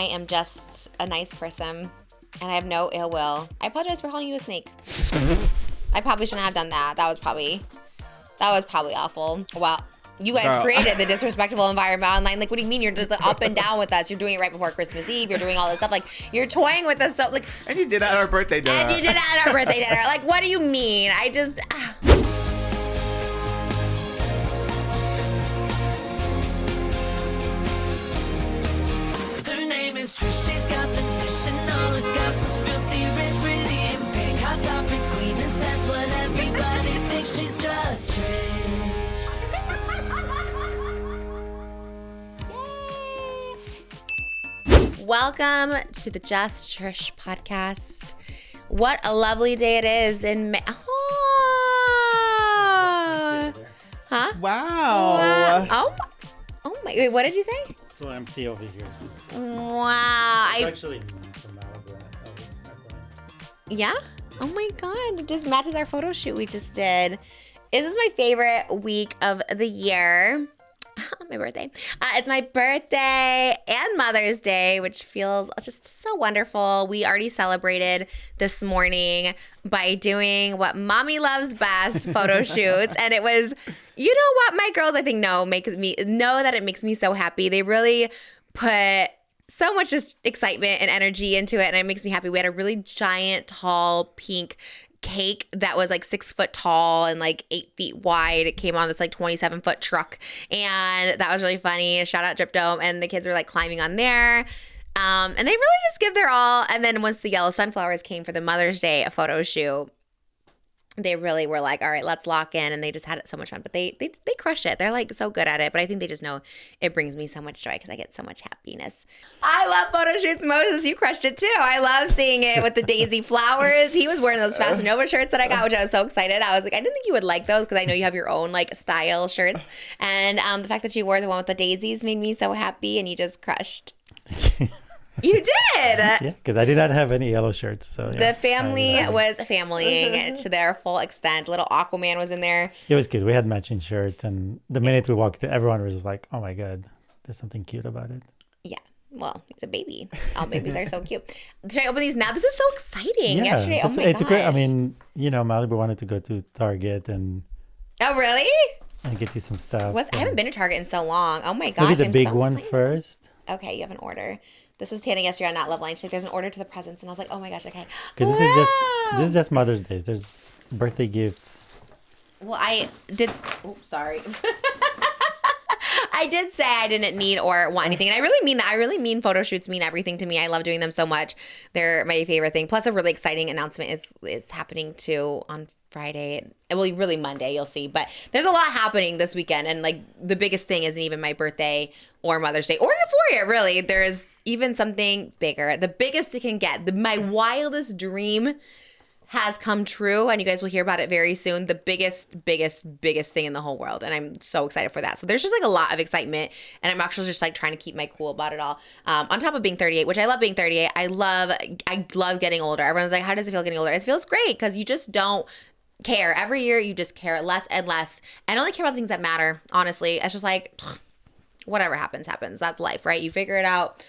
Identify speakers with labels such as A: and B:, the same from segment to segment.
A: am just a nice person and I have no ill will. I apologize for calling you a snake. I probably shouldn't have done that. That was probably awful. Wow. You guys created the disrespectful environment online. Like, what do you mean? You're just up and down with us. You're doing it right before Christmas Eve. You're doing all this stuff. Like, you're toying with us. So, like,
B: and you did it at our birthday dinner.
A: Like, what do you mean? I just.
C: Her name is Trish. She's got the dish and all the gossip's filthy rich, pretty and pink, hot topic queen, and says what everybody thinks. She's just Trish.
A: Welcome to the Just Trish podcast. What a lovely day it is in May. Oh. Huh?
B: Wow.
A: Oh my. Wait, what did you say?
D: So empty over here.
A: Wow.
D: It's actually from Malibu.
A: Yeah? Oh my God. It just matches our photo shoot we just did. This is my favorite week of the year. My birthday. It's my birthday and Mother's Day, which feels just so wonderful. We already celebrated this morning by doing what mommy loves best, photo shoots. And it was, you know what, my girls, I think know that it makes me so happy. They really put so much just excitement and energy into it, and it makes me happy. We had a really giant, tall, pink cake that was like 6 foot tall and like 8 feet wide. It came on this like 27-foot truck, and that was really funny. Shout out Drip Dome, and the kids were like climbing on there. And they really just give their all. And then once the yellow sunflowers came for the Mother's Day photo shoot, they really were like, all right, let's lock in. And they just had so much fun. But they crush it. They're like so good at it. But I think they just know it brings me so much joy because I get so much happiness. I love photo shoots. Moses, you crushed it too. I love seeing it with the daisy flowers. He was wearing those Fashion Nova shirts that I got, which I was so excited. I was like, I didn't think you would like those because I know you have your own like style shirts. And the fact that you wore the one with the daisies made me so happy, and you just crushed. You did.
D: Yeah, because I did not have any yellow shirts. So yeah,
A: the family was familying to their full extent. Little Aquaman was in there.
D: It was good. We had matching shirts, and the minute we walked in, everyone was like, "Oh my God, there's something cute about it."
A: Yeah. Well, he's a baby. All babies are so cute. Should I open these now? This is so exciting.
D: Yeah,
A: Yesterday, oh my
D: it's
A: gosh.
D: great. I mean, you know, Malibu wanted to go to Target and
A: really?
D: get you some stuff.
A: I haven't been to Target in so long. Oh my gosh.
D: Maybe the
A: I'm
D: big
A: so
D: one
A: excited.
D: first.
A: Okay, you have an order. This was Tana yesterday on Not Love Line. She's like, there's an order to the presents. And I was like, oh my gosh, okay.
D: Because this is just Mother's Day. There's birthday gifts.
A: Well, I did. Oh, sorry. I did say I didn't need or want anything. And I really mean that. I really mean photo shoots mean everything to me. I love doing them so much. They're my favorite thing. Plus, a really exciting announcement is happening too on Friday. Well, really Monday, you'll see. But there's a lot happening this weekend. And like the biggest thing isn't even my birthday or Mother's Day or Euphoria, really. There's even something bigger. The biggest it can get. My wildest dream has come true, and you guys will hear about it very soon. The biggest thing in the whole world, and I'm so excited for that. So there's just like a lot of excitement, and I'm actually just like trying to keep my cool about it all. On top of being 38, which I love being 38, I love getting older. Everyone's like, how does it feel getting older? It feels great because you just don't care. Every year you just care less and less, and only care about things that matter. Honestly, it's just like whatever happens. That's life, right? You figure it out,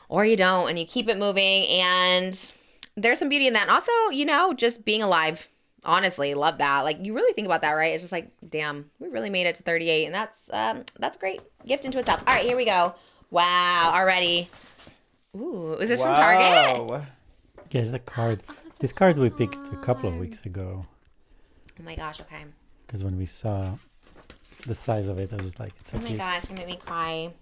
A: or you don't, and you keep it moving. And there's some beauty in that. And also, you know, just being alive. Honestly, love that. Like, you really think about that, right? It's just like, damn, we really made it to 38. And that's great. Gift into itself. All right, here we go. Wow, already. Ooh, is this from Target?
D: Yeah, it's a card. This card we picked a couple of weeks ago.
A: Oh my gosh, okay.
D: Because when we saw the size of it, I was just like, it's so
A: Oh my
D: cute.
A: gosh, it made me cry.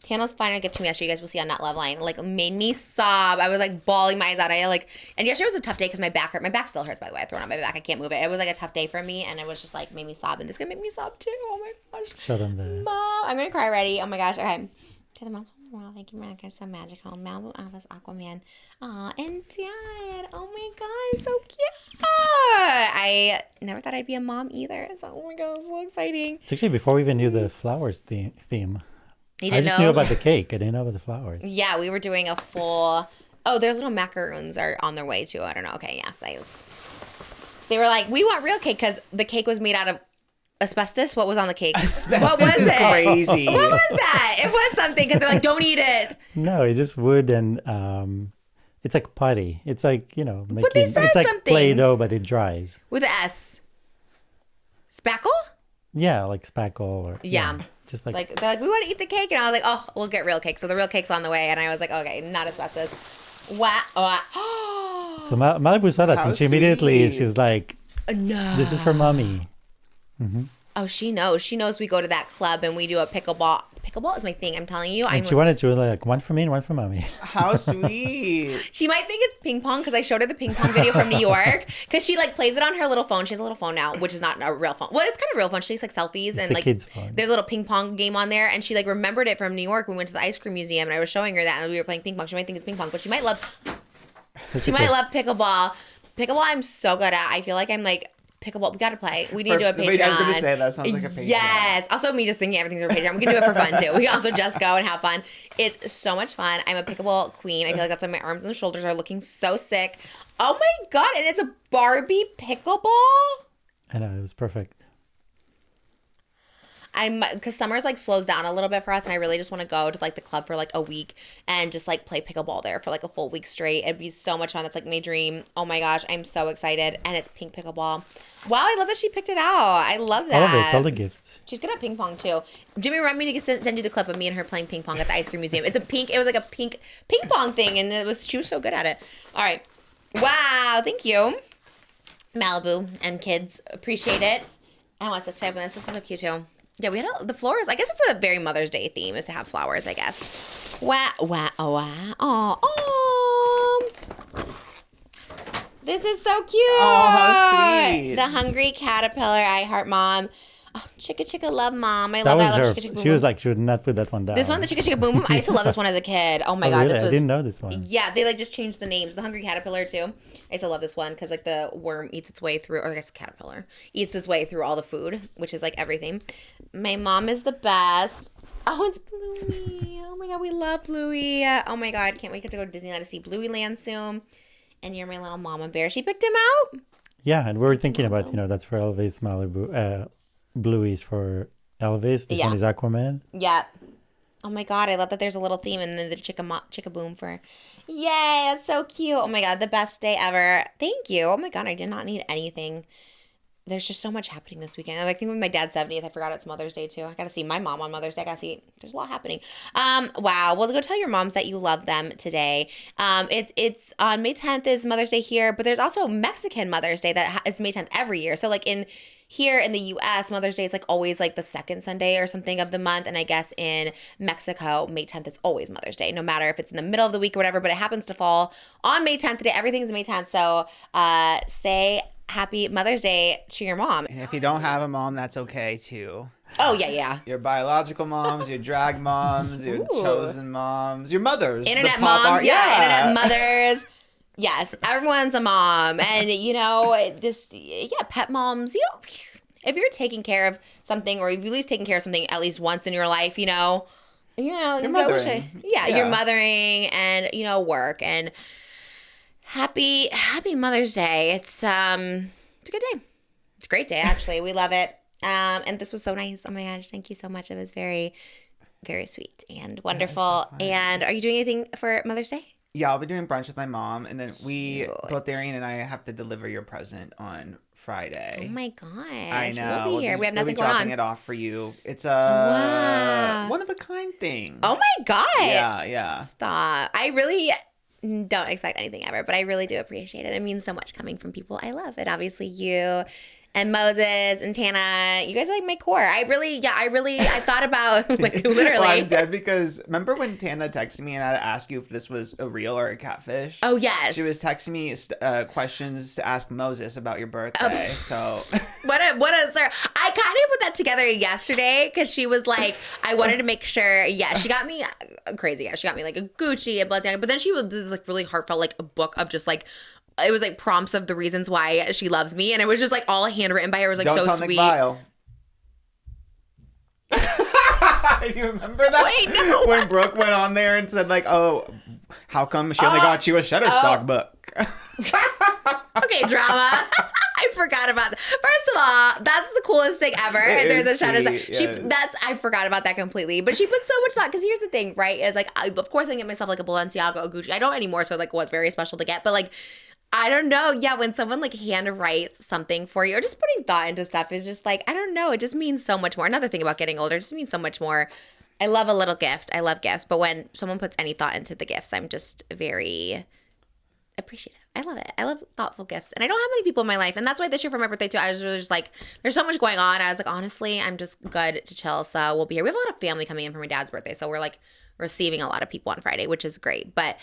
A: Tana's final gift to me yesterday, you guys will see on Not Love Line, like made me sob. I was like bawling my eyes out. And yesterday was a tough day because my back hurt. My back still hurts, by the way. I thrown out my back. I can't move it. It was like a tough day for me, and it was just like made me sob. And this is gonna make me sob too. Oh my gosh.
D: Show them the.
A: Mom, I'm gonna cry already. Oh my gosh. Okay. To the most world, thank you, Monica. So magical. Malibu Alvis Aquaman. Aw, and Dad. Oh my god, so cute. I never thought I'd be a mom either. So oh my god, it's so exciting.
D: It's actually before we even knew the flowers theme.
A: You
D: I
A: didn't
D: just
A: know?
D: knew about the cake. I didn't know about the flowers.
A: Yeah, we were doing a full. Oh, their little macaroons are on their way too. I don't know. Okay, yes, they were like, we want real cake because the cake was made out of Asbestos? What was on the cake?
B: Asbestos
A: What was
B: is
A: it?
B: crazy.
A: What was that? It was something because they're like, don't eat it.
D: No, it's just wood and it's like putty. It's like, making,
A: they said
D: it's like
A: something.
D: Play-Doh, but it dries.
A: With an S. Spackle?
D: Yeah, like spackle or
A: Yeah.
D: just like
A: They're like, we want to eat the cake. And I was like, oh, we'll get real cake. So the real cake's on the way. And I was like, okay, not asbestos. Wow.
D: So Malibu saw that
B: How
D: and she immediately
B: sweet.
D: she was like,
A: No.
D: "This is for mommy."
A: Oh, she knows. She knows we go to that club and we do a pickleball. Pickleball is my thing. I'm telling you.
D: And she wanted to like one for me and one for mommy.
B: How sweet.
A: She might think it's ping pong because I showed her the ping pong video from New York because she like plays it on her little phone. She has a little phone now, which is not a real phone. Well, it's kind of a real phone. She takes like selfies and
D: a
A: like
D: kid's phone.
A: there's a little ping pong game on there. And she like remembered it from New York. We went to the ice cream museum and I was showing her that and we were playing ping pong. She might think it's ping pong, but she might love pickleball. Pickleball I'm so good at. I feel like I'm like pickleball. We got to play. We need to do a Patreon.
B: Wait, I was going to say that sounds like a Patreon.
A: Yes. Also, me just thinking everything's for Patreon. We can do it for fun too. We can also just go and have fun. It's so much fun. I'm a pickleball queen. I feel like that's why my arms and shoulders are looking so sick. Oh my God. And it's a Barbie pickleball?
D: I know, it was perfect.
A: Because summer's like slows down a little bit for us, and I really just want to go to like the club for like a week and just like play pickleball there for like a full week straight. It'd be so much fun. That's like my dream. Oh my gosh, I'm so excited. And it's pink pickleball. Wow, I love that she picked it out. I love that.
D: All of it, all the gifts.
A: She's good at ping pong too. Jimmy, remind me to send you the clip of me and her playing ping pong at the ice cream museum. It was like a pink ping pong thing, and she was so good at it. All right. Wow, thank you. Malibu and kids, appreciate it. And what's this type of this? This is so cute too. Yeah, we had the flowers. I guess it's a very Mother's Day theme is to have flowers, I guess. Wow, wow, wow. Oh. This is so cute.
B: Oh, how sweet.
A: The hungry caterpillar, I heart mom. Oh, chicka love mom. I
D: That
A: love
D: was
A: that. I
D: her.
A: love chicka chicka boom
D: She was
A: boom.
D: like, she would not put that one down.
A: This one, the chicka boom boom. I used to love this one as a kid. Oh my
D: Oh,
A: God,
D: really?
A: this was.
D: I didn't know this one.
A: Yeah, they like just changed the names. The hungry caterpillar too. I used to love this one because like the worm eats its way through, or I guess caterpillar eats its way through all the food, which is like everything. My mom is the best. Oh, it's Bluey. Oh my God, we love Bluey. Oh my God, can't wait to go to Disneyland to see Bluey Land soon. And you're my little mama bear. She picked him out.
D: Yeah, and we were thinking about, that's for Elvis, Malibu. Bluey's for Elvis. This one is Aquaman.
A: Yeah. Oh my God, I love that there's a little theme and then the chicka boom for. Yay, that's so cute. Oh my God, the best day ever. Thank you. Oh my God, I did not need anything. There's just so much happening this weekend. I think with my dad's 70th, I forgot it's Mother's Day too. I got to see my mom on Mother's Day. I got to see, there's a lot happening. Wow. Well, go tell your moms that you love them today. It's on May 10th is Mother's Day here, but there's also Mexican Mother's Day that is May 10th every year. So like here in the U.S., Mother's Day is like always like the second Sunday or something of the month. And I guess in Mexico, May 10th is always Mother's Day, no matter if it's in the middle of the week or whatever, but it happens to fall on May 10th today. Everything's May 10th. So say happy Mother's Day to your mom.
B: And if you don't have a mom, that's okay too.
A: Oh, yeah.
B: Your biological moms, your drag moms, your chosen moms, your mothers.
A: Internet
B: the pop
A: moms,
B: art-
A: internet mothers. Yes, everyone's a mom. And, pet moms, if you're taking care of something or if you've at least taken care of something at least once in your life,
B: You're
A: you're
B: mothering.
A: you're mothering and, work and happy Mother's Day. It's a good day. It's a great day, actually. We love it. And this was so nice. Oh my gosh, thank you so much. It was very, very sweet and wonderful. And are you doing anything for Mother's Day?
B: Yeah, I'll be doing brunch with my mom, and then
A: Cute.
B: both Darian and I have to deliver your present on Friday.
A: Oh my gosh.
B: I know.
A: We'll be here. We have nothing
B: we'll be
A: going
B: dropping
A: on.
B: it off for you. It's
A: Wow.
B: one of a kind thing.
A: Oh my God.
B: Yeah.
A: Stop. I really don't expect anything ever, but I really do appreciate it. It means so much coming from people I love. And obviously you and Moses and Tana, you guys are like my core. I thought about like literally.
B: Well, I'm dead because remember when Tana texted me and I had to ask you if this was a real or a catfish?
A: Oh, yes.
B: She was texting me questions to ask Moses about your birthday. So
A: What a sir. I kind of put that together yesterday because she was like, I wanted to make sure. Yeah, she got me crazy. Yeah, she got me like a Gucci and Balenciaga, but then she was this like really heartfelt like a book of just like. It was like prompts of the reasons why she loves me, and it was just like all handwritten by her. It was like
B: don't
A: so
B: tell
A: sweet.
B: Nick Vile. You remember that?
A: Wait, no.
B: When Brooke went on there and said like, "Oh, how come she only got you a Shutterstock book?"
A: Okay, drama. I forgot about that. First of all, that's the coolest thing ever. And there's a shadow. I forgot about that completely. But she put so much thought. Because here's the thing, right? Is like, of course I get myself like a Balenciaga or Gucci. I don't anymore. So like, what's very special to get. But like, I don't know. Yeah, when someone like hand writes something for you or just putting thought into stuff is just like, I don't know. It just means so much more. Another thing about getting older, it just means so much more. I love a little gift. I love gifts. But when someone puts any thought into the gifts, I'm just very appreciative. I love it. I love thoughtful gifts. And I don't have many people in my life. And that's why this year for my birthday too, I was really just like, there's so much going on. I was like, honestly, I'm just good to chill. So we'll be here. We have a lot of family coming in for my dad's birthday. So we're like receiving a lot of people on Friday, which is great. But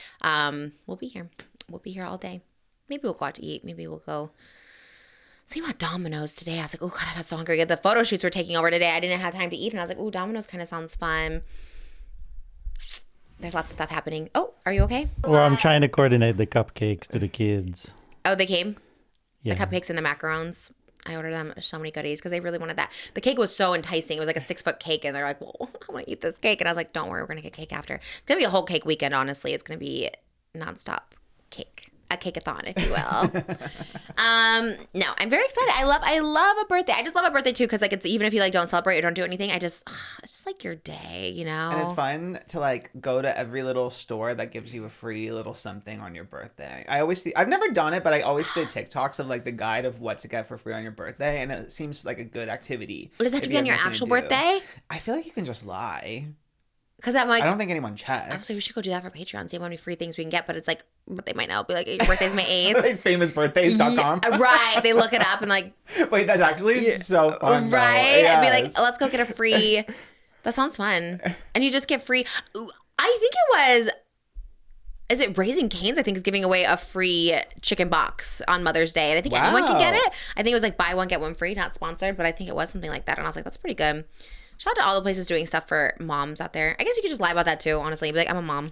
A: we'll be here. We'll be here all day. Maybe we'll go out to eat. Maybe we'll go see about Domino's today. I was like, oh God, I got so hungry. The photo shoots were taking over today. I didn't have time to eat. And I was like, oh, Domino's kind of sounds fun. There's lots of stuff happening. Oh, are you okay?
D: Well, I'm trying to coordinate the cupcakes to the kids.
A: Oh, they came?
D: Yeah.
A: The cupcakes and the macarons. I ordered them so many goodies because they really wanted that. The cake was so enticing. It was like a 6-foot cake. And they're like, well, I want to eat this cake. And I was like, don't worry, we're going to get cake after. It's going to be a whole cake weekend, honestly. It's going to be nonstop cake. A cake-a-thon, if you will. No, I'm very excited. I love a birthday. I just love a birthday too because like it's even if you like don't celebrate or don't do anything, it's just like your day, you know.
B: And it's fun to like go to every little store that gives you a free little something on your birthday. I always see. I've never done it, but I always see TikToks of like the guide of what to get for free on your birthday, and it seems like a good activity.
A: Does it have to be on your actual birthday?
B: I feel like you can just lie.
A: Because I'm like,
B: I don't think anyone checks.
A: Actually, we should go do that for Patreon. See how many free things we can get. But it's like, but they might not be like, your birthday's May 8th.
B: Like famousbirthdays.com.
A: Yeah, right. They look it up and like.
B: Wait, that's actually so fun.
A: Right?
B: Yes.
A: And be like, let's go get a free. That sounds fun. And you just get free. I think it was. Is it Raising Cane's? I think is giving away a free chicken box on Mother's Day. And I think anyone can get it. I think it was like buy one, get one free. Not sponsored, but I think it was something like that. And I was like, that's pretty good. Shout out to all the places doing stuff for moms out there. I guess you could just lie about that too, honestly. Be like, I'm a mom.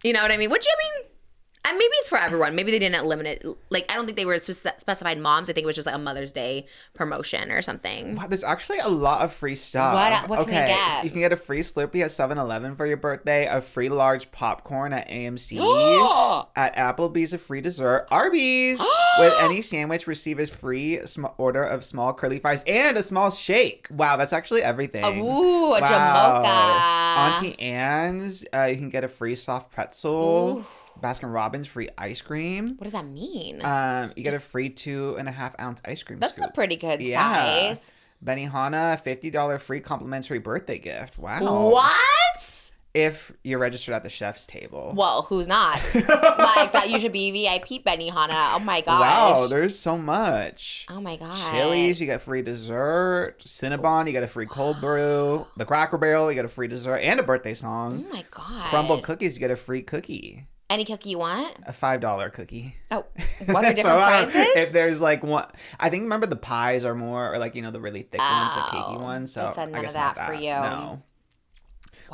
A: You know what I mean? Which, I mean, maybe it's for everyone. Maybe they didn't limit it. Like, I don't think they were specified moms. I think it was just like a Mother's Day promotion or something.
B: Wow, there's actually a lot of free stuff.
A: What can we get?
B: You can get a free Slurpee at 7-Eleven for your birthday, a free large popcorn at AMC, at Applebee's a free dessert, Arby's with any sandwich receive a free order of small curly fries and a small shake. Wow, that's actually everything.
A: Ooh, a Jamocha.
B: Auntie Anne's, you can get a free soft pretzel.
A: Ooh.
B: Baskin Robbins free ice cream.
A: What does that mean?
B: You get a free 2.5-ounce ice cream
A: That's
B: scoop.
A: a pretty good size.
B: Benihana, $50 free complimentary birthday gift. Wow.
A: What?
B: If you're registered at the chef's table.
A: Well, who's not? Like that, you should be VIP Benihana. Oh my gosh.
B: Wow, there's so much.
A: Oh my gosh.
B: Chili's, you get free dessert. Cinnabon, you get a free cold brew. The Cracker Barrel, you get a free dessert and a birthday song.
A: Oh my god.
B: Crumble Cookies, you get a free cookie.
A: Any cookie you want?
B: A $5 cookie.
A: Oh, what are different prices?
B: If there's like one, I think remember the pies are more, or like, you know, the really thick ones, the cakey ones. So
A: they said none
B: I guess
A: of that,
B: not that
A: for you.
B: No.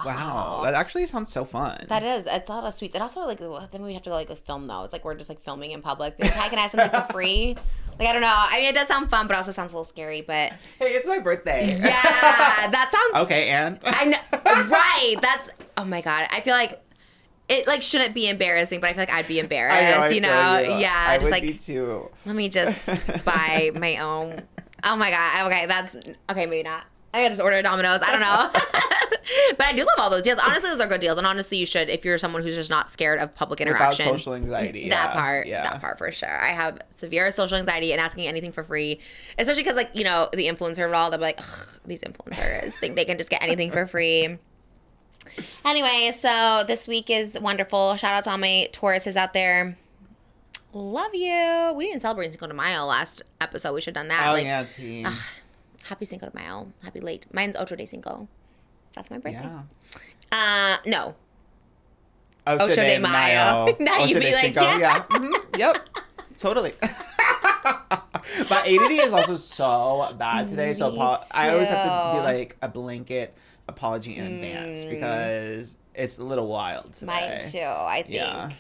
B: Wow, that actually sounds so fun.
A: That is. It's a lot of sweets. It also like then we have to like film though. It's like we're just like filming in public. Like, hi, can I have something for free? Like I don't know. I mean, it does sound fun, but also sounds a little scary. But
B: hey, it's my birthday.
A: Yeah, that sounds
B: okay. And
A: I know, right? That's oh my god. I feel like. It like shouldn't be embarrassing, but I feel like I'd be embarrassed, you know? Yeah,
B: I
A: just
B: would
A: like
B: be too.
A: Let me just buy my own. Oh my god. Okay, that's okay. Maybe not. I gotta just order Domino's. I don't know. But I do love all those deals. Honestly, those are good deals, and honestly, you should if you're someone who's just not scared of public interaction.
B: Without social anxiety.
A: That part for sure. I have severe social anxiety, and asking anything for free, especially because like you know the influencer of it all, they'll be like, these influencers think they can just get anything for free. Anyway, so this week is wonderful. Shout out to all my Tauruses out there. Love you. We didn't celebrate Cinco de Mayo last episode. We should have done that.
B: Oh,
A: like,
B: yeah, team.
A: Happy Cinco de Mayo. Happy late. Mine's Ocho de Cinco. That's my birthday.
B: Yeah.
A: No.
B: Ocho de Mayo.
A: Now
B: Ocho
A: you'd be
B: de
A: like,
B: Cinco.
A: yeah.
B: Mm-hmm. Yep. Totally. But ADD is also so bad today. So I always have to do like a blanket apology in advance because it's a little wild today.
A: Mine too, I think.
B: Yeah.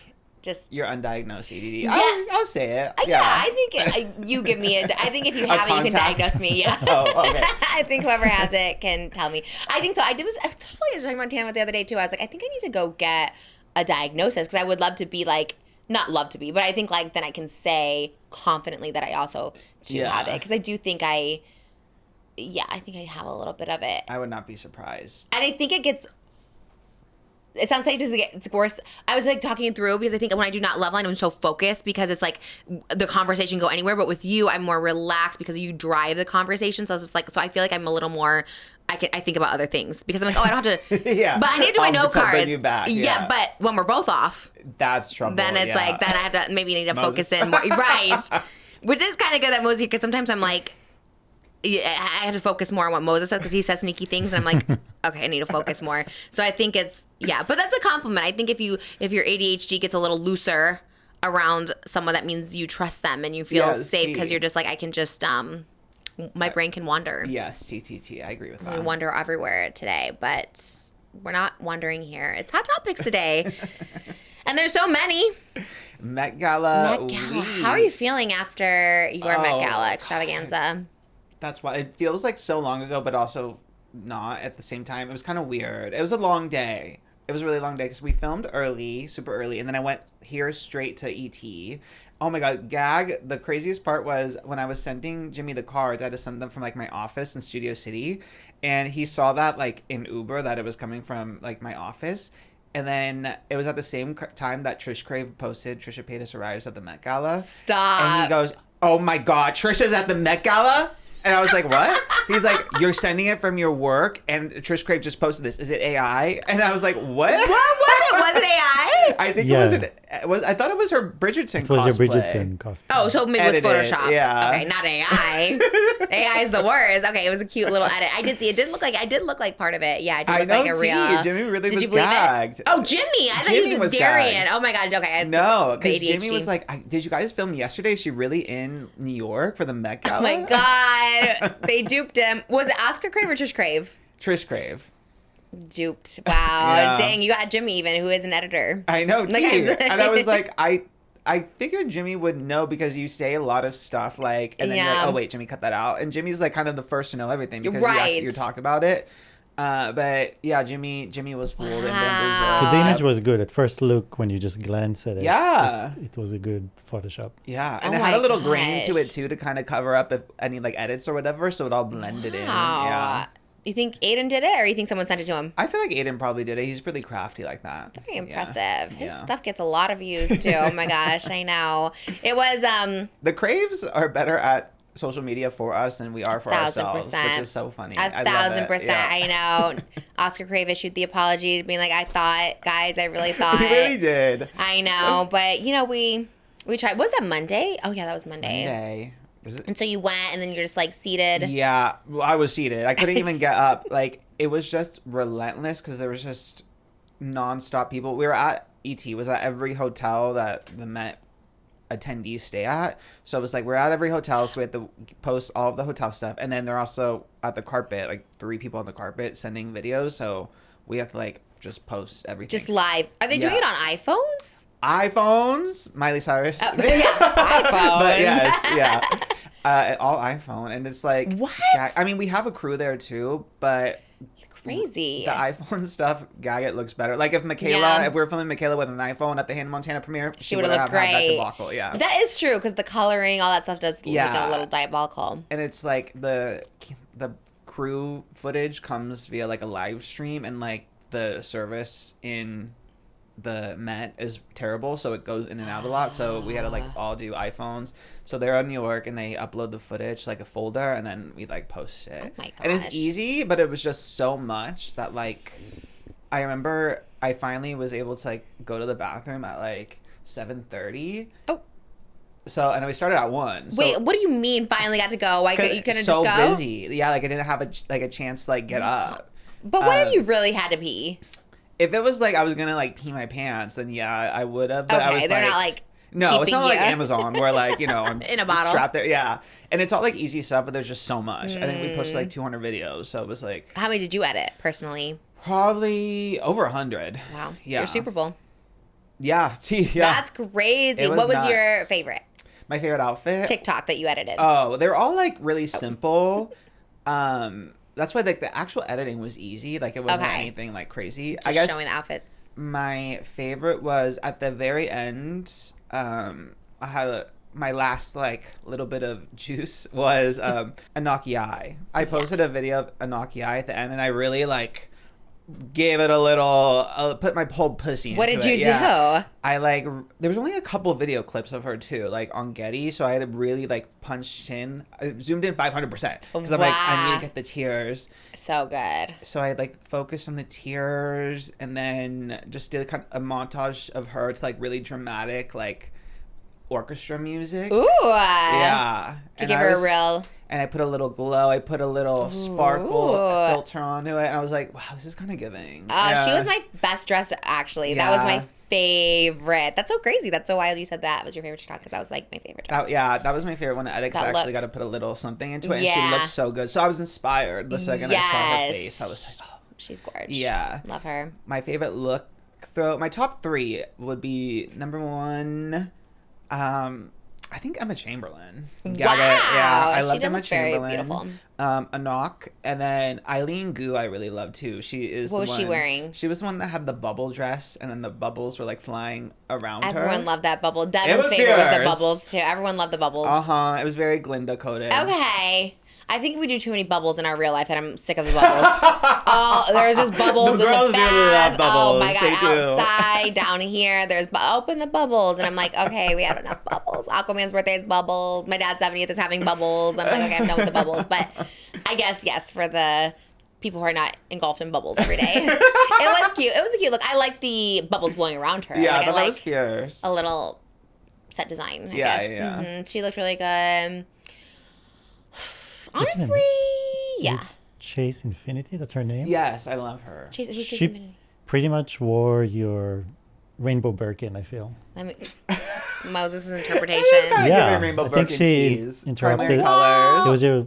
A: Just
B: you're undiagnosed ADD.
A: Yeah.
B: I'll say it.
A: Yeah, I think you give me I think if you have it, you can diagnose me. Yeah.
B: Oh, okay.
A: I think whoever has it can tell me. I think so. I was talking about Tana the other day too. I was like, I think I need to go get a diagnosis because I would love to be like not love to be, but I think like then I can say confidently that I also do have it, because I do think I think I have a little bit of it.
B: I would not be surprised.
A: And I think it sounds like it's worse. I was like talking it through because I think when I do not love line, I'm so focused because it's like the conversation go anywhere. But with you, I'm more relaxed because you drive the conversation. So it's just like, so I feel like I'm a little more, I think about other things because I'm like, oh, I don't have to.
B: Yeah.
A: But I need to do my note cards.
B: Bring you back.
A: Yeah. But when we're both off,
B: that's trouble.
A: then it's like, then I have to maybe need to focus in more. Right. Which is kind of good that Mosey, because sometimes I'm like, I have to focus more on what Moses says because he says sneaky things, and I'm like, okay, I need to focus more. So I think it's but that's a compliment. I think if your ADHD gets a little looser around someone, that means you trust them and you feel safe because you're just like, I can just my brain can wander.
B: Yes, TTT. I agree with that.
A: We wander everywhere today, but we're not wandering here. It's hot topics today, and there's so many.
B: Met Gala.
A: Met Gala. How are you feeling after your Met Gala extravaganza?
B: That's why it feels like so long ago, but also not at the same time. It was kind of weird. It was a long day. It was a really long day because we filmed early, super early, and then I went here straight to ET. Oh my God, gag. The craziest part was when I was sending Jimmy the cards, I had to send them from like my office in Studio City, and he saw that like in Uber that it was coming from like my office. And then it was at the same time that Trish Crave posted, Trisha Paytas arrives at the Met Gala.
A: Stop.
B: And he goes, oh my God, Trisha's at the Met Gala? And I was like, what? He's like, you're sending it from your work, and Trish Crave just posted this. Is it AI? And I was like, what?
A: What was it? Was it AI?
B: I think it was. I thought it was her Bridgerton cosplay.
D: It was your Bridgerton cosplay.
A: Oh, so maybe it was
B: Edited,
A: Photoshop.
B: yeah.
A: Okay, not AI. AI is the worst. Okay, it was a cute little edit. I did see. It did look like part of it. Yeah, it did look like a real.
B: Jimmy really
A: did
B: was
A: you believe
B: gagged.
A: it? Oh, Jimmy! I thought he was Darian.
B: gagged.
A: Oh my God. Okay.
B: No, because
A: ADHD.
B: Jimmy was like, did you guys film yesterday? Is she really in New York for the Met Gala?
A: Oh my God. They duped him. Was it Oscar Crave or Trish Crave?
B: Trish Crave.
A: Duped. Wow.
B: Yeah.
A: Dang, you got Jimmy even, who is an editor.
B: I know,
A: Like,
B: and I was like, I figured Jimmy would know because you say a lot of stuff like, and then you're like, oh wait, Jimmy, cut that out. And Jimmy's like kind of the first to know everything because you talk about it. But yeah, Jimmy was fooled and bamboozled.
D: Because the image was good at first look when you just glance at it.
B: Yeah.
D: It was a good Photoshop.
B: Yeah, and it had a little grain to it too to kind of cover up if any like edits or whatever, so it all blended in. Yeah.
A: You think Aiden did it, or you think someone sent it to him?
B: I feel like Aiden probably did it. He's really crafty like that.
A: Very impressive. His stuff gets a lot of views too. Oh my gosh, I know. It was
B: The Craves are better at social media for us than we are for ourselves, which is so funny.
A: 1,000%.
B: Yeah.
A: I know. Oscar Crave issued the apology, being like, I thought, guys, I really thought.
B: He really did.
A: I know, but you know, we tried. Was that Monday? Oh yeah, that was Monday. And so you went, and then you're just like seated.
B: Yeah, well, I was seated. I couldn't even get up. Like it was just relentless because there was just nonstop people. We were at ET. Was at every hotel that the Met attendees stay at. So it was like we're at every hotel, so we had to post all of the hotel stuff, and then they're also at the carpet, like 3 people on the carpet sending videos. So we have to like just post everything.
A: Just live. Are they doing it on iPhones?
B: iPhones, Miley Cyrus.
A: Yeah, iPhones.
B: But yes, all iPhone, and it's like
A: what?
B: I mean, we have a crew there too, but
A: crazy.
B: The iPhone stuff, it looks better. Like if if we were filming Michaela with an iPhone at the Hannah Montana premiere,
A: she would have looked great.
B: Had that debacle, yeah.
A: That is true because the coloring, all that stuff does look a little diabolical.
B: And it's like the crew footage comes via like a live stream, and like the service in the Met is terrible, so it goes in and out a lot. So we had to like all do iPhones. So they're in New York and they upload the footage like a folder, and then we like post it. Oh my gosh. And it's easy, but it was just so much that like I remember I finally was able to like go to the bathroom at like 7:30. Oh. So and we started at 1. So,
A: wait, what do you mean finally got to go? Why you couldn't just go?
B: So busy. Yeah, like I didn't have a chance to like get up.
A: But what if you really had to pee?
B: If it was like I was gonna like pee my pants, then yeah, I would have. But
A: okay,
B: I was
A: they're not like.
B: No, it's not like Amazon where like I'm
A: in a bottle
B: strapped there. Yeah, and it's all like easy stuff, but there's just so much. I think we posted like 200 videos, so it was like.
A: How many did you edit personally?
B: Probably over 100.
A: Wow.
B: Yeah.
A: Your Super Bowl.
B: Yeah. See. Yeah.
A: That's crazy. What was your favorite?
B: My favorite outfit.
A: TikTok that you edited.
B: Oh, they're all like really simple. That's why like the actual editing was easy. Like it wasn't anything like crazy.
A: Just showing the outfits.
B: My favorite was at the very end. I had my last like little bit of juice was a Gnocchi eye. I posted a video of a Gnocchi eye at the end, and I really like gave it a little, put my whole pussy into it.
A: What did you do?
B: I like, there was only a couple video clips of her too, like on Getty, so I had to really like punch in. I zoomed in 500% because I'm like, I need to get the tears.
A: So good.
B: So I like focused on the tears and then just did kind of a montage of her. It's like really dramatic, like orchestra music.
A: Ooh.
B: Yeah.
A: To give her a real...
B: And I put a little glow. I put a little sparkle filter onto it. And I was like, wow, this is kind of giving.
A: She was my best dressed, actually.
B: Yeah.
A: That was my favorite. That's so crazy. That's so wild you said that was your favorite TikTok, because that was like my favorite dress.
B: That was my favorite one to edit, because I actually got to put a little something into it. And she looked so good. So I was inspired the second I saw her face. I was like, oh.
A: She's gorgeous.
B: Yeah.
A: Love her.
B: My favorite look, my top 3 would be number 1, I think Emma Chamberlain.
A: Wow.
B: Yeah, I loved
A: did
B: Emma
A: look very
B: Chamberlain.
A: beautiful.
B: Anok, and then Eileen Gu I really love too. She is
A: What was she wearing?
B: She was the one that had the bubble dress, and then the bubbles were like flying around her.
A: Everyone loved that bubble. Devin's favorite was the bubbles too. Everyone loved the bubbles.
B: It was very Glinda coded.
A: Okay. I think we do too many bubbles in our real life that I'm sick of the bubbles. There's just bubbles in the bath. Oh my God, outside, down here, there's open the bubbles. And I'm like, okay, we have enough bubbles. Aquaman's birthday is bubbles. My dad's 70th is having bubbles. I'm like, okay, I'm done with the bubbles. But I guess, yes, for the people who are not engulfed in bubbles every day. It was cute. It was a cute look. I like the bubbles blowing around her.
B: Yeah,
A: like,
B: that was fierce.
A: A little set design, I guess.
B: Yeah.
A: Mm-hmm. She looked really good. Honestly, yeah.
D: Chase Infinity, that's her name?
B: Yes, I love her.
A: Who's Chase
D: She
A: Infinity?
D: pretty much wore your rainbow Birkin, I feel.
A: Moses' interpretation.
D: Yeah,
B: Rainbow
D: I think
B: Birkin
D: she
B: tees,
D: interrupted.
B: primary colors.
D: It was your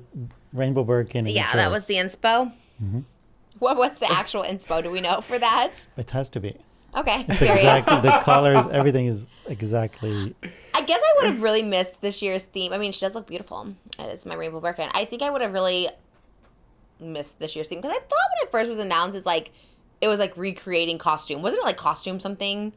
D: rainbow Birkin. in the
A: Yeah, that was the
D: dress.
A: inspo. Mm-hmm. What was the actual inspo? Do we know for that?
D: It has to be.
A: Okay.
D: It's exactly the colors. Everything is exactly.
A: I guess I would have really missed this year's theme. I mean, she does look beautiful. It's my rainbow Birkin. I think I would have really missed this year's theme, because I thought when it first was announced, it was like recreating costume. Wasn't it like costume something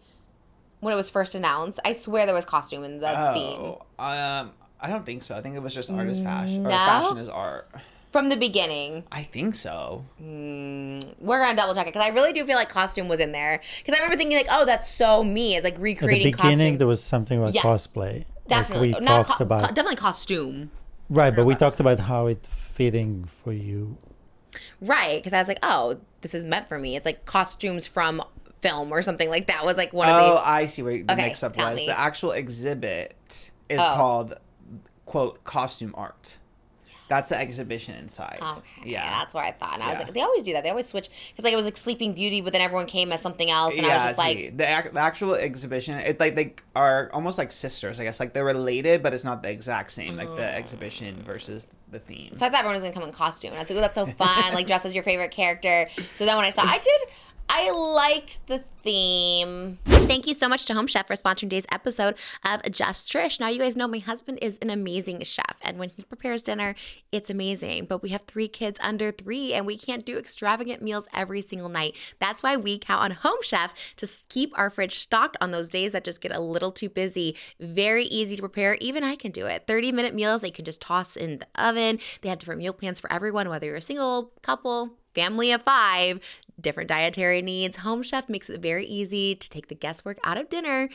A: when it was first announced? I swear there was costume in the theme.
B: I don't think so. I think it was just art is fashion.
A: No?
B: Or fashion is art.
A: From the beginning.
B: I think so.
A: We're going to double check it, because I really do feel like costume was in there. Because I remember thinking like, oh, that's so me. It's like recreating
D: At the beginning,
A: costumes.
D: there was something about cosplay.
A: Definitely.
D: Like we
A: Not
D: talked about.
A: definitely costume.
D: Right, but we talked about how it's fitting for you.
A: Right, because I was like, oh, this is meant for me. It's like costumes from film or something like that was like one of the...
B: Oh, I see what the mix-up was.
A: me.
B: The actual exhibit is called, quote, costume art. That's the exhibition inside.
A: Okay,
B: Yeah.
A: that's what I thought. And I was like, they always do that. They always switch. Because like it was like Sleeping Beauty, but then everyone came as something else. And I was just like...
B: The actual exhibition, it's like they are almost like sisters, I guess. Like they're related, but it's not the exact same. Like the exhibition versus the theme.
A: So I thought everyone was going to come in costume. And I was like, oh, that's so fun. Like dress as your favorite character. So then when I saw... I liked the theme. Thank you so much to Home Chef for sponsoring today's episode of Just Trish. Now, you guys know my husband is an amazing chef, and when he prepares dinner, it's amazing. But we have 3 kids under 3, and we can't do extravagant meals every single night. That's why we count on Home Chef to keep our fridge stocked on those days that just get a little too busy. Very easy to prepare. Even I can do it. 30-minute meals that you can just toss in the oven. They have different meal plans for everyone, whether you're a single, couple, family of 5, different dietary needs. Home Chef makes it very easy to take the guesswork out of dinner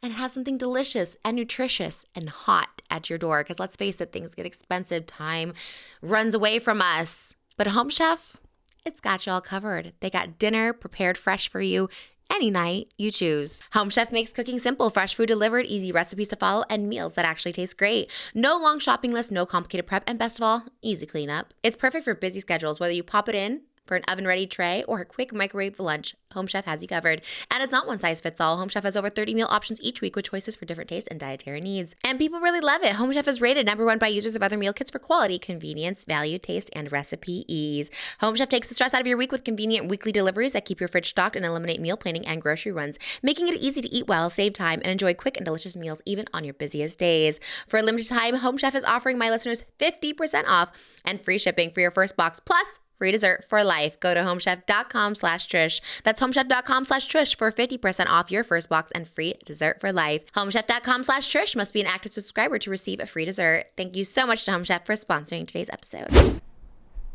A: and have something delicious and nutritious and hot at your door. Because let's face it, things get expensive. Time runs away from us. But Home Chef, it's got you all covered. They got dinner prepared fresh for you any night you choose. Home Chef makes cooking simple, fresh food delivered, easy recipes to follow, and meals that actually taste great. No long shopping list, no complicated prep, and best of all, easy cleanup. It's perfect for busy schedules, whether you pop it in for an oven-ready tray or a quick microwave lunch. Home Chef has you covered. And it's not one size fits all. Home Chef has over 30 meal options each week with choices for different tastes and dietary needs. And people really love it. Home Chef is rated #1 by users of other meal kits for quality, convenience, value, taste, and recipe ease. Home Chef takes the stress out of your week with convenient weekly deliveries that keep your fridge stocked and eliminate meal planning and grocery runs, making it easy to eat well, save time, and enjoy quick and delicious meals even on your busiest days. For a limited time, Home Chef is offering my listeners 50% off and free shipping for your first box, plus free dessert for life. Go to homechef.com/Trish. That's homechef.com/Trish for 50% off your first box and free dessert for life. Homechef.com/Trish must be an active subscriber to receive a free dessert. Thank you so much to Home Chef for sponsoring today's episode.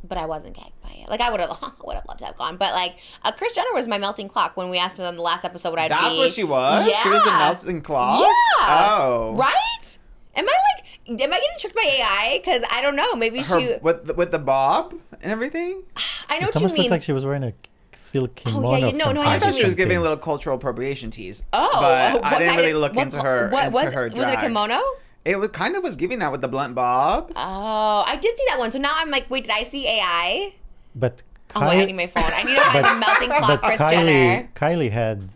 A: But I wasn't gagged by it. Like, I would have loved to have gone. But, like, Kris Jenner was my melting clock when we asked her on the last episode what I'd be.
B: That's what she was?
A: Yeah.
B: She was the melting clock?
A: Yeah.
B: Oh.
A: Right? Am I getting tricked by AI? Because I don't know. Maybe she...
B: With the bob and everything?
A: I know
D: It
A: what you
D: almost
A: mean.
D: looked like she was wearing a silk kimono.
A: yeah,
D: of
A: no,
D: some
A: no, I
D: kind
B: I
A: know
B: thought
A: what
B: she was
A: you
B: giving a little cultural appropriation tease.
A: Oh.
B: But I
A: what
B: didn't
A: kind
B: really
A: of-
B: look into her
A: what was
B: her
A: it? Was it a
B: drag.
A: kimono?
B: It was giving that with the blunt bob.
A: Oh, I did see that one. So now I'm like, wait, did I see AI?
D: But
A: Oh, wait, I need my phone. I need to find the melting clock, Kris Jenner.
D: Kylie had,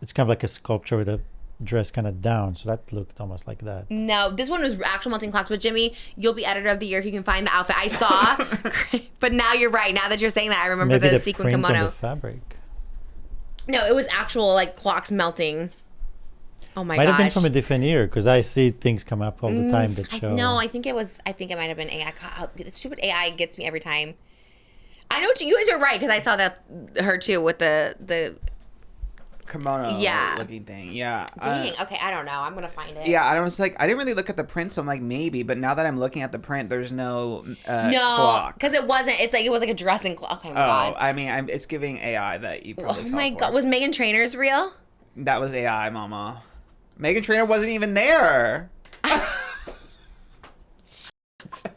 D: it's kind of like a sculpture with a dress kind of down, so that looked almost like that.
A: No, this one was actual melting clocks. But Jimmy, you'll be editor of the year if you can find the outfit. I saw, but now you're right. Now that you're saying that, I remember
D: Maybe
A: the
D: the
A: sequin
D: print on
A: kimono.
D: the fabric.
A: No, it was actual like clocks melting. Oh my
D: Might
A: gosh.
D: have been from a different year because I see things come up all the time that show.
A: No, I think it might have been AI. The stupid AI gets me every time. I know you guys are right because I saw her too with the
B: Kimono
A: Yeah.
B: looking thing. Yeah.
A: dang. Okay, I don't know. I'm gonna find it.
B: Yeah, I was like, I didn't really look at the print, so I'm like, maybe. But now that I'm looking at the print, there's no
A: No,
B: clock.
A: because it wasn't. It was like a dressing clock. Okay, my
B: Oh,
A: God.
B: I mean, it's giving AI that you probably
A: Oh
B: fell
A: my
B: for.
A: God. Was Meghan Trainor's real?
B: That was AI, mama. Meghan Trainor wasn't even there.
A: Because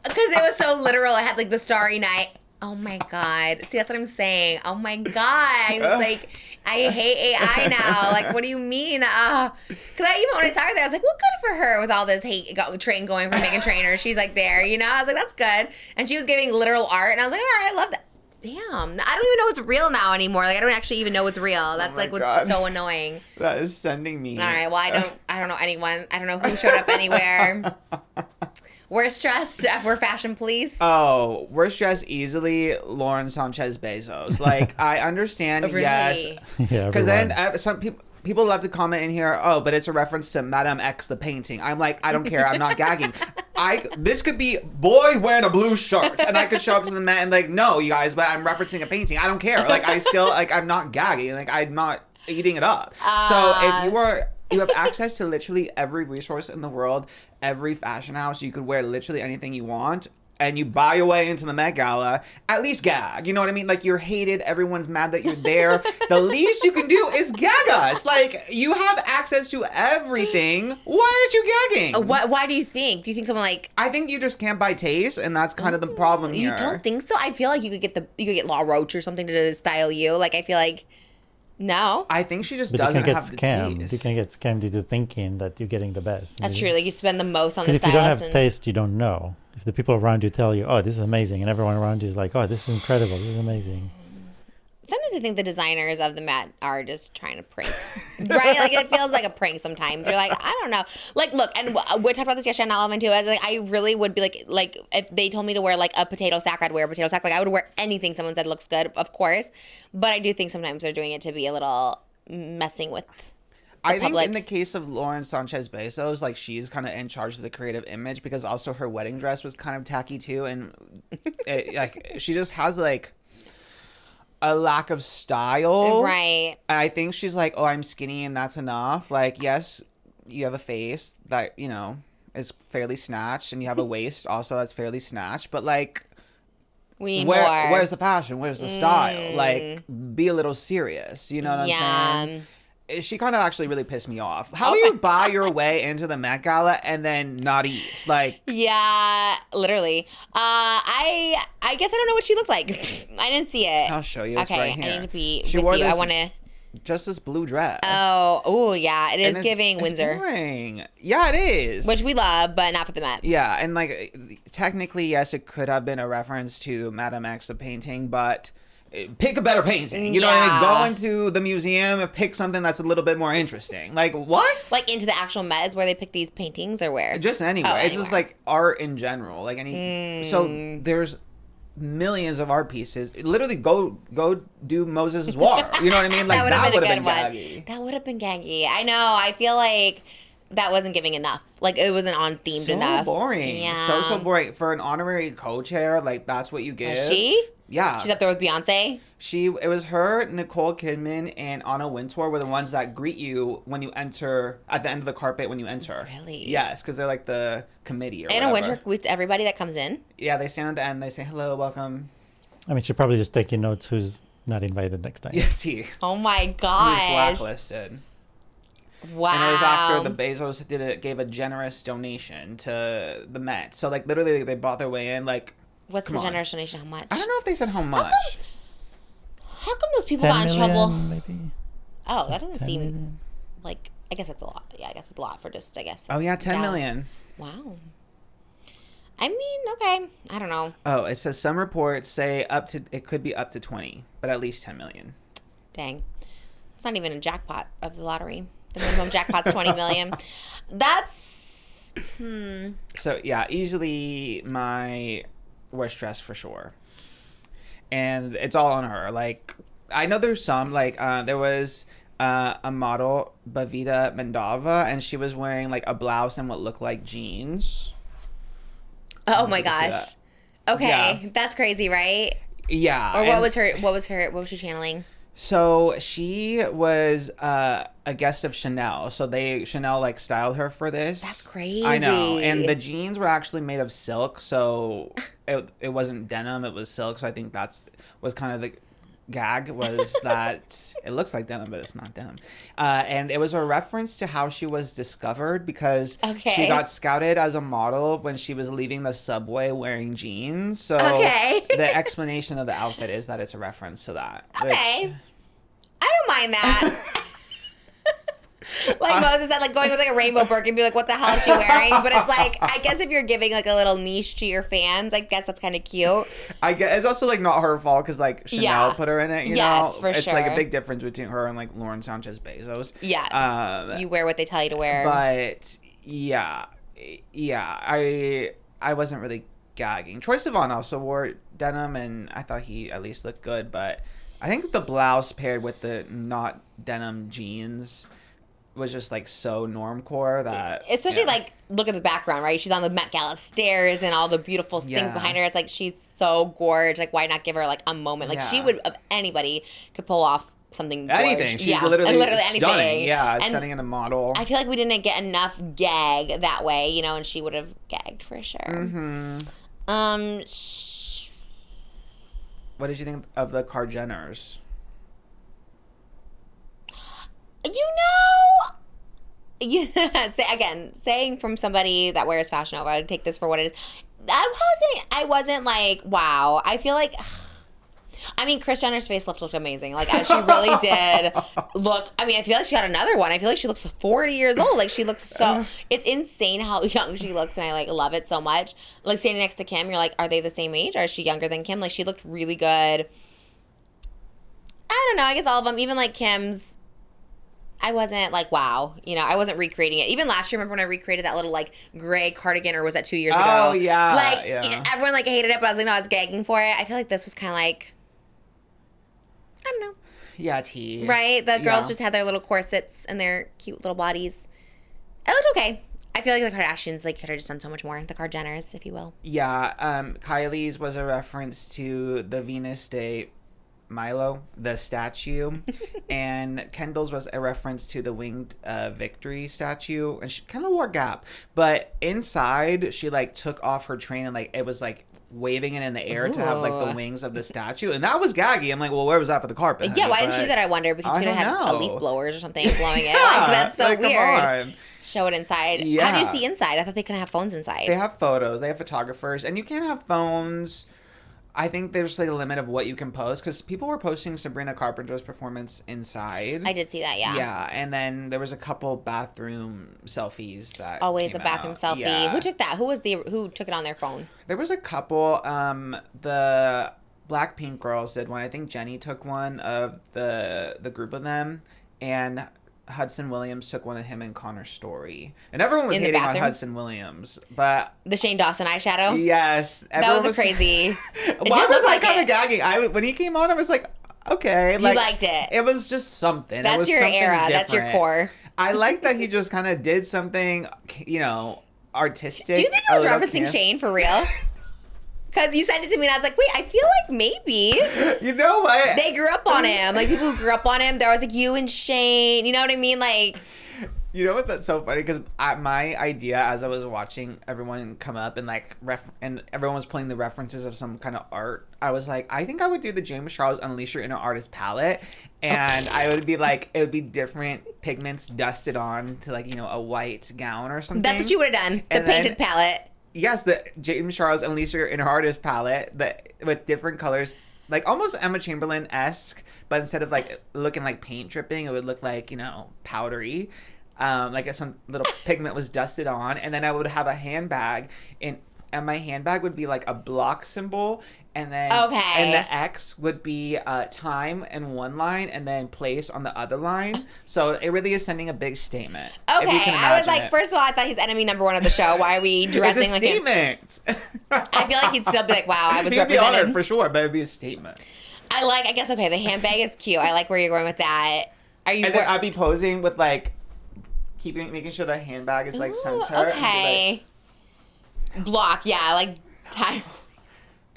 A: it was so literal. It had like the Starry Night. Oh my God. See, that's what I'm saying. Oh my God. Like, I hate AI now. Like, what do you mean? Because even when I saw her there, I was like, well, good for her with all this hate train going from Meghan Trainor. She's like there, you know? I was like, that's good. And she was giving literal art. And I was like, all right, I love that. Damn. I don't even know what's real now anymore. Like, I don't actually even know what's real. That's
B: my
A: like what's
B: God.
A: so annoying.
B: That is sending me.
A: All right. Well, I don't know anyone. I don't know who showed up anywhere. We're stressed. We're fashion police.
B: Oh, we're stressed easily. Lauren Sanchez Bezos. Like, I understand,
A: Really?
B: yes.
D: Yeah,
B: Because
D: everyone.
B: then some people love to comment in here, oh, but it's a reference to Madame X, the painting. I'm like, I don't care. I'm not gagging. This could be boy wearing a blue shirt, and I could show up to the Met and like, no, you guys, but I'm referencing a painting. I don't care. Like, I still, like, I'm not gagging. Like, I'm not eating it up. So if you have access to literally every resource in the world, every fashion house, you could wear literally anything you want, and you buy your way into the Met Gala, at least gag. You know what I mean? Like, you're hated. Everyone's mad that you're there. The least you can do is gag us. Like, you have access to everything. Why aren't you gagging?
A: Why do you think? Do you think someone like...
B: I think you just can't buy taste, and that's kind of the problem here.
A: You don't think so? I feel like you could get Law Roach or something to style you. Like, I feel like... No.
B: I think she just
D: But you
B: doesn't
D: can get
B: have the
D: scammed.
B: taste.
D: You can get scammed into thinking that you're getting the best.
A: That's true. Like, you spend the most on the
D: Because if you don't
A: stylist.
D: have taste, you don't know. If the people around you tell you, oh, this is amazing, and everyone around you is like, oh, this is incredible, this is amazing.
A: Sometimes I think the designers of the Met are just trying to prank. Right? Like, it feels like a prank sometimes. You're like, I don't know. Like, look, and we talked about this yesterday on Element too. I was like, I really would be like, if they told me to wear like a potato sack, I'd wear a potato sack. Like, I would wear anything someone said looks good, of course. But I do think sometimes they're doing it to be a little messing with
B: I think
A: public.
B: in the case of Lauren Sanchez Bezos, like, she's kind of in charge of the creative image, because also her wedding dress was kind of tacky too, and like, she just has like a lack of style.
A: Right.
B: And I think she's like, oh, I'm skinny and that's enough. Like, yes, you have a face that, you know, is fairly snatched, and you have a waist also that's fairly snatched, but like,
A: We need more.
B: where's the fashion? Where's the style? Like, be a little serious. You know what I'm saying? She kind of actually really pissed me off. How do you buy your way into the Met Gala and then not eat? Like,
A: Yeah, literally. I guess I don't know what she looked like. I didn't see it.
B: I'll show you. It's
A: Okay,
B: right here.
A: I need to be
B: She
A: with
B: wore
A: you. I
B: this-
A: want to.
B: just this blue dress.
A: Oh, yeah. It is
B: And
A: giving
B: it's
A: Windsor,
B: boring. Yeah, it is.
A: which we love, but not for the Met.
B: Yeah, and like, technically, yes, it could have been a reference to Madame X, the painting, but pick a better painting. You know what I mean? Go into the museum and pick something that's a little bit more interesting. Like, what?
A: Like, into the actual Met is where they pick these paintings, or where?
B: Just anywhere.
A: Oh,
B: It's just
A: anywhere.
B: like art in general. Like, any. So there's millions of art pieces. Literally, go do Moses' water. You know what I mean? Like,
A: that would have been a
B: would've
A: good one.
B: gaggy.
A: That would have been gaggy. I know. I feel like that wasn't giving enough. Like, it wasn't on themed enough.
B: So boring.
A: Yeah.
B: So boring. For an honorary co-chair, like, that's what you give.
A: Was she?
B: Yeah.
A: She's up there with Beyonce?
B: It was her, Nicole Kidman, and Anna Wintour were the ones that greet you when you enter, at the end of the carpet when you enter.
A: Really?
B: Yes, because they're like the committee or
A: Anna
B: whatever.
A: Wintour greets everybody that comes in?
B: Yeah, they stand at the end, they say, hello, welcome.
D: I mean, she's probably just taking notes who's not invited next time.
B: Yes, he
A: Oh my
B: was
A: gosh.
B: blacklisted.
A: Wow.
B: And it was after the Bezos gave a generous donation to the Met. So, like, literally, they bought their way in, like...
A: What's
B: come
A: the
B: on.
A: generous donation? How much?
B: I don't know if they said how much.
A: How come those people
D: 10
A: got in
D: million,
A: trouble?
D: maybe.
A: Oh, that doesn't
D: 10
A: seem
D: million.
A: like... I guess it's a lot. Yeah, I guess it's a lot for just, I guess.
B: Oh, yeah, 10
A: Gala.
B: million.
A: Wow. I mean, okay. I don't know.
B: Oh, it says some reports say it could be up to 20, but at least 10 million.
A: Dang. It's not even a jackpot of the lottery. The minimum jackpot's 20 million. That's...
B: So, yeah, easily my worst dress for sure. And it's all on her. Like, I know there's some, like, there was a model, Bavita Mendava, and she was wearing, like, a blouse and what looked like jeans.
A: Oh my
B: Did you see
A: gosh. Okay.
B: Yeah.
A: That's crazy, right?
B: Yeah.
A: Or
B: and
A: what was she channeling?
B: So she was a guest of Chanel. So Chanel like styled her for this.
A: That's crazy.
B: I know. And the jeans were actually made of silk, so it wasn't denim, it was silk. So I think was kind of the gag was that it looks like denim, but it's not denim. And it was a reference to how she was discovered because she got scouted as a model when she was leaving the subway wearing jeans. So the explanation of the outfit is that it's a reference to that.
A: Okay. I don't mind that. Like Moses said, like going with like a rainbow Birkin, be like, what the hell is she wearing? But it's like, I guess if you're giving like a little niche to your fans, I guess that's kind of cute.
B: I guess it's also like not her fault because like Chanel put her in it. You know,
A: for
B: it's
A: sure.
B: like a big difference between her and like Lauren Sanchez Bezos.
A: Yeah, you wear what they tell you to wear.
B: But yeah, I wasn't really gagging. Troye Sivan also wore denim, and I thought he at least looked good. But I think the blouse paired with the not denim jeans was just like so normcore that
A: especially like look at the background, right? She's on the Met Gala stairs and all the beautiful things behind her. It's like she's so gorgeous. Like why not give her like a moment? Like she would, anybody could pull off something
B: anything. She's literally
A: anything.
B: stunning. Yeah, stunning in a model.
A: I feel like we didn't get enough gag that way, you know, and she would have gagged for sure.
B: Mm-hmm. What did you think of the Kardashians?
A: Saying from somebody that wears Fashion Nova, I take this for what it is. I wasn't like, wow. I feel like, I mean, Kris Jenner's facelift looked amazing. Like, she really did look, I mean, I feel like she got another one. I feel like she looks 40 years old. Like, she looks so, it's insane how young she looks, and I, like, love it so much. Like, standing next to Kim, you're like, are they the same age, or is she younger than Kim? Like, she looked really good. I don't know. I guess all of them, even, like, Kim's, I wasn't like, wow, you know, I wasn't recreating it. Even last year, remember when I recreated that little like gray cardigan, or was that 2 years ago?
B: Oh, yeah.
A: Like, you know, everyone like hated it, but I was like, no, I was gagging for it. I feel like this was kind of like, I don't know.
B: Yeah, tea.
A: Right? The girls just had their little corsets and their cute little bodies. It looked okay. I feel like the Kardashians like could have just done so much more. The Kardashians, if you will.
B: Yeah. Kylie's was a reference to the Venus de Milo, the statue, and Kendall's was a reference to the winged victory statue, and she kind of wore Gap, but inside she like took off her train and like it was like waving it in the air to have like the wings of the statue, and that was gaggy. I'm like, well, where was that for the carpet?
A: Yeah,
B: honey?
A: why didn't she do that? I wonder, because you could have had leaf blowers or something blowing it.
B: Yeah,
A: Like, that's so
B: like, come
A: weird.
B: on.
A: Show it inside.
B: Yeah.
A: How do you see inside? I thought they couldn't have phones inside.
B: They have photos, they have photographers, and you can't have phones. I think there's like a limit of what you can post, because people were posting Sabrina Carpenter's performance inside.
A: I did see that, yeah.
B: Yeah, and then there was a couple bathroom selfies that
A: always
B: came
A: a bathroom
B: out.
A: selfie.
B: Yeah.
A: Who took that? Who took it on their phone?
B: There was a couple. The Blackpink girls did one. I think Jennie took one of the group of them, and Hudson Williams took one of him and Connor Story. And everyone was hating on Hudson Williams, but
A: the Shane Dawson eyeshadow.
B: Yes,
A: that was a crazy.
B: Why was I kind of gagging? When he came on, I was like, okay, like,
A: you liked it.
B: It was just something.
A: That's
B: it was
A: your
B: something
A: era.
B: different.
A: That's your core.
B: I like that he just kind of did something, artistic.
A: Do you think I was referencing Shane for real? Because you sent it to me and I was like, wait, I feel like maybe.
B: You know what?
A: They grew up on him. Like, people who grew up on him, there was like you and Shane. You know what I mean? Like...
B: You know what? That's so funny because my idea as I was watching everyone come up and like and everyone was playing the references of some kind of art. I was like, I think I would do the James Charles Unleash Your Inner Artist palette, and I would be like, it would be different pigments dusted on to like a white gown or something.
A: That's what you would have done. The painted palette.
B: Yes, the James Charles Unleash Your Inner Artist palette, with different colors. Like almost Emma Chamberlain-esque, but instead of like looking like paint dripping, it would look like, powdery. Like some little pigment was dusted on, and then I would have a handbag, and my handbag would be like a block symbol, and then and the X would be time in one line, and then place on the other line. So it really is sending a big statement.
A: Okay, I was like, first of all, I thought he's enemy number one of the show. Why are we dressing like him?
B: It's a statement.
A: I feel like he'd still be like, wow, I was
B: He'd
A: represented.
B: be honored for sure, but it'd be a statement.
A: I guess, okay, the handbag is cute. I like where you're going with that.
B: And then I'd be posing with like. Making sure the handbag is like center.
A: Okay. Block, yeah, like time.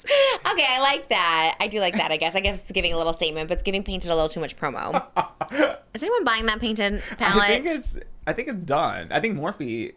A: Okay, I like that. I do like that. I guess it's giving a little statement, but it's giving painted a little too much promo. Is anyone buying that painted palette?
B: I think it's done. I think Morphe.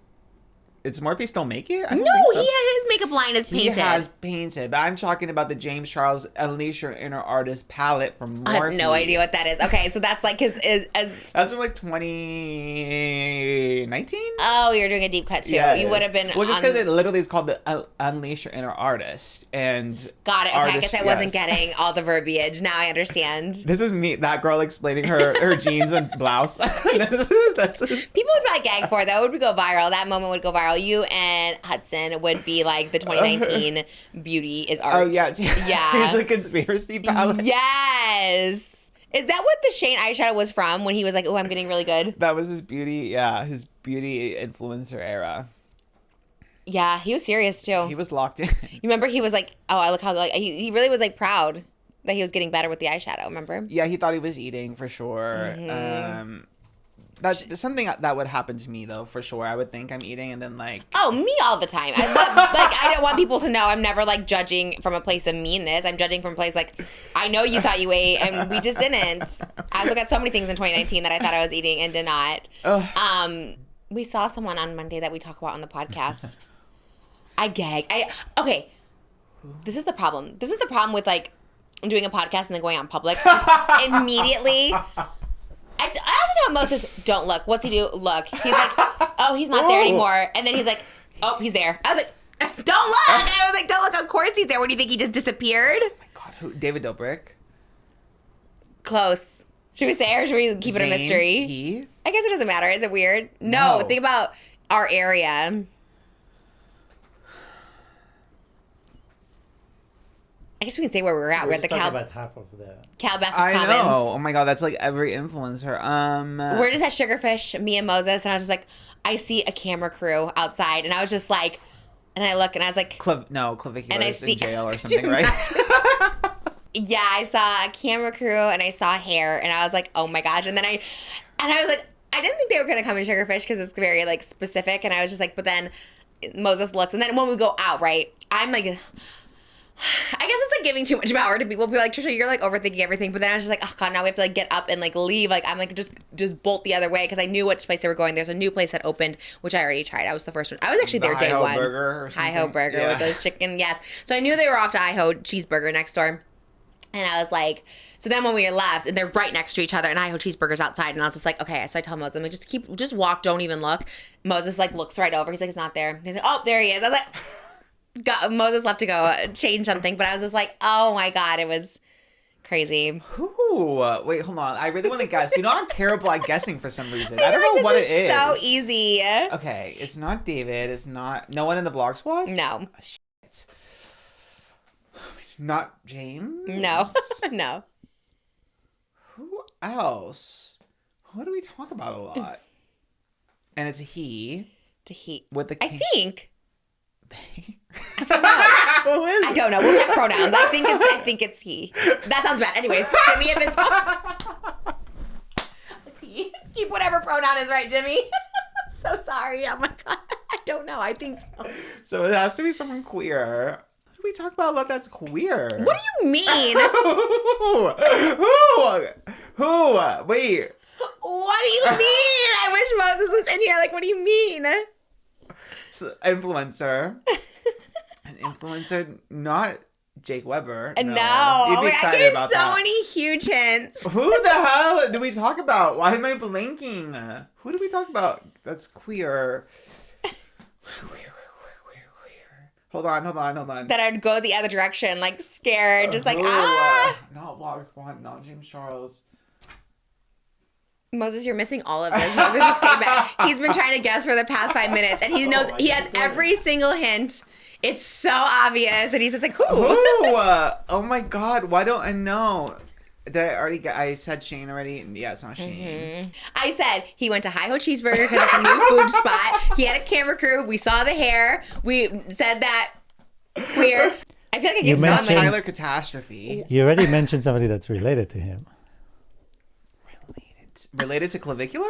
B: Is Morphe still making it?
A: No, so. His makeup line is painted.
B: He has painted, but I'm talking about the James Charles Unleash Your Inner Artist palette from Morphe.
A: I have no idea what that is. Okay, so that's like
B: that's from like 2019.
A: Oh, you're doing a deep cut too.
B: Yeah,
A: you would have been.
B: Well, just because it literally is called the Unleash Your Inner Artist and.
A: Got it. Okay, I guess I wasn't getting all the verbiage. Now I understand.
B: This is me, that girl explaining her jeans and blouse.
A: People would probably gag for it, though. It would go viral. That moment would go viral. You and Hudson would be like the 2019 beauty is art.
B: Oh, yeah.
A: Yeah.
B: It's a conspiracy palette.
A: Yes. Is that what the Shane eyeshadow was from when he was like, oh, I'm getting really good?
B: That was his beauty influencer era.
A: Yeah, he was serious too.
B: He was locked in.
A: You remember he was like, oh, I look how, like, he really was like proud that he was getting better with the eyeshadow, remember?
B: Yeah, he thought he was eating for sure.
A: Mm-hmm.
B: That's something that would happen to me though, for sure. I would think I'm eating and then like...
A: Oh, me all the time. I don't want people to know I'm never like judging from a place of meanness. I'm judging from a place like, I know you thought you ate and we just didn't. I look at so many things in 2019 that I thought I was eating and did not. We saw someone on Monday that we talk about on the podcast. I gag. Okay. This is the problem. This is the problem with like doing a podcast and then going out in public. Immediately... I also tell Moses, don't look. What's he do? Look. He's like, oh, he's not there anymore. And then he's like, oh, he's there. I was like, don't look. I was like, don't look. Of course he's there. What do you think? He just disappeared?
B: Oh my God. Who? David Dobrik?
A: Close. Should we say or should we keep it a mystery?
B: He?
A: I guess it doesn't matter. Is it weird? No. Think about our area. I guess we can say where we're at. We're at the
D: about half of the
A: Calabasas
B: I
A: Commons.
B: know. Oh my God, that's like every influencer.
A: We're just at Sugarfish, me and Moses, and I was just like, I see a camera crew outside, and I was just like, and I look, and I was like,
B: clavicular in jail or something, right?
A: Yeah, I saw a camera crew, and I saw hair, and I was like, oh my gosh, and I was like, I didn't think they were gonna come in Sugarfish because it's very like specific, and I was just like, but then Moses looks, and then when we go out, right, I'm like. I guess it's like giving too much power to people. People are like, Trisha, you're like overthinking everything. But then I was just like, oh God, now we have to like get up and like leave. Like I'm like just bolt the other way because I knew which place they were going. There's a new place that opened, which I already tried. I was the first one. I was actually there day one. Hi-Ho Burger with those chicken. Yes. So I knew they were off to Hi-Ho Cheeseburger next door. And I was like, so then when we left, and they're right next to each other, and Hi-Ho Cheeseburger's outside, and I was just like, okay. So I tell Moses, I'm like, just walk, don't even look. Moses like looks right over. He's like, it's not there. He's like, oh, there he is. I was like. Moses left to go change something, but I was just like, oh my God, it was crazy.
B: Ooh, wait, hold on. I really want to guess. You know, I'm terrible at guessing for some reason. I don't know what it is.
A: So easy.
B: Okay, it's not David. It's not. No one in the vlog squad?
A: No.
B: Oh, shit. It's not James?
A: No. No.
B: Who else? Who do we talk about a lot? And it's a he.
A: It's a he.
B: With the
A: I think.
B: Who is
A: I don't know. We'll check pronouns. I think it's he. That sounds bad. Anyways, to me, if it's he. Keep whatever pronoun is right, Jimmy. So sorry. Oh my God. I don't know. I think so.
B: So it has to be someone queer. What do we talk about that's queer?
A: What do you mean?
B: Who? Wait.
A: What do you mean? I wish Moses was in here. Like, what do you mean?
B: Influencer. An influencer, not Jake Weber.
A: No.
B: You'd be
A: Oh my God, I
B: excited
A: gave
B: about
A: so
B: that.
A: many huge hints.
B: Who the hell do we talk about? Why am I blanking? Who do we talk about? That's queer. Hold on.
A: That I'd go the other direction, like scared, just like,
B: Who?
A: ah.
B: Not Vlog Squad, not James Charles.
A: Moses, you're missing all of this. Moses just came back. He's been trying to guess for the past 5 minutes, and he knows he has every single hint. It's so obvious, and he's just like, who?
B: Oh my God, why don't I know? Did I already get? I said Shane already. Yeah, it's not Shane.
A: I said he went to Hi Ho Cheeseburger because it's a new food spot. He had a camera crew. We saw the hair. We said that queer. I feel like I give so many.
B: Tyler Catastrophe.
D: You already mentioned somebody that's related to him.
B: Related to clavicular?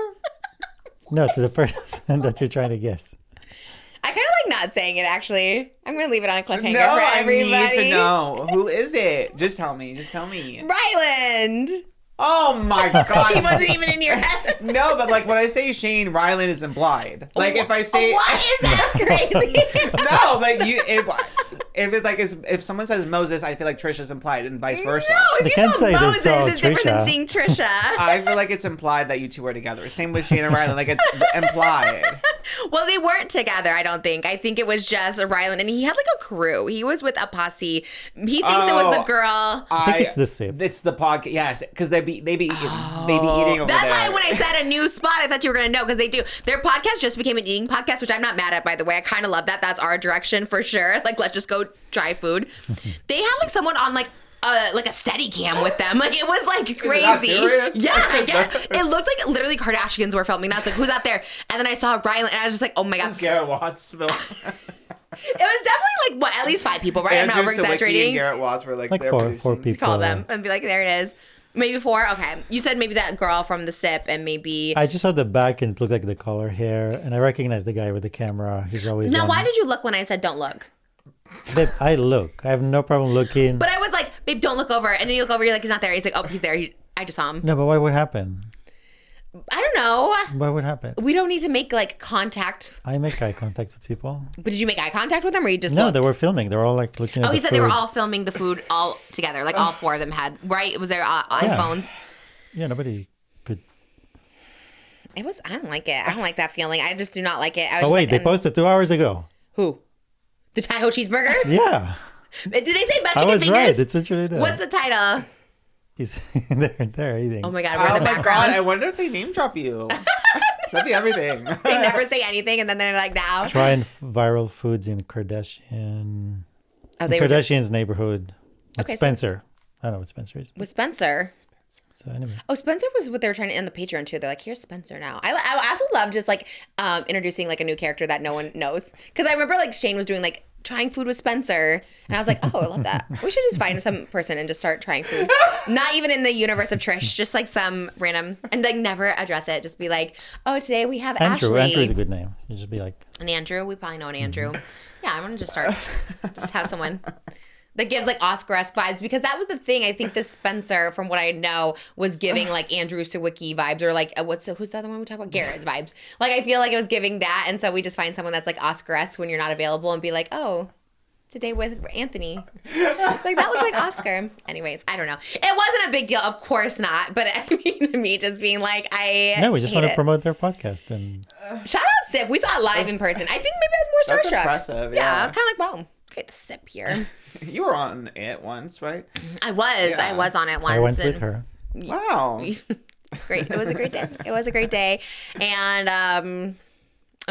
D: No, to the person that you're trying to guess.
A: I kind of like not saying it, actually. I'm going to leave it on a cliffhanger
B: No,
A: for
B: I
A: everybody.
B: need to know. Who is it? Just tell me.
A: Ryland.
B: Oh my God.
A: He wasn't even in your head.
B: No, but like when I say Shane, Ryland is implied. Like if I say
A: What is that? Crazy.
B: no, like if it like if someone says Moses, I feel like Trish is implied, and vice versa.
A: No, if
D: They
A: you
D: can't
A: saw
D: say they
A: Moses,
D: saw
A: it's different than
D: Trisha.
A: seeing Trisha.
B: I feel like it's implied that you two are together. Same with Shane and Ryland, like it's implied.
A: Well, they weren't together, I don't think. I think it was just Ryland, and he had like a crew. He was with a posse. He thinks it was the girl.
D: I think it's the sip.
B: It's the podcast. Yes, because they be eating over
A: That's
B: there.
A: why when I said a new spot, I thought you were going to know, because they do. Their podcast just became an eating podcast, which I'm not mad at, by the way. I kind of love that. That's our direction for sure. Like, let's just go try food. They had like someone on like a steady cam with them. Like, it was like crazy.
B: serious?
A: Yeah, I guess. It looked like literally Kardashians were filming. And I was like, who's out there? And then I saw Ryland, and I was just like, oh my God.
B: Garrett Watts.
A: It was definitely like, what, at least 5 people, right? I'm not over
B: Andrew Sawicki and
A: exaggerating.
B: Garrett Watts were like
D: Like
B: they're
D: four
B: producing.
D: people.
A: Call them and be like, there it is. Maybe 4? Okay. You said maybe that girl from the sip, and maybe...
D: I just saw the back and it looked like the color hair, and I recognized the guy with the camera. He's always
A: Now,
D: on.
A: why did you look when I said don't look?
D: Babe, I look. I have no problem looking.
A: But I was like, babe, don't look over. And then you look over, you're like, he's not there. He's like, oh, he's there. I just saw him.
D: No, but why would happen?
A: I don't know.
D: Why would happen?
A: We don't need to make like contact.
D: I make eye contact with people.
A: But did you make eye contact with them, or you just
D: No,
A: looked?
D: they were filming. They were all like looking at
A: Oh,
D: the
A: he said they were
D: food.
A: all filming the food all together. Like all 4 of them had, right? It was their iPhones.
D: Yeah, nobody could.
A: It was, I don't like it. I don't like that feeling. I just do not like it. I was
D: Oh,
A: just
D: wait,
A: like,
D: they posted 2 hours ago.
A: Who? The Hi Ho Cheeseburger?
D: Yeah.
A: Did they say best
D: I
A: chicken
D: was
A: fingers?
D: right. It's literally there.
A: What's the title?
D: He's they're eating.
A: Oh my God, we're in
B: Oh
A: the
B: my God,
A: background.
B: I wonder if they name drop you. That'd be everything.
A: They never say anything, and then they're like, now.
D: Trying viral foods in Kardashian.
A: Oh, they were
D: Kardashian's neighborhood. With
A: Okay, so-
D: Spencer. I don't know what Spencer is.
A: with Spencer.
D: So anyway.
A: Oh, Spencer was what they were trying to end the Patreon too. They're like, here's Spencer now. I also love just like introducing like a new character that no one knows. Because I remember like Shane was doing like trying food with Spencer. And I was like, oh, I love that. We should just find some person and just start trying food. Not even in the universe of Trish, just like some random, and like never address it. Just be like, oh, today we have
D: Andrew.
A: Ashley.
D: Andrew is a good name. You just be like,
A: And Andrew, we probably know an Andrew. Yeah, I'm gonna just start, just have someone that gives like Oscar-esque vibes, because that was the thing. I think this Spencer, from what I know, was giving like Andrew Sawicki vibes, or like who's the other one we talk about? Garrett's vibes. Like I feel like it was giving that, and so we just find someone that's like Oscar-esque when you're not available, and be like, oh, today with Anthony. Like that looks like Oscar. Anyways, I don't know. It wasn't a big deal, of course not. But I mean, me just being like,
D: no, we just
A: hate
D: want to
A: it.
D: promote their podcast. And
A: Shout out Sip. We saw it live in person. I think maybe I was more
B: That's
A: starstruck.
B: impressive,
A: Yeah,
B: yeah.
A: I was kind of like, wow, okay, the Sip here.
B: You were on it once, right?
A: I was
B: Yeah.
A: on it once.
D: I went
A: and
D: with her.
B: Wow.
A: It was great. It was a great day. It was a great day. And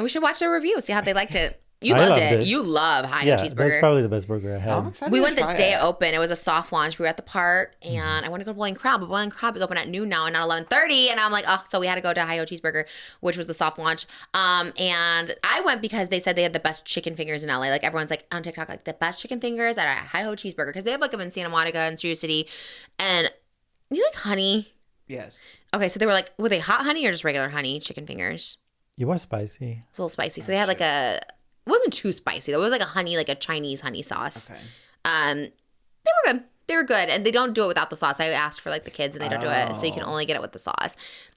A: we should watch the review, see how they liked it. You
D: I
A: loved
D: loved
A: it.
D: it.
A: You love Hi
D: Yeah,
A: Ho
D: that's
A: Cheeseburger.
D: probably the best burger I had.
B: I'm excited
A: We
B: to
A: went the
B: try
A: day
B: it.
A: it opened. It was a soft launch. We were at the park, and I want to go to Boiling Crab, but Boiling Crab is open at noon now and not 11:30. And I'm like, oh, so we had to go to Hi Ho Cheeseburger, which was the soft launch. And I went because they said they had the best chicken fingers in LA. Like everyone's like on TikTok, like the best chicken fingers at a Hi Ho Cheeseburger, because they have like them in Santa Monica and Studio City. And you like honey?
B: Yes.
A: Okay, so they were like, were they hot honey or just regular honey chicken fingers?
D: It was spicy.
A: It was a little spicy. So they had like it wasn't too spicy. It was like a honey, like a Chinese honey sauce.
B: Okay.
A: They were good. They were good. And they don't do it without the sauce. I asked for like the kids and they don't do it. So you can only get it with the sauce.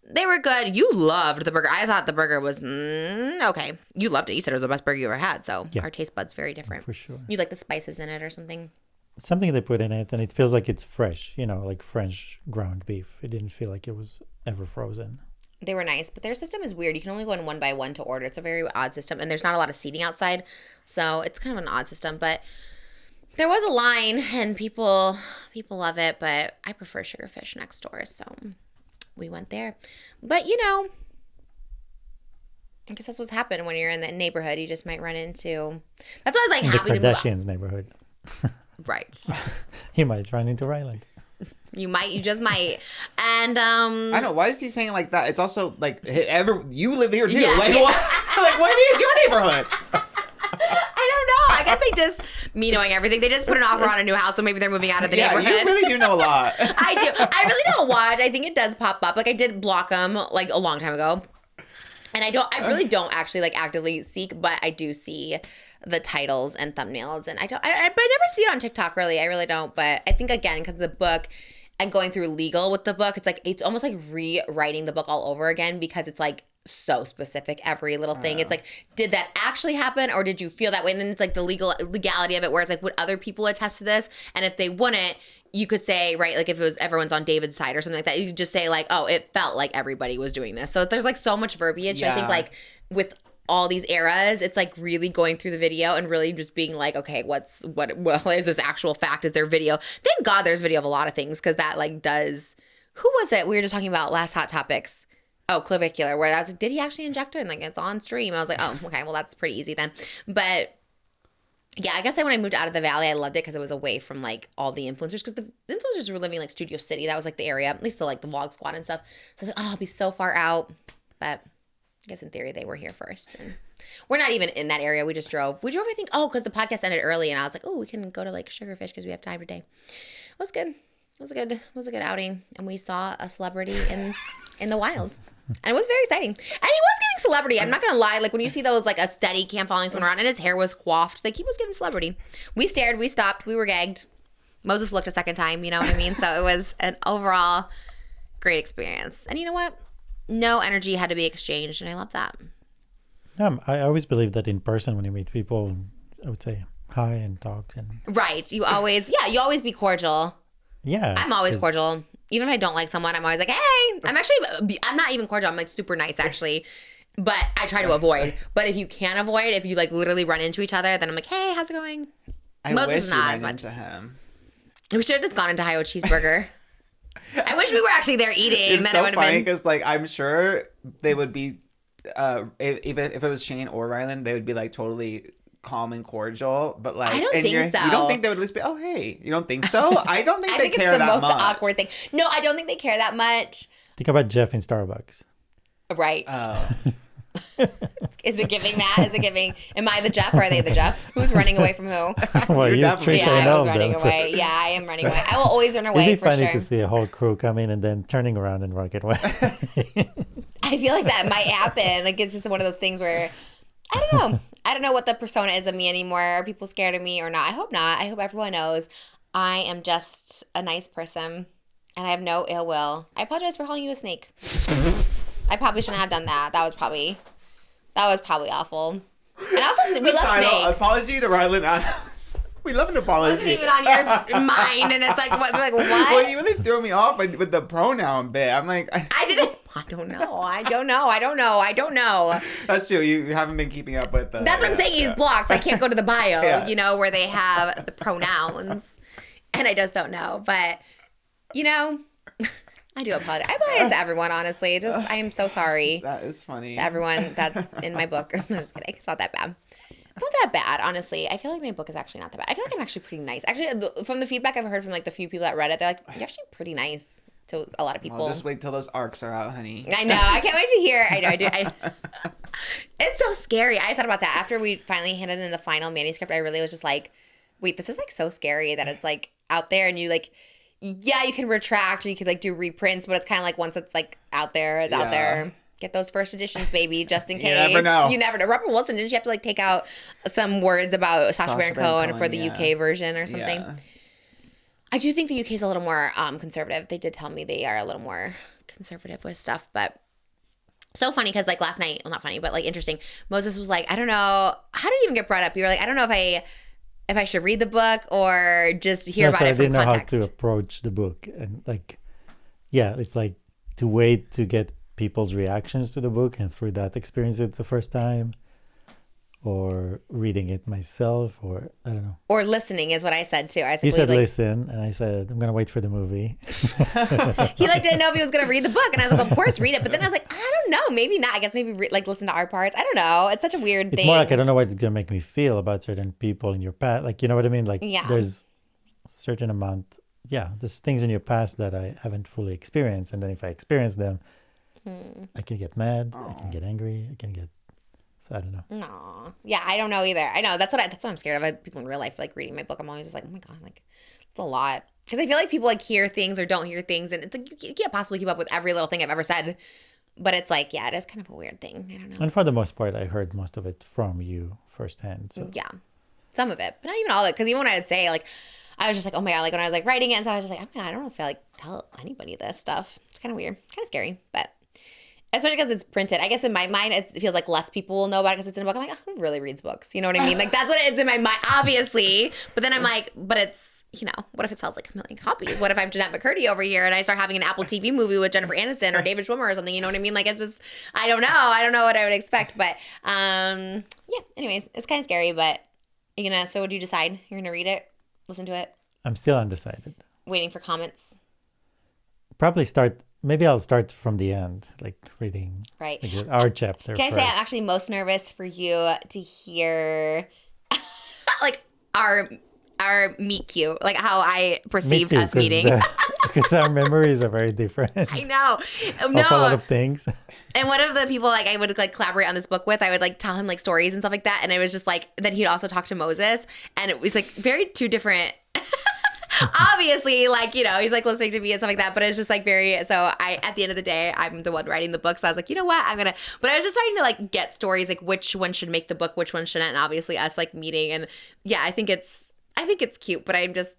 A: They were good. You loved the burger. I thought the burger was okay. You loved it. You said it was the best burger you ever had. So our taste buds very different.
D: For sure.
A: You like the spices in it or something?
D: Something they put in it, and it feels like it's fresh, like French ground beef. It didn't feel like it was ever frozen.
A: They were nice, but their system is weird. You can only go in one by one to order. It's a very odd system, and there's not a lot of seating outside. So it's kind of an odd system, but there was a line, and people love it, but I prefer Sugarfish next door, so we went there. But, I guess that's what's happened when you're in that neighborhood. You just might run into... That's why I was like happy to move out.
D: The Kardashians neighborhood.
A: Right.
D: You might run into Ryland.
A: You just might. And
B: I know, why is he saying it like that? It's also like you live here too.
A: Yeah,
B: like
A: yeah.
B: what is your neighborhood?
A: I don't know. I guess they just, me knowing everything, they just put an offer on a new house, so maybe they're moving out of the neighborhood.
B: You really do know a lot.
A: I do. I really don't watch. I think it does pop up. Like I did block them like a long time ago. And I really don't actually like actively seek, but I do see the titles and thumbnails, and but I never see it on TikTok really. I really don't. But I think again, because of the book and going through legal with the book, it's almost like rewriting the book all over again because it's like so specific, every little thing. It's like, did that actually happen or did you feel that way? And then it's like the legality of it where it's like, would other people attest to this? And if they wouldn't, you could say, right, like if it was everyone's on David's side or something like that, you could just say like, oh, it felt like everybody was doing this. So there's like so much verbiage.
B: Yeah.
A: I think like with all these eras, it's like really going through the video and really just being like, okay, what is this actual fact? Is there video? Thank God there's video of a lot of things because that like does, who was it? We were just talking about last Hot Topics. Oh, clavicular, where I was like, did he actually inject it? And like, it's on stream. I was like, oh, okay, well, that's pretty easy then. But yeah, I guess when I moved out of the Valley, I loved it because it was away from like all the influencers because the influencers were living like Studio City. That was like the area, at least the Vlog Squad and stuff. So I was like, oh, I'll be so far out. But I guess in theory, they were here first. And we're not even in that area. We just drove. We drove, I think, because the podcast ended early. And I was like, oh, we can go to like Sugarfish because we have time today. It was good. It was a good outing. And we saw a celebrity in the wild. And it was very exciting. And he was giving celebrity. I'm not going to lie. Like when you see those, like a steady cam following someone around and his hair was coiffed, like he was giving celebrity. We stared, we stopped, we were gagged. Moses looked a second time, you know what I mean? So it was an overall great experience. And you know what? No energy had to be exchanged. And I love that.
D: I always believe that in person when you meet people, I would say hi and talk. And
A: right. You always be cordial.
D: Yeah.
A: I'm always cordial. Even if I don't like someone, I'm always like, hey. I'm not even cordial. I'm like super nice actually. But I try to avoid. But if you can't avoid, if you like literally run into each other, then I'm like, hey, how's it going?
B: Moses wish not you as much. Into him.
A: We should have just gone into Hi-O Cheeseburger. I wish we were actually there eating.
B: It's so funny because like I'm sure they would be, even if it was Shane or Ryland, they would be like totally calm and cordial, but like
A: I don't think so.
B: You don't think they would at least be, oh hey, you don't think so? I don't think they care that much. I think it's the most
A: awkward thing. No, I don't think they care that much.
D: Think about Jeff in Starbucks.
A: Right.
B: Oh.
A: Is it giving that? Is it giving? Am I the Jeff or are they the Jeff? Who's running away from who?
D: Well, you're Trish.
A: Yeah, I was running away. Yeah, I am running away. I will always run away.
D: It'd be funny
A: sure.
D: to see a whole crew come in and then turning around and walking away.
A: I feel like that might happen. Like it's just one of those things where I don't know. I don't know what the persona is of me anymore. Are people scared of me or not? I hope not. I hope everyone knows I am just a nice person and I have no ill will. I apologize for calling you a snake. I probably shouldn't have done that. That was probably awful. And also, we love snakes.
B: Apology to Ryland Adams. We love an apology.
A: It wasn't even on your mind, and it's like, what?
B: Well, you really threw me off with the pronoun bit. I'm like, I
A: don't know.
B: That's true. You haven't been keeping up with the.
A: That's what I'm saying. He's blocked, so I can't go to the bio. You know, where they have the pronouns, and I just don't know. But I do apologize. I apologize to everyone, honestly. I am so sorry.
B: That is funny.
A: To everyone that's in my book. I'm just kidding. It's not that bad. It's not that bad, honestly. I feel like my book is actually not that bad. I feel like I'm actually pretty nice. Actually, from the feedback I've heard from like the few people that read it, they're like, you're actually pretty nice to a lot of people.
B: Well, just wait till those arcs are out, honey.
A: I know. I can't wait to hear. I know. I do. It's so scary. I thought about that after we finally handed in the final manuscript. I really was just like, wait, this is like so scary that it's like out there and you Yeah, you can retract or you could like do reprints, but it's kind of like once it's like out there, it's out there. Get those first editions, baby, just in case.
B: You never know.
A: You never know. Robert Wilson, didn't you have to like take out some words about Sacha Baron Cohen for the UK version or something?
B: Yeah.
A: I do think the UK is a little more conservative. They did tell me they are a little more conservative with stuff, but so funny because like last night, well, not funny, but like interesting. Moses was like, I don't know, how did it even get brought up? You were like, I don't know if I should read the book or just hear about it from context.
D: I didn't know how to approach the book, and like, yeah, it's like to wait to get people's reactions to the book and through that experience it the first time, or reading it myself, or I don't know.
A: Or listening is what I said too. I said,
D: you said like, listen, and I said I'm gonna wait for the movie.
A: He like didn't know if he was gonna read the book, and I was like, of course, read it. But then I was like, I don't know, maybe not. I guess maybe like listen to our parts. I don't know. It's such a weird thing.
D: It's more like I don't know what it's gonna make me feel about certain people in your past. Like, you know what I mean? Like, there's a certain amount. Yeah, there's things in your past that I haven't fully experienced, and then if I experience them, I can get mad. I can get angry. I can get. So I don't know.
A: No. Yeah, I don't know either. I know that's what I'm scared of. People in real life like reading my book. I'm always just like, oh my god, like it's a lot because I feel like people like hear things or don't hear things, and it's like you can't possibly keep up with every little thing I've ever said. But it's like, yeah, it is kind of a weird thing. I don't know.
D: And for the most part, I heard most of it from you firsthand. So
A: yeah, some of it, but not even all of it. Because even when I would say like, I was just like, oh my god, like when I was like writing it, and so I was just like, oh my god, I don't know if I like tell anybody this stuff. It's kind of weird, kind of scary, but. Especially because it's printed. I guess in my mind, it feels like less people will know about it because it's in a book. I'm like, oh, who really reads books? You know what I mean? Like, that's what it's in my mind, obviously. But then I'm like, but it's, you know, what if it sells like 1 million copies? What if I'm Jeanette McCurdy over here and I start having an Apple TV movie with Jennifer Aniston or David Schwimmer or something? You know what I mean? Like, it's just, I don't know. I don't know what I would expect. But, yeah, anyways, it's kind of scary. But, so would you decide? You're going to read it? Listen to it?
D: I'm still undecided.
A: Waiting for comments?
D: Maybe I'll start from the end, like reading like our chapter.
A: Can I say I'm actually most nervous for you to hear like our meet cute, like how I perceived us meeting.
D: Because our memories are very different.
A: I know.
D: Of a lot of things.
A: And one of the people like I would like collaborate on this book with, I would like tell him like stories and stuff like that. And it was just like, then he'd also talk to Moses. And it was like very two different obviously, like, he's like listening to me and stuff like that, but it's just like at the end of the day, I'm the one writing the book. So I was like, you know what, but I was just trying to like get stories, like which one should make the book, which one shouldn't. And obviously us like meeting. And yeah, I think it's cute, but I'm just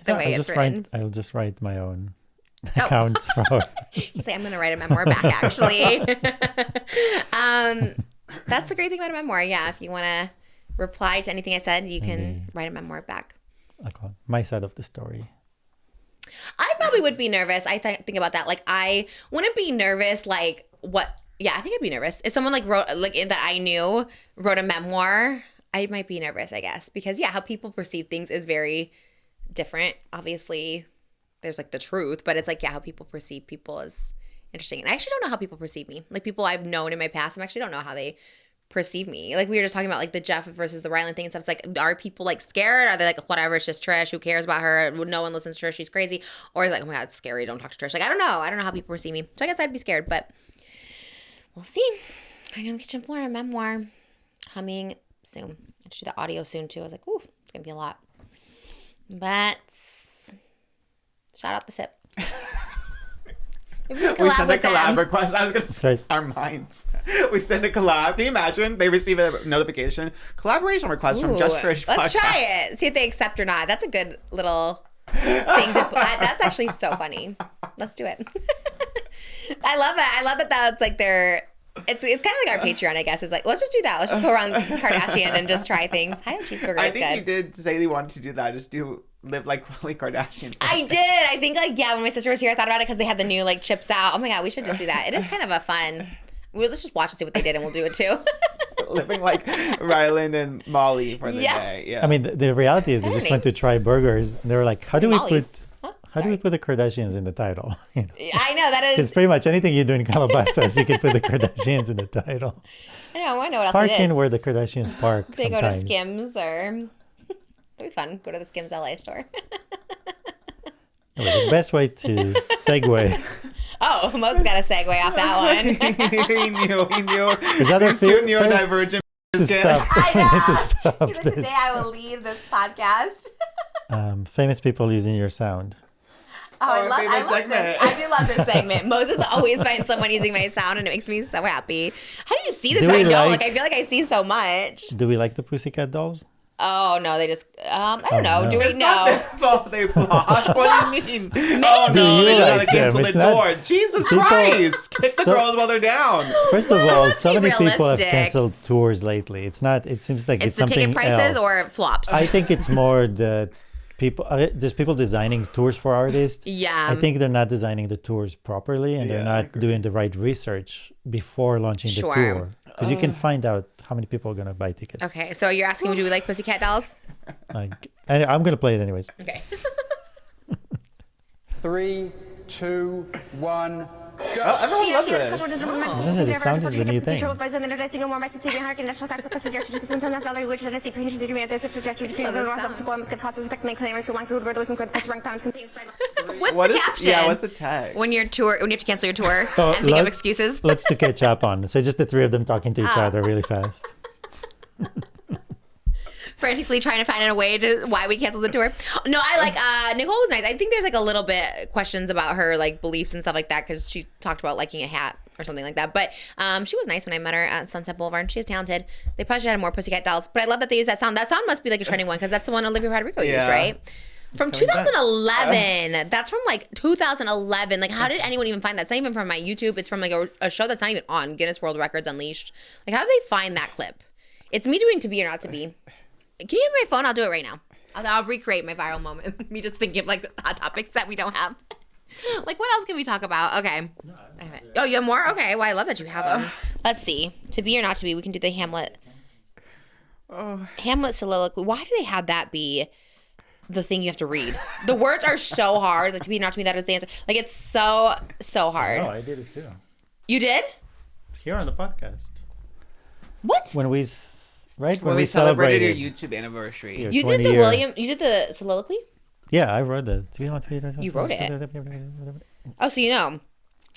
A: the way it's written.
D: I'll just write my own accounts for
A: you say I'm going to write a memoir back, actually. That's the great thing about a memoir. Yeah. If you want to reply to anything I said, you can write a memoir back.
D: My side of the story.
A: I probably would be nervous. I think about that. Like, I wouldn't be nervous. Like, what? Yeah, I think I'd be nervous if someone like wrote like that I knew wrote a memoir. I might be nervous, I guess, because how people perceive things is very different. Obviously, there's like the truth, but it's like how people perceive people is interesting. And I actually don't know how people perceive me. Like people I've known in my past, I actually don't know how they perceive me. Like we were just talking about like the Jeff versus the Rylan thing and stuff. It's like, are people like scared? Are they like, whatever, it's just Trish, who cares about her, no one listens to her, she's crazy? Or is it like, oh my god, it's scary, don't talk to Trish? Like I don't know how people perceive me, so I guess I'd be scared, but we'll see. I'm on Kitchen Floor, a memoir coming soon. I should do the audio soon too. I was like, ooh, it's gonna be a lot, but shout out the sip.
B: We send a collab request. I was going to say our minds. We send a collab. Can you imagine? They receive a notification. Collaboration request from Just Trish podcast.
A: Let's try it. See if they accept or not. That's a good little thing to put. That's actually so funny. Let's do it. I love it. I love that that's like their... It's kind of like our Patreon, I guess. It's like, let's just do that. Let's just go around Kardashian and just try things. Hi, cheeseburger
B: I
A: is
B: think
A: good.
B: you did say they wanted to do that. Just live like Khloe Kardashian.
A: I did. I think like, when my sister was here, I thought about it because they had the new like chips out. Oh my god, we should just do that. It is kind of a fun... Let's just watch and see what they did and we'll do it too.
B: Living like Ryland and Molly for the day. Yeah.
D: I mean, the reality is they just went to try burgers and they were like, how do we put the Kardashians in the title?
A: I know, that is...
D: It's pretty much anything you do in Calabasas, you can put the Kardashians in the title.
A: I know what else
D: park
A: they did.
D: in where the Kardashians park
A: They
D: sometimes.
A: go to Skims or... It'd be fun. Go to the Skims LA store.
D: The best way to segue.
A: Oh, Mo's got a segue off that one.
B: he knew.
D: Is that
B: a soon neurodivergent kid?
A: I know. He's like, today I will lead this podcast.
D: Famous people using your sound.
A: Oh, I love
B: segment.
A: this. I do love this segment. Moses always finds someone using my sound, and it makes me so happy. How do you see this? I don't. Like, I feel like I see so much.
D: Do we like the Pussycat Dolls?
A: Oh no, they just I don't know.
D: No.
A: Do we know?
B: Oh, they flop. What do you mean?
A: Maybe.
B: Oh no, they just gotta cancel the
D: It's not-
B: door. Jesus Christ! Kick the girls while they're down.
D: First of all, so many people have
A: realistic.
D: canceled tours lately. It's not. It seems like
A: It's
D: it's
A: the
D: something
A: ticket prices
D: else.
A: or flops.
D: I think it's more the people. There's people designing tours for artists.
A: Yeah.
D: I think they're not designing the tours properly, and they're not doing the right research before launching the tour. Because you can find out how many people are gonna buy tickets.
A: Okay, so you're asking, do we like Pussycat Dolls?
D: Like, I'm gonna play it anyways.
A: Okay.
E: 3, 2, 1.
B: Oh, everyone loves this.
D: The sound is the new thing.
A: What's the caption?
B: Yeah, what's the text?
A: When you have to cancel your tour
D: Oh,
A: and think of excuses.
D: Let's to catch up on. So just the three of them talking to each other really fast.
A: Frantically trying to find a way to why we canceled the tour. No, I like Nicole was nice. I think there's like a little bit questions about her like beliefs and stuff like that because she talked about liking a hat or something like that. But she was nice when I met her at Sunset Boulevard, and she is talented. They probably should have more Pussycat Dolls, but I love that they use that sound. That sound must be like a trending one because that's the one Olivia Rodrigo used, right? From 2011. That's from like 2011. Like, how did anyone even find that? It's not even from my YouTube. It's from like a show that's not even on Guinness World Records Unleashed. Like, how did they find that clip? It's me doing To Be or Not to Be. Can you give me my phone? I'll do it right now. I'll recreate my viral moment. Me just thinking of like the hot topics that we don't have. Like, what else can we talk about? Okay. Oh, you have more? Okay. Well, I love that you have them. Let's see. To Be or Not to Be. We can do the Hamlet. Hamlet soliloquy. Why do they have that be the thing you have to read? The words are so hard. Like, to be or not to be, that is the answer. Like, it's so hard.
D: Oh, I did it too.
A: You did?
D: Here on the podcast.
A: What?
D: When we
B: celebrated your YouTube anniversary.
D: your
A: You did
D: 20
A: the
D: year-
A: you did the soliloquy?
D: Yeah, I wrote that.
A: You wrote it? Oh, so you know.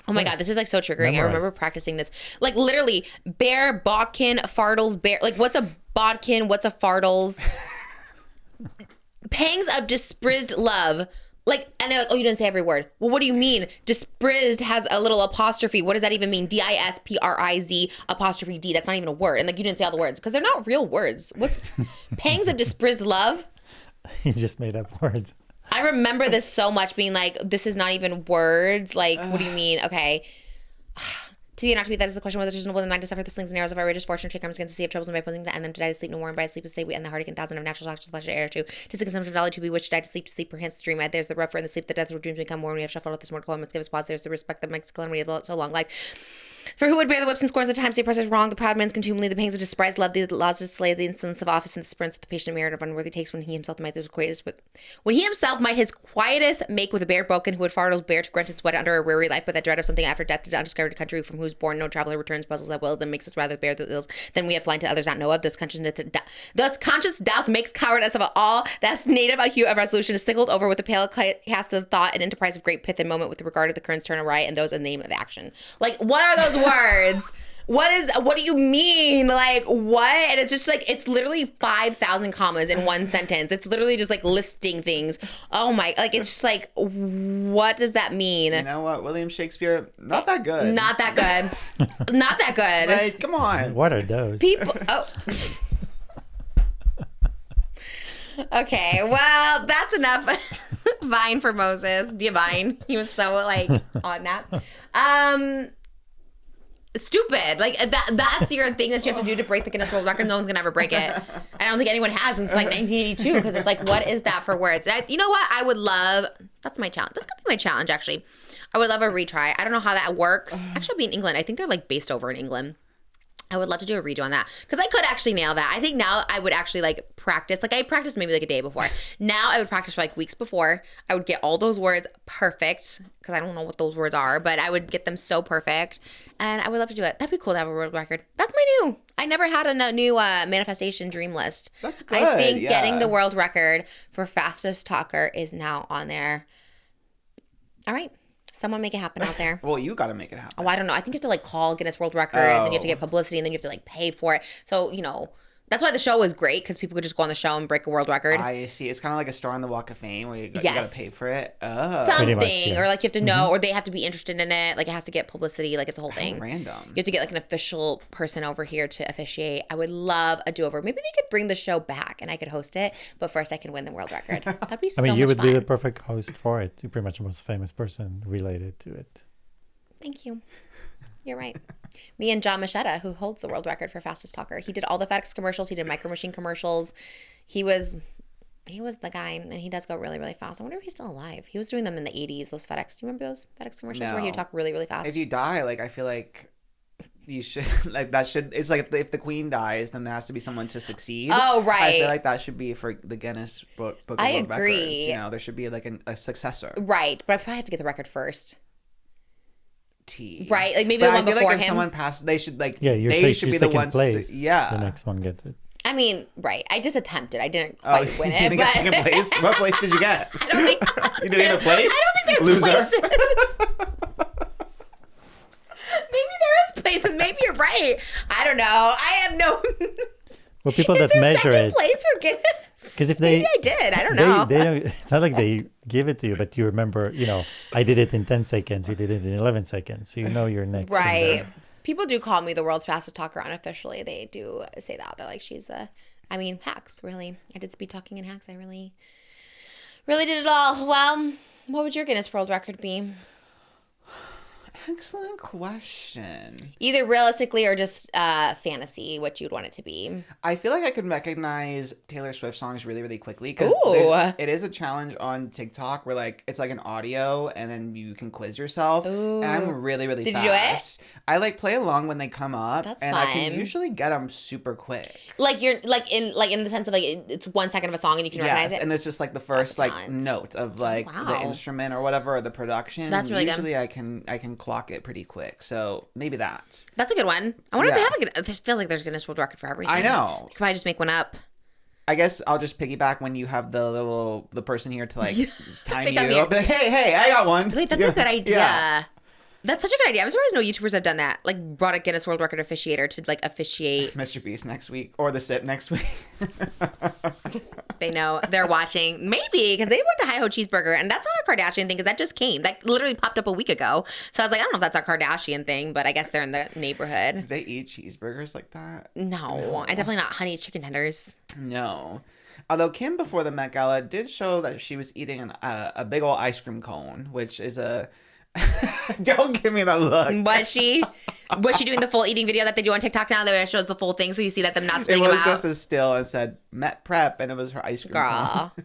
A: Oh my God, this is like so triggering. I remember practicing this. Like literally, bear, bodkin, fartles, bear. Like, what's a bodkin? What's a fartles? Pangs of disprised love. Like, and they're like, oh, you didn't say every word. Well, what do you mean? Disprised has a little apostrophe. What does that even mean? DISPRIZ apostrophe D. That's not even a word. And like, you didn't say all the words because they're not real words. What's pangs of disprised love?
D: He just made up words.
A: I remember this so much being like, this is not even words. Like, what do you mean? Okay. To be or not to be, that is the question whether there's no will in mind to suffer the slings and arrows of outrageous fortune or take arms against the sea of troubles and by posing to end them, to die to sleep no more, and by sleep to say we end the heartache and thousand of natural shocks to flesh and air too. To the consumption of valley to be which to die to sleep perchance to dream. There's the rougher and the sleep, the death of dreams become more when we have shuffled out this mortal poem. Let's give us pause. There's the respect that makes calamity of so long life. For who would bear the whips and scorns of times the oppressor's wrong, the proud man's contumely, the pangs of despised love, the laws to slay, the insolence of office, and the spurns of the patient merit of unworthy takes when he himself might his quietest, but when he himself might his quietest make with a bare broken who would fartles bear to grunt and sweat under a weary life, but that dread of something after death to undiscovered country from whose born no traveler returns, puzzles that will, then makes us rather bear the ills than we have flying to others not know of. Thus conscious doubt makes cowardice of all that's native a hue of resolution is sickled over with a pale cast of thought and enterprise of great pith and moment with regard to the currents turn awry and those in the name of action. Like, what are those words? What do you mean? Like, what? And it's just like, it's literally 5,000 commas in one sentence. It's literally just like listing things. Oh my, like, it's just like, what does that mean?
B: You know what? William Shakespeare, not that good.
A: Not that good. Not that good.
B: Like, come on.
D: What are those?
A: People, oh. Okay, well, that's enough Vine for Moses. Do you Vine? He was so like on that. Stupid. Like that's your thing that you have to do to break the Guinness World Record. No one's gonna ever break it. I don't think anyone has since like 1982 because it's like, what is that for words? You know what? I would love. That's my challenge. That's gonna be my challenge actually. I would love a retry. I don't know how that works. Actually, I'll be in England. I think they're like based over in England. I would love to do a redo on that because I could actually nail that. I think now I would actually like practice. Like I practiced maybe like a day before. Now I would practice for like weeks before. I would get all those words perfect because I don't know what those words are, but I would get them so perfect and I would love to do it. That'd be cool to have a world record. That's my new. I never had a new manifestation dream list.
B: That's good.
A: I think getting the world record for fastest talker is now on there. All right. Someone make it happen out there.
B: Well, you got to make it happen.
A: Oh, I don't know. I think you have to like call Guinness World Records and you have to get publicity and then you have to like pay for it. So, you know, That's why the show was great, because people could just go on the show and break a world record.
B: I see. It's kind of like a star on the Walk of Fame where you got to pay for it. Oh.
A: Something.
D: Much, yeah.
A: Or like you have to know, or they have to be interested in it. Like it has to get publicity. Like it's a whole thing.
B: Random.
A: You have to get like an official person over here to officiate. I would love a do-over. Maybe they could bring the show back and I could host it, but first I can win the world record. That'd be so much fun.
D: I mean, you would be the perfect host for it. You're pretty much the most famous person related to it.
A: Thank you. You're right. Me and John Machetta, who holds the world record for fastest talker. He did all the FedEx commercials. He did Micro Machine commercials. He was the guy, and he does go really, really fast. I wonder if he's still alive. He was doing them in the 80s, those FedEx. Do you remember those FedEx commercials where he would talk really, really fast?
B: If you die, like, I feel like you should, like, that should, it's like if the queen dies, then there has to be someone to succeed.
A: Oh, right.
B: I feel like that should be for the Guinness Book of World Records.
A: agree.
B: You know, there should be like a successor.
A: Right, but I probably have to get the record first.
B: T.
A: Right, like maybe
B: But
A: the one
B: I feel
A: before
B: like if
A: him.
B: someone passes, they should like.
D: Yeah, you're
B: they should be the
D: second
B: ones.
D: place.
B: Yeah.
D: The next one gets it.
A: I mean, right. I just attempted. I didn't quite win
B: You
A: it.
B: didn't get second
A: but
B: place. What place did you get?
A: I don't think.
B: You didn't even place.
A: I don't think there's
B: Loser.
A: places. Maybe there is places. Maybe you're right. I don't know. I have no.
D: Well, people
A: Is
D: that
A: there
D: measure
A: second
D: it.
A: place for Guinness?
D: Because if they,
A: Maybe I did. I don't know.
D: They don't. It's not like they give it to you, but you remember. You know, I did it in 10 seconds. You did it in 11 seconds. So you know you're next.
A: Right. People do call me the world's fastest talker unofficially. They do say that. They're like, she's I mean, hacks, really. I did speed talking in hacks. I really, really did it all. Well, what would your Guinness World Record be?
B: Excellent question.
A: Either realistically or just fantasy, what you'd want it to be.
B: I feel like I could recognize Taylor Swift songs really, really quickly because it is a challenge on TikTok where like it's like an audio and then you can quiz yourself.
A: Ooh.
B: And I'm really, really
A: Did
B: fast.
A: you do it?
B: I like play along when they come up.
A: That's
B: and I can
A: fun.
B: usually get them super quick.
A: Like you're in the sense of like it's 1 second of a song and you can recognize it.
B: And it's just like the first like
A: Excellent.
B: note of like the
A: Wow.
B: instrument or whatever or the production.
A: That's really good.
B: Usually I can clock it pretty quick. So maybe that.
A: That's a good one. I wonder if they
B: Yeah.
A: have a good. It feels like there's a Guinness World Record for everything.
B: I know.
A: You could probably just make one up.
B: I guess I'll just piggyback when you have the person here to like time
A: Pick
B: you.
A: up your-
B: I'll be like, hey, I got one.
A: Wait, that's a good idea.
B: Yeah.
A: That's such a good idea. I'm surprised no YouTubers have done that. Like brought a Guinness World Record officiator to like officiate.
B: Mr. Beast next week or the Sip next week.
A: They know they're watching. Maybe because they went to Hi Ho Cheeseburger, and that's not a Kardashian thing because that just came. That literally popped up a week ago. So I was like, I don't know if that's a Kardashian thing, but I guess they're in the neighborhood.
B: They eat cheeseburgers like that?
A: No, I definitely not honey chicken tenders.
B: No. Although Kim before the Met Gala did show that she was eating a big old ice cream cone, which is a. Don't give me that look.
A: Was she doing the full eating video that they do on TikTok now that shows the full thing so you see that them not
B: It
A: spitting them
B: was
A: out?
B: just as still and said Met Prep, and it was her ice cream
A: Girl.
B: cone.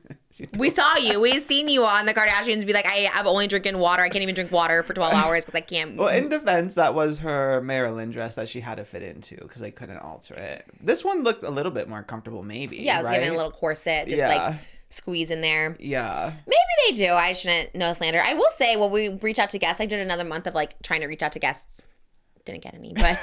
A: We saw you. We've seen you on the Kardashians be like, I'm only drinking water. I can't even drink water for 12 hours because I can't.
B: Well, in defense, that was her Marilyn dress that she had to fit into because they couldn't alter it. This one looked a little bit more comfortable, maybe.
A: Yeah, I was
B: right?
A: giving a little corset, just like squeeze in there.
B: Yeah.
A: Maybe they do. I shouldn't know slander. I will say, when we reach out to guests, I did another month of like trying to reach out to guests. Didn't get any, but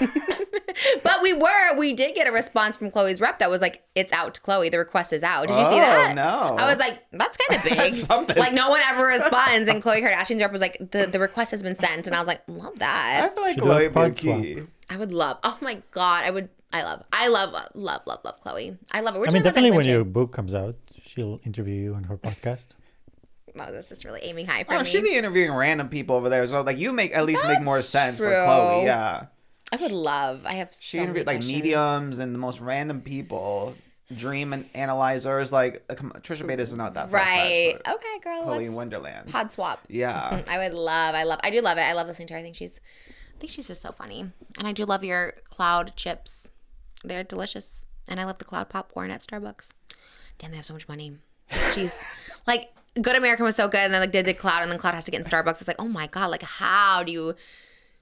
A: but we did get a response from Chloe's rep that was like, it's out to Chloe. The request is out. Did you see that?
B: No.
A: I was like, that's kind of big.
B: That's something.
A: Like no one ever responds, and Khloe Kardashian's rep was like, the request has been sent, and I was like, love
B: I
A: that.
B: feel like
D: Should
B: Chloe
D: do a
B: would be
D: pod
B: key.
D: swap.
A: I would love. Oh my god, I love Chloe. I love her.
D: I mean, definitely when your book comes out, she'll interview you on her podcast.
A: Wow, that's just really aiming high for
B: Oh,
A: me.
B: she'd be interviewing random people over there. So like you make at least make
A: That's
B: more sense for
A: true.
B: Chloe. Yeah.
A: I would love. I have
B: She
A: so many
B: interviewed like
A: questions.
B: mediums and the most random people. Dream and analyzers. Like come on, Trisha Paytas is not that far.
A: Right. Okay, girl.
B: Chloe
A: Let's
B: Wonderland.
A: pod swap.
B: Yeah.
A: I do love it. I love listening to her. I think she's just so funny. And I do love your cloud chips. They're delicious. And I love the cloud popcorn at Starbucks. Damn, they have so much money. She's like, Good American was so good, and then like they did Cloud, and then Cloud has to get in Starbucks. It's like, oh my god, like how do you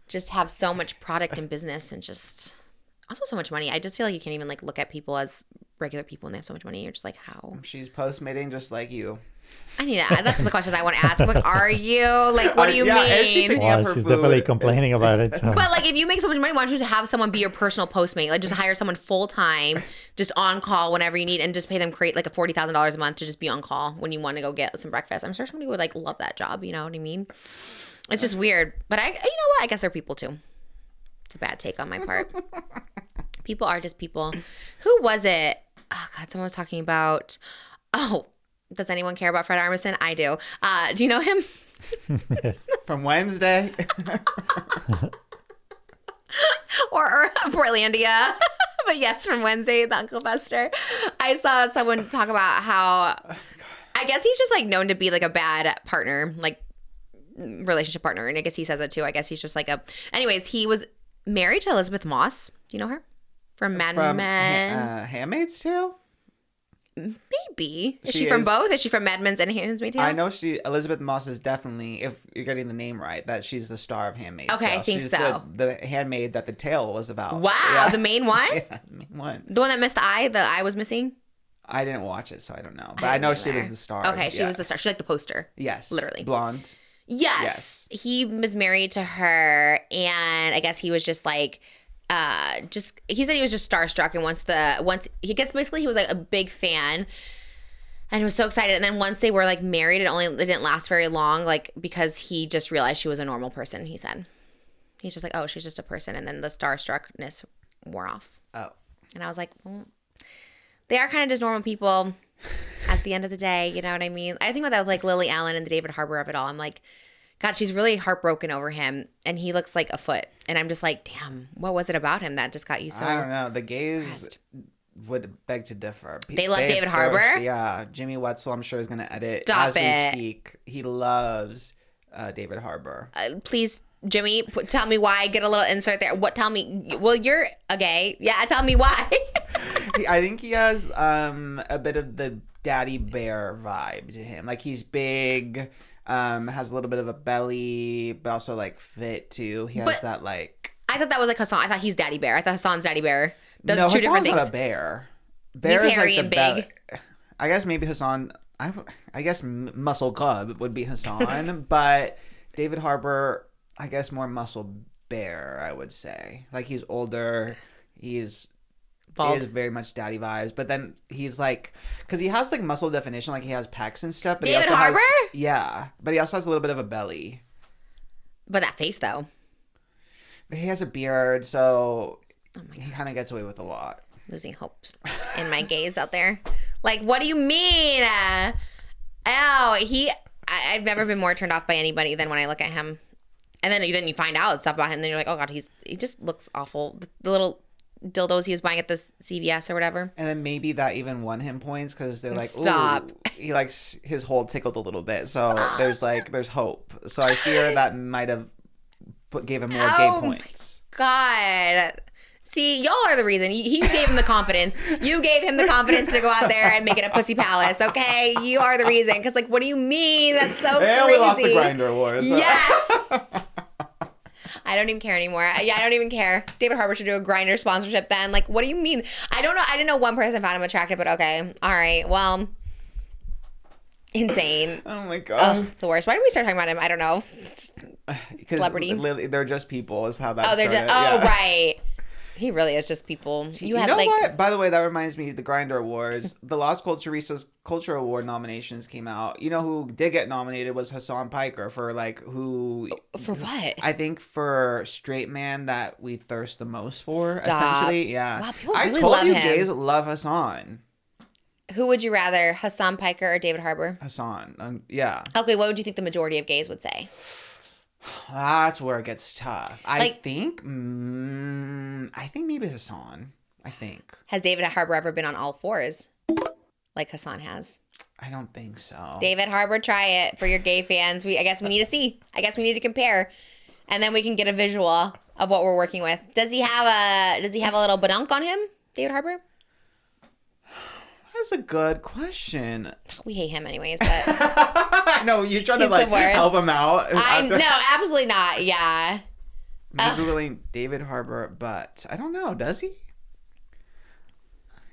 A: just have so much product and business and just also so much money? I just feel like you can't even like look at people as regular people and they have so much money. You're just like, how?
B: She's postmating just like you.
A: I need to. That's the questions I want to ask. I'm like, are you like? What do you
B: is she
A: mean?
B: picking
D: Wow,
B: up her
D: she's
B: food?
D: definitely complaining about it. So.
A: But like, if you make so much money, why don't you just have someone be your personal Postmate? Like, just hire someone full time, just on call whenever you need, and just pay them create like a $40,000 a month to just be on call when you want to go get some breakfast. I'm sure somebody would like love that job. You know what I mean? It's just weird, but you know what? I guess they're people too. It's a bad take on my part. People are just people. Who was it? Oh, God, someone was talking about, does anyone care about Fred Armisen? I do. Do you know him?
D: Yes.
B: From Wednesday.
A: or Portlandia. But yes, from Wednesday, the Uncle Buster. I saw someone talk about how, I guess he's just like known to be like a bad partner, like relationship partner. And I guess he says it too. I guess he's just like anyways, he was married to Elizabeth Moss. Do you know her? From Mad Men.
B: Handmaid's Tale?
A: Maybe. Is she from both? Is she from Mad Men's and Handmaid's Tale?
B: I know Elizabeth Moss is definitely, if you're getting the name right, that she's the star of Handmaid's
A: Okay,
B: Tale.
A: I think
B: she's
A: so.
B: The handmaid that the tale was about.
A: Wow,
B: Yeah.
A: the main one?
B: Yeah, the main one.
A: The one that missed the eye was missing?
B: I didn't watch it, so I don't know. But I know she was the star.
A: Okay, she was the star. She's like the poster.
B: Yes.
A: Literally.
B: Blonde.
A: Yes. He was married to her, and I guess he was just like, he said he was just starstruck, and he was like a big fan and was so excited, and then once they were like married, it didn't last very long, like because he just realized she was a normal person. He said he's just like, oh, she's just a person, and then the starstruckness wore off.
B: Oh.
A: And I was like, well, they are kind of just normal people at the end of the day, you know what I mean? I think about that with like Lily Allen and the David Harbour of it all. I'm like, God, she's really heartbroken over him, and he looks like a foot. And I'm just like, damn, what was it about him that just got you so?
B: I don't know. The gays
A: depressed?
B: would beg to differ.
A: They love David Harbour?
B: Yeah. Jimmy Wetzel, I'm sure, is going to edit
A: Stop
B: as
A: it.
B: we speak. He loves David Harbour.
A: Please, Jimmy, tell me why. Get a little insert there. Tell me. Well, you're a gay. Yeah, tell me why.
B: I think he has a bit of the daddy bear vibe to him. Like, he's big, has a little bit of a belly, but also like fit too. He has that like.
A: I thought that was like Hassan. I thought he's Daddy Bear. I thought Hassan's Daddy Bear. Those
B: No,
A: are two
B: Hassan's
A: different things.
B: not a bear. Bear
A: He's
B: is
A: hairy
B: like the
A: and big.
B: I guess maybe Hassan. I guess Muscle Cub would be Hassan, but David Harbour, I guess more Muscle Bear. I would say like he's older. He's
A: Bald.
B: He is very much daddy vibes, but then he's like, because he has like muscle definition, like he has pecs and stuff. But
A: David
B: he also
A: Harbour?
B: Yeah, but he also has a little bit of a belly.
A: But that face, though.
B: But he has a beard, so he kind of gets away with a lot.
A: Losing hope in my gaze out there. Like, what do you mean? I've never been more turned off by anybody than when I look at him. And then you find out stuff about him, and then you're like, oh God, he just looks awful. The little dildos he was buying at this CVS or whatever.
B: And then maybe that even won him points because they're like,
A: Stop.
B: Ooh, he likes his hole tickled a little bit. So there's hope. So I fear that might have gave him more gay points.
A: God. See, y'all are the reason. He gave him the confidence. You gave him the confidence to go out there and make it a pussy palace, okay? You are the reason. Because, like, what do you mean? That's so crazy.
B: And we lost the Grindr Wars. So.
A: Yes! I don't even care anymore. I don't even care. David Harbour should do a Grindr sponsorship then. Like, what do you mean? I don't know. I didn't know one person found him attractive, but okay. All right. Well, insane.
B: Oh, my God.
A: Ugh, the worst. Why did we start talking about him? I don't know. Celebrity.
B: They're just people is how that
A: they're
B: started.
A: just, right. He really is just people.
B: You know what? By the way, that reminds me, the Grindr Awards, the Las Culturistas Culture Award nominations came out. You know who did get nominated was Hassan Piker for
A: For what?
B: I think for straight man that we thirst the most for,
A: Stop.
B: essentially. Yeah.
A: Wow, people
B: I
A: really
B: told
A: love
B: you
A: him.
B: gays love Hassan.
A: Who would you rather, Hassan Piker or David Harbour?
B: Hassan. Yeah.
A: Okay, what would you think the majority of gays would say?
B: That's where it gets tough. I
A: Like-
B: think maybe Hassan. I think.
A: Has David Harbour ever been on all fours like Hassan has?
B: I don't think so.
A: David Harbour, try it for your gay fans. I guess we need to see. I guess we need to compare, and then we can get a visual of what we're working with. Does he have a little badunk on him, David Harbour?
B: That's a good question.
A: We hate him anyways, but
B: I know you're trying to
A: He's the
B: like
A: worst.
B: help him out.
A: no, absolutely not. Yeah.
B: I'm Googling David Harbour, but I don't know. Does he?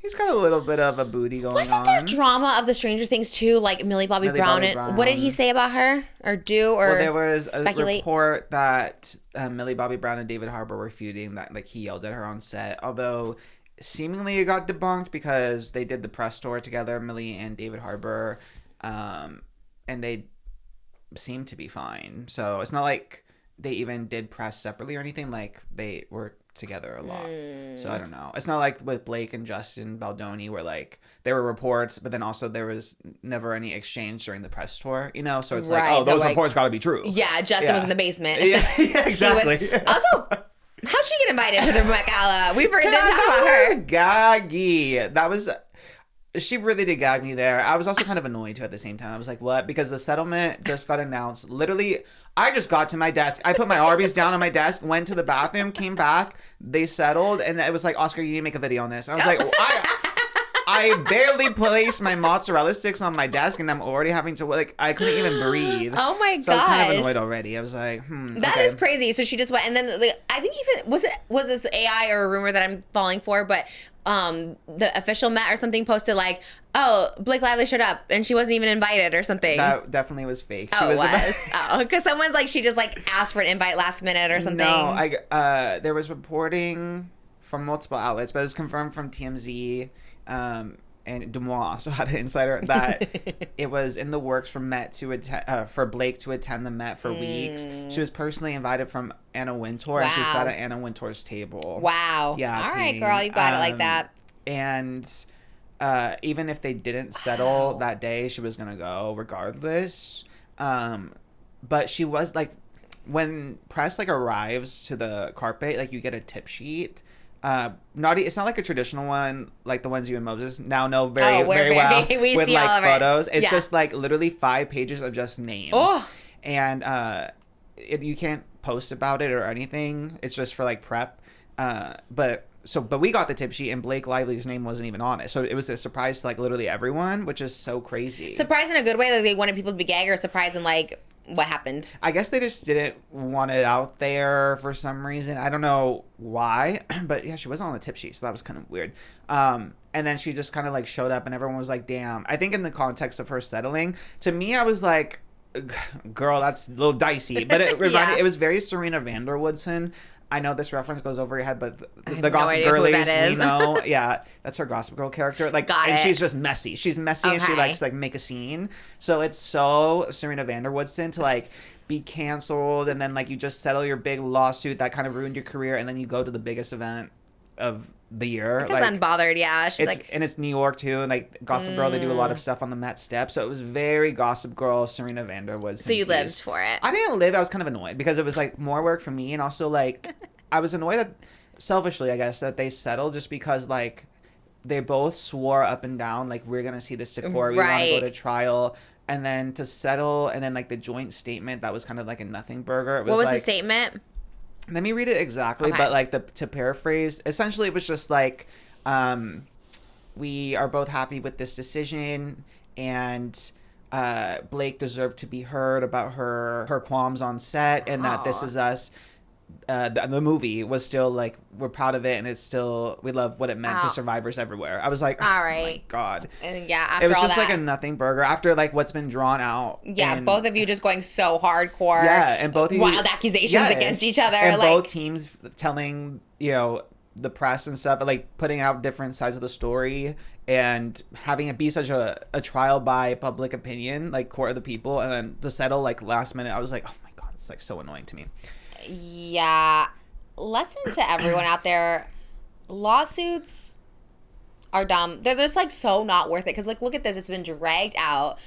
B: He's got a little bit of a booty going
A: Wasn't
B: on.
A: there drama of the Stranger Things too, like Millie Bobby Brown? What did he say about her, or do, or
B: Well, there was a
A: speculate?
B: report that Millie Bobby Brown and David Harbour were feuding. That like he yelled at her on set, although seemingly it got debunked because they did the press tour together, Millie and David Harbour, and they seemed to be fine. So it's not like they even did press separately or anything. Like they were together a lot. So I don't know. It's not like with Blake and Justin Baldoni where like there were reports, but then also there was never any exchange during the press tour, you know? So it's like, oh, those reports got to be true.
A: Yeah, Justin was in the basement.
B: Yeah, exactly.
A: Also, how'd she get invited to the Met Gala? We didn't talk about her.
B: Gaggy. That was... She really did gag me there. I was also kind of annoyed too at the same time. I was like, what? Because the settlement just got announced. Literally, I just got to my desk. I put my Arby's down on my desk, went to the bathroom, came back, they settled, and it was like, Oscar, you need to make a video on this. I was like, I barely placed my mozzarella sticks on my desk, and I'm already having to, like, I couldn't even breathe.
A: Oh my gosh.
B: So I was kind of annoyed already. I was like,
A: That is crazy. So she just went, and then I think even, was this AI or a rumor that I'm falling for, but the official Met or something posted like, oh, Blake Lively showed up and she wasn't even invited or something.
B: That definitely was fake.
A: Oh, it was? Oh, because someone's like, she just like asked for an invite last minute or something.
B: No, there was reporting from multiple outlets, but it was confirmed from TMZ and Dumois also had an insider that it was in the works for for Blake to attend the Met for weeks. She was personally invited from Anna Wintour, and she sat at Anna Wintour's table.
A: Wow.
B: Yeah.
A: All right, girl, you got it like that.
B: And even if they didn't settle that day, she was gonna go regardless. But she was like, when press like arrives to the carpet, like you get a tip sheet. It's not like a traditional one like the ones you and Moses now know very well with like photos. It's just like literally 5 pages of just names. And you can't post about it or anything. It's just for like prep. But we got the tip sheet and Blake Lively's name wasn't even on it. So it was a surprise to like literally everyone, which is so crazy.
A: Surprise in a good way that they wanted people to be gag, or surprise in like what happened?
B: I guess they just didn't want it out there for some reason. I don't know why, but yeah, she wasn't on the tip sheet, so that was kind of weird. And then she just kind of like showed up and everyone was like, damn. I think in the context of her settling, to me, I was like, girl, that's a little dicey. But it reminded, it was very Serena van der Woodsen. I know this reference goes over your head, but the Gossip Girlies, we know. Yeah, that's her Gossip Girl character. Like, she's just messy. She's messy and she likes to like make a scene. So it's so Serena van der Woodsen to like be canceled and then like you just settle your big lawsuit that kind of ruined your career and then you go to the biggest event of the year.
A: Because like, unbothered, yeah. She's like,
B: and it's New York too, and like Gossip Girl, they do a lot of stuff on the Met steps, so it was very Gossip Girl, Serena van der Woodsen.
A: So you lived for it.
B: I didn't live. I was kind of annoyed because it was like more work for me, and also like I was annoyed that selfishly, I guess, that they settled just because like they both swore up and down like we're gonna see this to court, we want to go to trial. And then to settle, and then like the joint statement that was kind of like a nothing burger. It was
A: what was
B: like,
A: the statement?
B: Let me read it exactly, but like to paraphrase, essentially it was just like, we are both happy with this decision, and Blake deserved to be heard about her qualms on set, and that this is us. The movie was still like, we're proud of it, and it's still, we love what it meant to survivors everywhere. I was like, oh my God.
A: And yeah, after
B: it was
A: all
B: just
A: that,
B: like a nothing burger after like what's been drawn out.
A: Yeah, both of you just going so hardcore.
B: Yeah, and both of you,
A: wild accusations against each other.
B: And
A: like,
B: both teams telling, you know, the press and stuff, like putting out different sides of the story and having it be such a trial by public opinion, like court of the people, and then to settle like last minute, I was like, oh my God, it's like so annoying to me.
A: Yeah. Lesson to everyone out there. Lawsuits are dumb. They're just like so not worth it. Because like, look at this. It's been dragged out.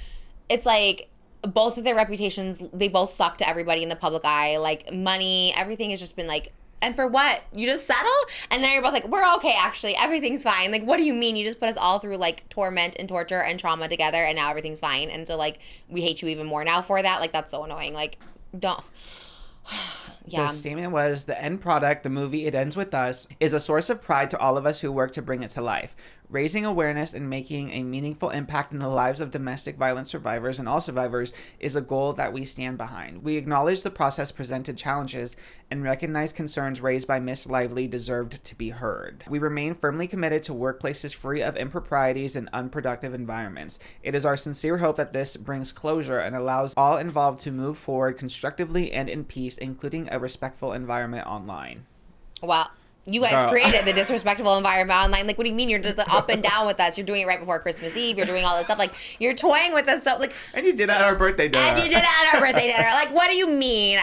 A: It's like both of their reputations, they both suck to everybody in the public eye. Like money, everything has just been like, and for what? You just settle? And then you're both like, we're okay, actually. Everything's fine. Like, what do you mean? You just put us all through like torment and torture and trauma together and now everything's fine. And so like, we hate you even more now for that. Like, that's so annoying. Like, don't. Yeah.
B: The statement was, the end product, the movie It Ends With Us, is a source of pride to all of us who work to bring it to life. Raising awareness and making a meaningful impact in the lives of domestic violence survivors and all survivors is a goal that we stand behind. We acknowledge the process presented challenges and recognize concerns raised by Miss Lively deserved to be heard. We remain firmly committed to workplaces free of improprieties and unproductive environments. It is our sincere hope that this brings closure and allows all involved to move forward constructively and in peace, including a respectful environment online.
A: Wow. You guys created the disrespectful environment online. Like, what do you mean you're just up and down with us? You're doing it right before Christmas Eve. You're doing all this stuff. Like, you're toying with us. So, like,
B: and you did it at our birthday dinner.
A: Like, what do you mean?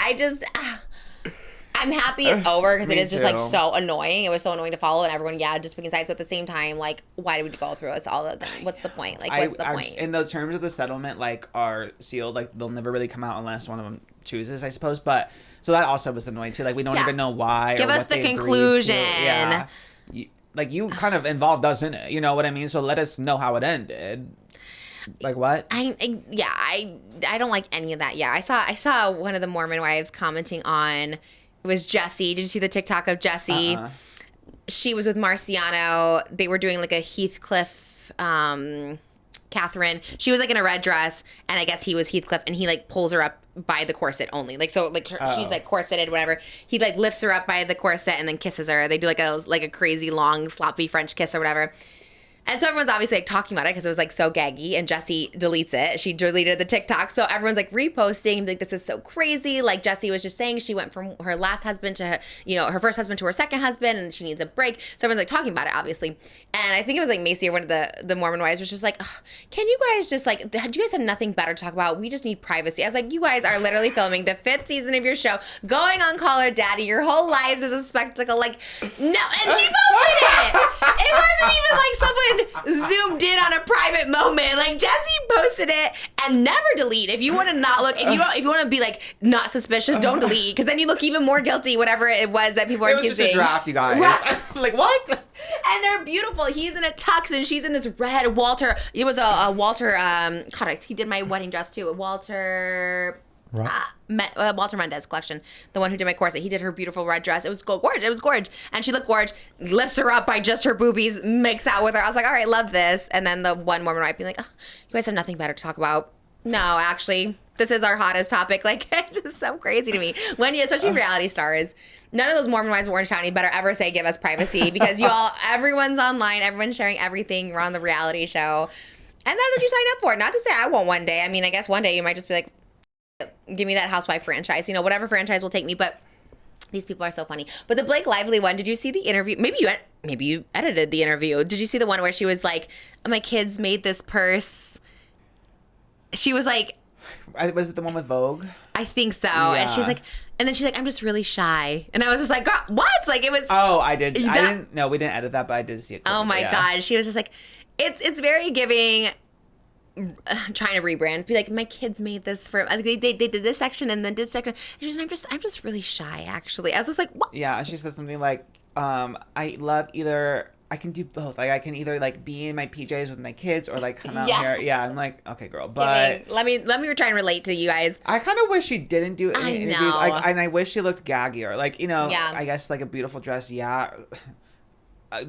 A: I'm happy it's over because it
B: Me
A: is just like
B: too.
A: so annoying. It was so annoying to follow, and everyone, just picking sides. But at the same time, like, why did we go through it? It's all of them. What's the point? Like, what's the point?
B: And the terms of the settlement like are sealed. Like they'll never really come out unless one of them chooses, I suppose. But so that also was annoying too. Like we don't even know why.
A: Give
B: or
A: us
B: what
A: the
B: they agreed to.
A: conclusion.
B: Yeah. You kind of involved us in it. You know what I mean? So let us know how it ended. Like what?
A: I don't like any of that. Yeah, I saw one of the Mormon wives commenting on, it was JESSI. Did you see the TikTok of JESSI? She was with Marciano. They were doing like a Heathcliff, Catherine. She was like in a red dress, and I guess he was Heathcliff, and he like pulls her up by the corset only. Like, so like she's like corseted, whatever. He like lifts her up by the corset and then kisses her. They do like a crazy long sloppy French kiss or whatever. And so everyone's obviously like talking about it because it was like so gaggy, and JESSI deletes it. She deleted the TikTok. So everyone's like reposting, like, this is so crazy. Like JESSI was just saying she went from her last husband to, her first husband to her second husband, and she needs a break. So everyone's like talking about it, obviously. And I think it was like Macy or one of the Mormon wives was just like, can you guys just like, do you guys have nothing better to talk about? We just need privacy. I was like, you guys are literally filming the 5th season of your show, going on Call Her Daddy. Your whole lives is a spectacle. Like, no. And she posted it. It wasn't even like someone zoomed in on a private moment. Like JESSI posted it, and never delete. If you want to not look, if you want to be like not suspicious, don't delete, because then you look even more guilty. Whatever it was that people are accusing.
B: It was just a draft, you guys.
A: Right.
B: Like what?
A: And they're beautiful. He's in a tux, and she's in this red Walter. It was a Walter. God, he did my wedding dress too. Walter. Walter Mendez collection, the one who did my corset. He did her beautiful red dress. It was gorgeous. It was gorgeous, and she looked gorgeous. Lifts her up by just her boobies, makes out with her. I was like, all right, love this. And then the one Mormon wife being like, you guys have nothing better to talk about. No, actually, this is our hottest topic. Like, it's just so crazy to me when especially reality stars. None of those Mormon wives of Orange County better ever say give us privacy, because everyone's online, everyone's sharing everything. We're on the reality show, and that's what you sign up for. Not to say I won't one day. I mean, I guess one day you might just be like, give me that housewife franchise, whatever franchise will take me. But these people are so funny. But the Blake Lively one, did you see the interview? Maybe you edited the interview. Did you see the one where she was like, my kids made this purse? She was like,
B: was it the one with Vogue?
A: I think so.
B: Yeah.
A: And she's like, I'm just really shy. And I was just like, girl, what? Like, it was.
B: Oh, I did. I didn't. No, we didn't edit that, but I did see it.
A: Oh my God. She was just like, it's very giving. Trying to rebrand, be like, my kids made this for they did this section and then this section. And she's like, I'm just really shy, actually. I was just like, what?
B: Yeah, she said something like, I love either. I can do both. Like I can either like be in my PJs with my kids or like come out here. Yeah, I'm like, okay, girl. But
A: let me try and relate to you guys.
B: I kind of wish she didn't do any interviews.
A: know.
B: And I wish she looked gaggier. Like
A: Yeah.
B: I guess like a beautiful dress. Yeah.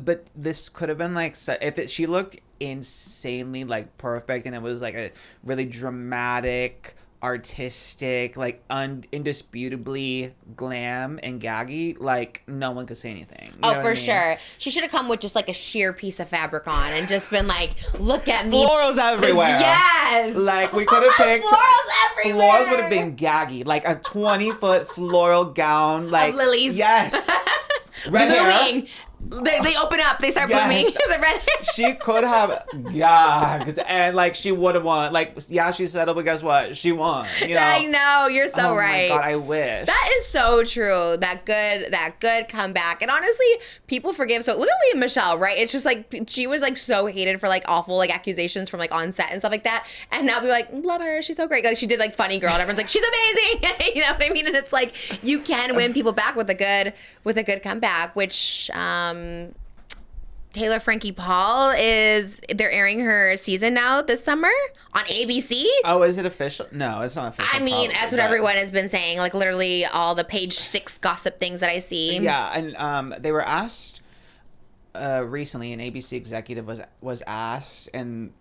B: But this could have been like if she looked insanely like perfect, and it was like a really dramatic, artistic, like indisputably glam and gaggy, like no one could say anything. You know what I mean?
A: Sure. She should have come with just like a sheer piece of fabric on and just been like, look at me.
B: Florals everywhere.
A: Yes.
B: Like we could have picked
A: florals everywhere.
B: Florals would have been gaggy, like a 20-foot floral gown, like
A: of lilies.
B: Yes. Red
A: blooming.
B: hair.
A: They open up. They start blooming. The red hair.
B: She could have gagged, and like she would have won. Like she settled, but guess what? She won.
A: I know. You're so right.
B: Oh my God, I wish.
A: That is so true. That good comeback. And honestly, people forgive. So look at Leah Michelle, right? It's just like she was like so hated for like awful like accusations from like on set and stuff like that. And now people are like, love her. She's so great. Like she did like Funny Girl, and everyone's like, she's amazing. You know what I mean? And it's like you can win people back with a good comeback, which Taylor Frankie Paul they're airing her season now this summer on ABC.
B: Oh, is it official? No, it's not official.
A: I mean, that's what everyone has been saying. Like literally all the Page 6 gossip things that I see.
B: Yeah, and they were asked recently, an ABC executive was asked, and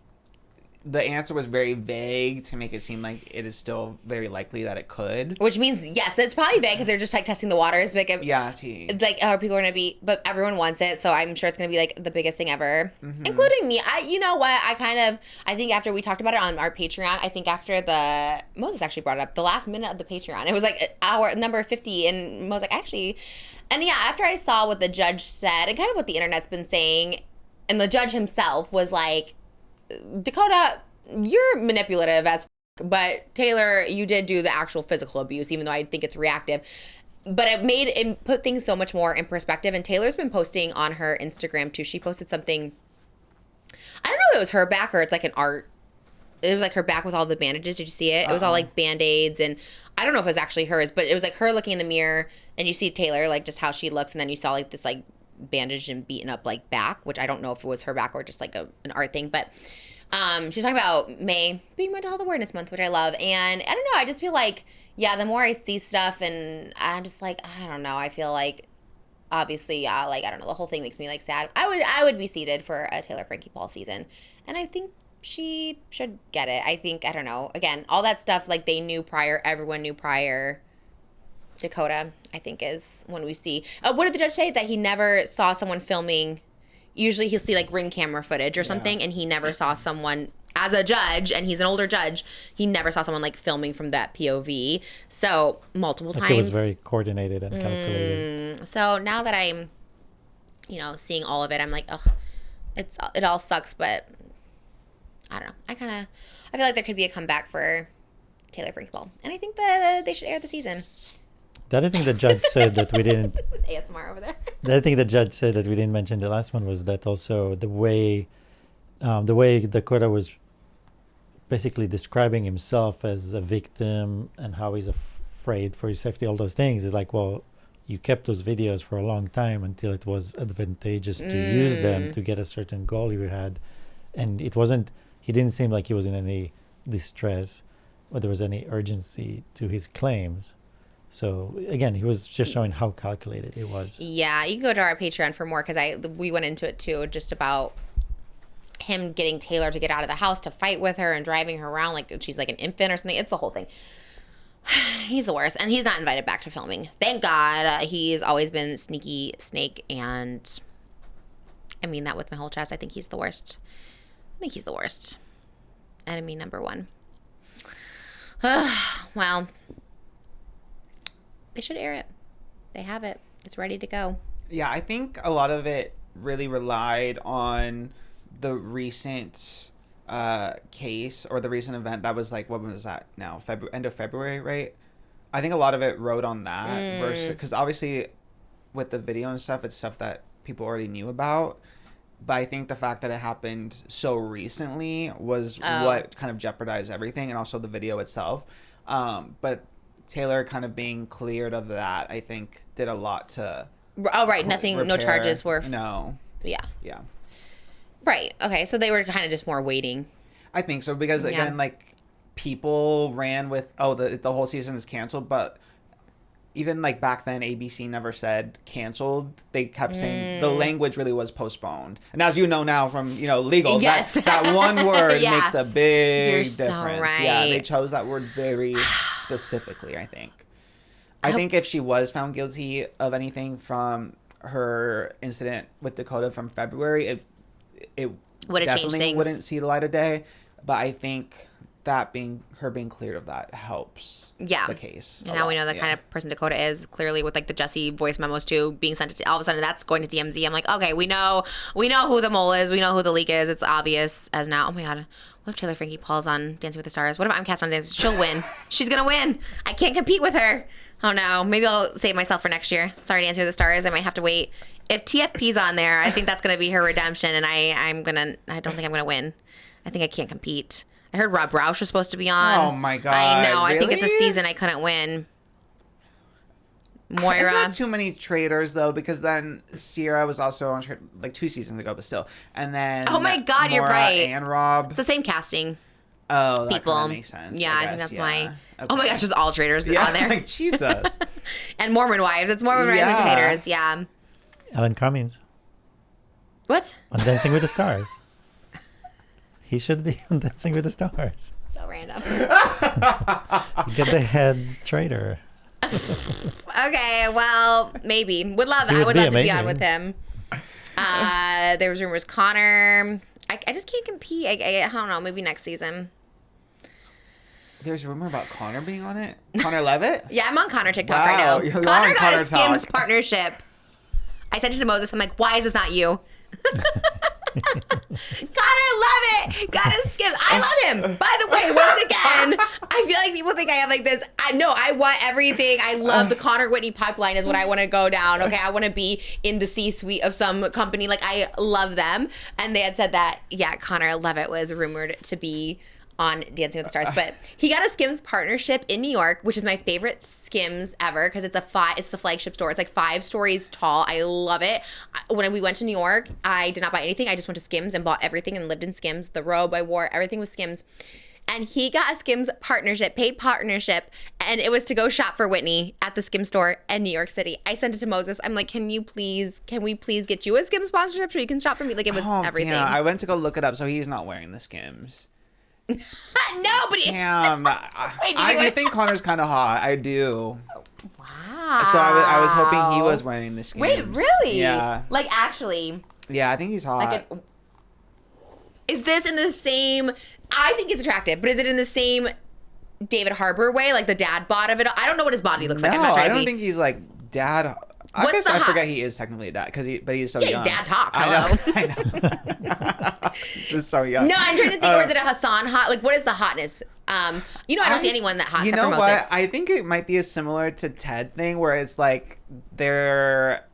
B: the answer was very vague to make it seem like it is still very likely that it could.
A: Which means, yes, it's probably vague because they're just like testing the waters. Like, like, are people going to be, but everyone wants it. So I'm sure it's going to be like the biggest thing ever, including me. You know what? I think after we talked about it on our Patreon, I think after Moses actually brought it up, the last minute of the Patreon, it was like hour number 50. And Moses actually, and yeah, after I saw what the judge said and kind of what the internet's been saying, and the judge himself was like, Dakota, you're manipulative as but Taylor, you did do the actual physical abuse, even though I think it's reactive. but it put things so much more in perspective. And Taylor's been posting on her Instagram too. She posted something. I don't know if it was her back or it's like an art. It was like her back with all the bandages. Did you see it? It was all like Band-Aids, and I don't know if it was actually hers, but it was like her looking in the mirror, and you see Taylor, like just how she looks, and then you saw like this like bandaged and beaten up like back, which I don't know if it was her back or just like an art thing, but she's talking about May being Mental Health Awareness Month, which I love, and I don't know, I just feel like, yeah, the more I see stuff, and I'm just like, I don't know, I feel like, obviously, like, I don't know, the whole thing makes me like sad. I would be seated for a Taylor Frankie Paul season, and I think she should get it. I think, I don't know, again, all that stuff, like, they knew prior, everyone knew prior. Dakota, I think, is when we see. What did the judge say? That he never saw someone filming. Usually he'll see, like, ring camera footage or something, and he never saw someone, as a judge, and he's an older judge, he never saw someone, like, filming from that POV. So, multiple times.
D: It was very coordinated and calculated.
A: So, now that I'm, seeing all of it, I'm like, ugh, it all sucks, but I don't know. I feel like there could be a comeback for Taylor Frankie Paul. And I think that they should air the season.
D: The other thing the judge said that we didn't...
A: ASMR over there.
D: The other thing the judge said that we didn't mention the last one was that also the way Dakota was basically describing himself as a victim and how he's afraid for his safety, all those things, is like, well, you kept those videos for a long time until it was advantageous to use them to get a certain goal you had. And it wasn't... He didn't seem like he was in any distress or there was any urgency to his claims. So again, he was just showing how calculated it was.
A: Yeah, you can go to our Patreon for more because we went into it too, just about him getting Taylor to get out of the house to fight with her and driving her around like she's like an infant or something. It's the whole thing. He's the worst, and he's not invited back to filming. Thank God. He's always been sneaky snake, and I mean that with my whole chest. I think he's the worst. Enemy number one. Well, they should air it. They have it. It's ready to go.
B: Yeah, I think a lot of it really relied on the recent case or the recent event that was like, what was that now? End of February, right? I think a lot of it rode on that versus, because obviously with the video and stuff, it's stuff that people already knew about. But I think the fact that it happened so recently was what kind of jeopardized everything, and also the video itself. But Taylor kind of being cleared of that, I think, did a lot to...
A: Oh, right. Nothing,
B: repair.
A: No charges were...
B: No.
A: Yeah.
B: Yeah.
A: Right. Okay. So they were kind of just more waiting.
B: I think so, because, again, like, people ran with, the whole season is canceled, but... Even like back then, ABC never said canceled. They kept saying the language really was postponed. And as you know now from, legal,
A: yes.
B: that one word makes a big
A: You're
B: difference.
A: So right.
B: Yeah, they chose that word very specifically, I think. I think if she was found guilty of anything from her incident with Dakota from February, it definitely wouldn't see the light of day. But I think that being cleared of that helps the case.
A: And now we know the kind of person Dakota is, clearly with like the JESSI voice memos too being sent to, all of a sudden that's going to DMZ. I'm like, okay, we know who the mole is, we know who the leak is. It's obvious as now. Oh my God, what if Taylor Frankie Paul's on Dancing with the Stars? What if I'm cast on Dancing? She'll win. She's gonna win. I can't compete with her. Oh no, maybe I'll save myself for next year. Sorry, Dancing with the Stars. I might have to wait. If TFP's on there, I think that's gonna be her redemption, and I don't think I'm gonna win. I think I can't compete. I heard Rob Roush was supposed to be on.
B: Oh my God!
A: I know.
B: Really?
A: I think it's a season I couldn't win. Moira.
B: It's not too many traders though, because then Sierra was also on like 2 seasons ago, but still. And then
A: oh my God, you're
B: Maura
A: right.
B: And Rob.
A: It's the same casting.
B: Oh, that
A: people.
B: Kind of makes sense.
A: Yeah, I think that's why.
B: Okay.
A: Oh my gosh, there's all traders on there.
B: Like Jesus.
A: And Mormon wives. It's Mormon wives and traders. Yeah.
D: Alan Cummings.
A: What?
D: On Dancing with the Stars. He should be on Dancing with the Stars.
A: So random.
D: Get the head trader.
A: Okay, well, maybe. I would love to be on with him. There was rumors Connor. I just can't compete. I don't know. Maybe next season.
B: There's a rumor about Connor being on it. Connor Levitt?
A: Yeah, I'm on Connor TikTok
B: wow,
A: right now.
B: You're
A: Connor
B: on
A: got
B: Connor
A: a Skims
B: talk.
A: partnership. I sent it to Moses. I'm like, why is this not you? Connor Levitt got a Skims. I love him. By the way, once again, I feel like people think I have like this. I want everything. I love the Connor Whitney pipeline is what I want to go down. Okay, I want to be in the C-suite of some company. Like, I love them. And they had said that, Connor Levitt was rumored to be on Dancing with the Stars, but he got a Skims partnership in New York, which is my favorite Skims ever because it's the flagship store. It's like 5 stories tall. I love it. When we went to New York, I did not buy anything. I just went to Skims and bought everything and lived in Skims. The robe I wore, everything was Skims. And he got a Skims partnership, paid partnership, and it was to go shop for Whitney at the Skims store in New York City. I sent it to Moses. I'm like, can we please get you a Skims sponsorship so you can shop for me? Like, it was everything.
B: Damn. I went to go look it up, so he's not wearing the Skims.
A: Nobody.
B: Damn. I think Connor's kind of hot. I do.
A: Wow.
B: So I was hoping he was wearing the Skims.
A: Wait, really?
B: Yeah.
A: Like, actually.
B: Yeah, I think he's hot.
A: Is this in the same... I think he's attractive, but is it in the same David Harbour way? Like the dad bod of it all? I don't know what his body looks like. I'm not trying
B: I don't think he's like dad... I guess I forget he is technically a dad, but he's so young.
A: He's dad talk. Hello.
B: I know. Just so young.
A: No, I'm trying to think, or is it a Hassan hot? Like, what is the hotness? I don't see anyone that hot except for Moses. You know what?
B: I think it might be a similar to Ted thing where it's like they're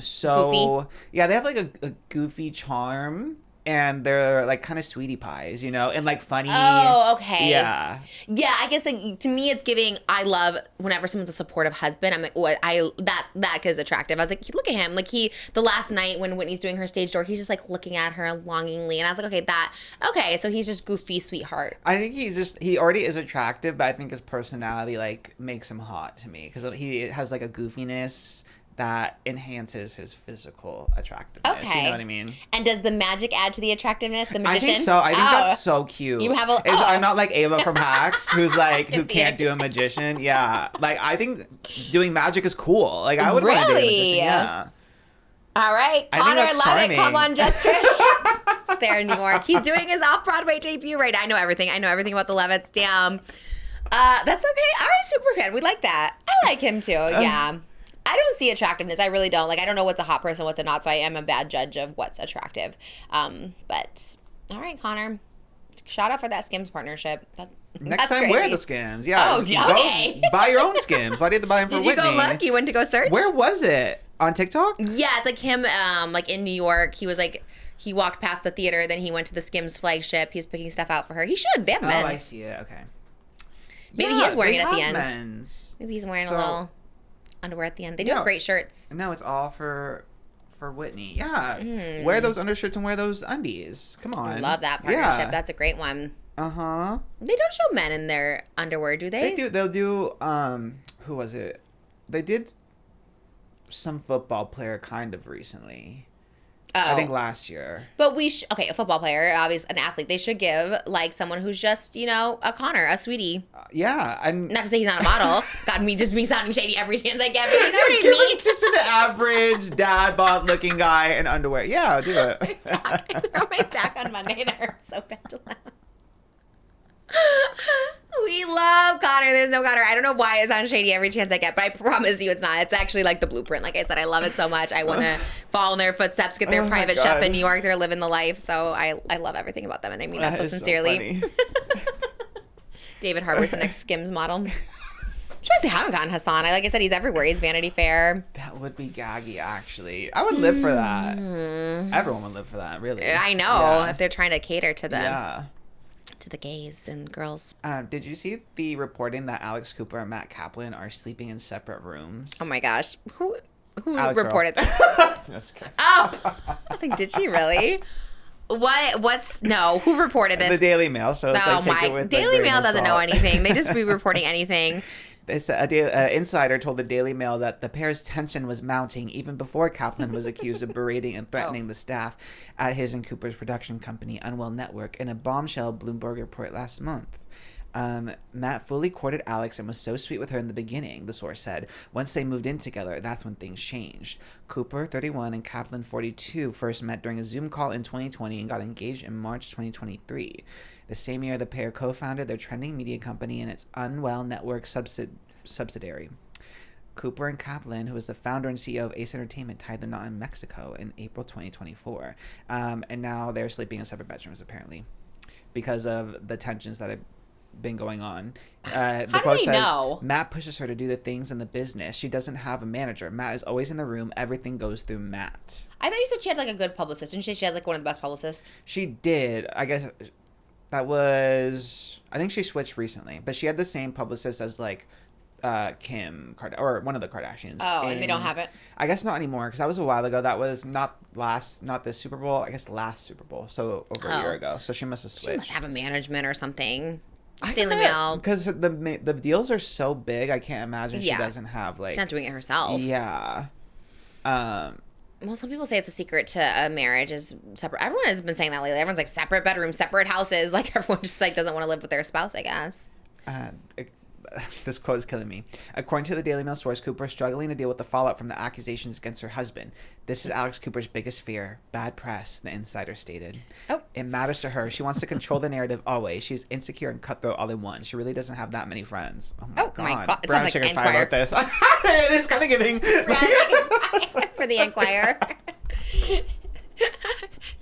B: so...
A: Goofy?
B: Yeah, they have like a goofy charm. And they're like kind of sweetie pies, and like funny.
A: Oh, okay.
B: Yeah.
A: Yeah, I guess like to me it's giving. I love whenever someone's a supportive husband. I'm like, that is attractive. I was like, look at him. Like the last night when Whitney's doing her stage door, he's just like looking at her longingly, and I was like, okay, so he's just goofy sweetheart.
B: I think he already is attractive, but I think his personality like makes him hot to me because he has like a goofiness that enhances his physical attractiveness.
A: Okay.
B: You know what I mean?
A: And does the magic add to the attractiveness? The magician?
B: I think so. I think that's so cute.
A: You have
B: I'm not like Ava from Hacks, who's like, who can't do a magician. Yeah. Like, I think doing magic is cool. Like, I would want to do a magician. Yeah.
A: All right. Connor Levitt, come on, Just Trish. There in New York. He's doing his off-Broadway debut right now. I know everything about the Levitts. Damn. That's okay. All right, super fan. We like that. I like him too. Yeah. I don't see attractiveness. I really don't. Like, I don't know what's a hot person, what's a not, so I am a bad judge of what's attractive. But, all right, Connor. Shout out for that Skims partnership.
B: Next time,
A: crazy.
B: Wear the Skims. Yeah.
A: Oh, okay.
B: Go buy your own Skims. Why did you have to buy them for Whitney?
A: Did you go look? You went to go search?
B: Where was it? On TikTok?
A: Yeah, it's like him, like in New York. He was like, he walked past the theater, then he went to the Skims flagship. He was picking stuff out for her. He should. They have men's.
B: Oh, I see it. Okay.
A: Maybe he is wearing it at the end.
B: Men's.
A: Maybe he's wearing a little underwear at the end. They do have great shirts.
B: No, it's all for Whitney. Yeah. Wear those undershirts and wear those undies. Come on.
A: I love that partnership. Yeah. That's a great one.
B: Uh-huh.
A: They don't show men in their underwear, do they?
B: They do. They'll do, who was it? They did some football player kind of recently. I think last year.
A: But a football player, obviously an athlete, they should give like someone who's just, a Connor, a sweetie.
B: Yeah.
A: Not to say he's not a model. God, me sounding shady every chance I get, but you know what I mean?
B: Just an average dad bod looking guy in underwear. Yeah, I'll do it.
A: I throw my back on Monday and it hurts so bad to laugh. We love Connor. There's no Connor. I don't know why it sounds shady every chance I get, but I promise you it's not. It's actually like the blueprint. Like I said, I love it so much. I want to follow in their footsteps, get their private chef in New York. They're living the life. So I love everything about them. And I mean that so sincerely. So David Harbour's the next Skims model. I'm surprised they haven't gotten Hassan. Like I said, he's everywhere. He's Vanity Fair.
B: That would be gaggy, actually. I would live for that. Everyone would live for that, really.
A: I know. If they're trying to cater to them.
B: Yeah.
A: To the gays and girls.
B: Did you see the reporting that Alex Cooper and Matt Kaplan are sleeping in separate rooms?
A: Oh my gosh. Who
B: Alex
A: reported that?
B: Just kidding.
A: Oh. I was like, did she really? Who reported this?
B: The Daily Mail. So
A: Daily Mail doesn't know anything. They just be reporting anything.
B: An insider told the Daily Mail that the pair's tension was mounting even before Kaplan was accused of berating and threatening the staff at his and Cooper's production company, Unwell Network, in a bombshell Bloomberg report last month. Matt fully courted Alex and was so sweet with her in the beginning, the source said. Once they moved in together, that's when things changed. Cooper, 31, and Kaplan, 42, first met during a Zoom call in 2020 and got engaged in March 2023. The same year, the pair co-founded their trending media company and its Unwell Network subsidiary. Cooper and Kaplan, who is the founder and CEO of Ace Entertainment, tied the knot in Mexico in April 2024. And now they're sleeping in separate bedrooms, apparently, because of the tensions that been going on.
A: How do they know?
B: Matt pushes her to do the things in the business. She doesn't have a manager. Matt is always in the room. Everything goes through Matt.
A: I thought you said she had like a good publicist. Didn't she had like one of the best publicists?
B: She did. I guess that was... I think she switched recently. But she had the same publicist as like Kim Kardashian, or one of the Kardashians.
A: Oh, and they don't have it?
B: I guess not anymore, because that was a while ago. That was not this Super Bowl. I guess last Super Bowl. So over a year ago. So she must have switched.
A: She must have a management or something. Daily Mail.
B: Because the deals are so big, I can't imagine she doesn't have like...
A: She's not doing it herself.
B: Yeah.
A: Well, some people say it's a secret to a marriage is separate. Everyone has been saying that lately. Everyone's like separate bedrooms, separate houses. Like everyone just like doesn't want to live with their spouse, I guess.
B: This quote is killing me. According to the Daily Mail source, Cooper is struggling to deal with the fallout from the accusations against her husband. This is Alex Cooper's biggest fear. Bad press, the insider stated.
A: Oh.
B: It matters to her. She wants to control the narrative always. She's insecure and cutthroat all in one. She really doesn't have that many friends. Oh my god.
A: It sounds like Enquirer.
B: About this. It's kind of giving...
A: For the Enquirer.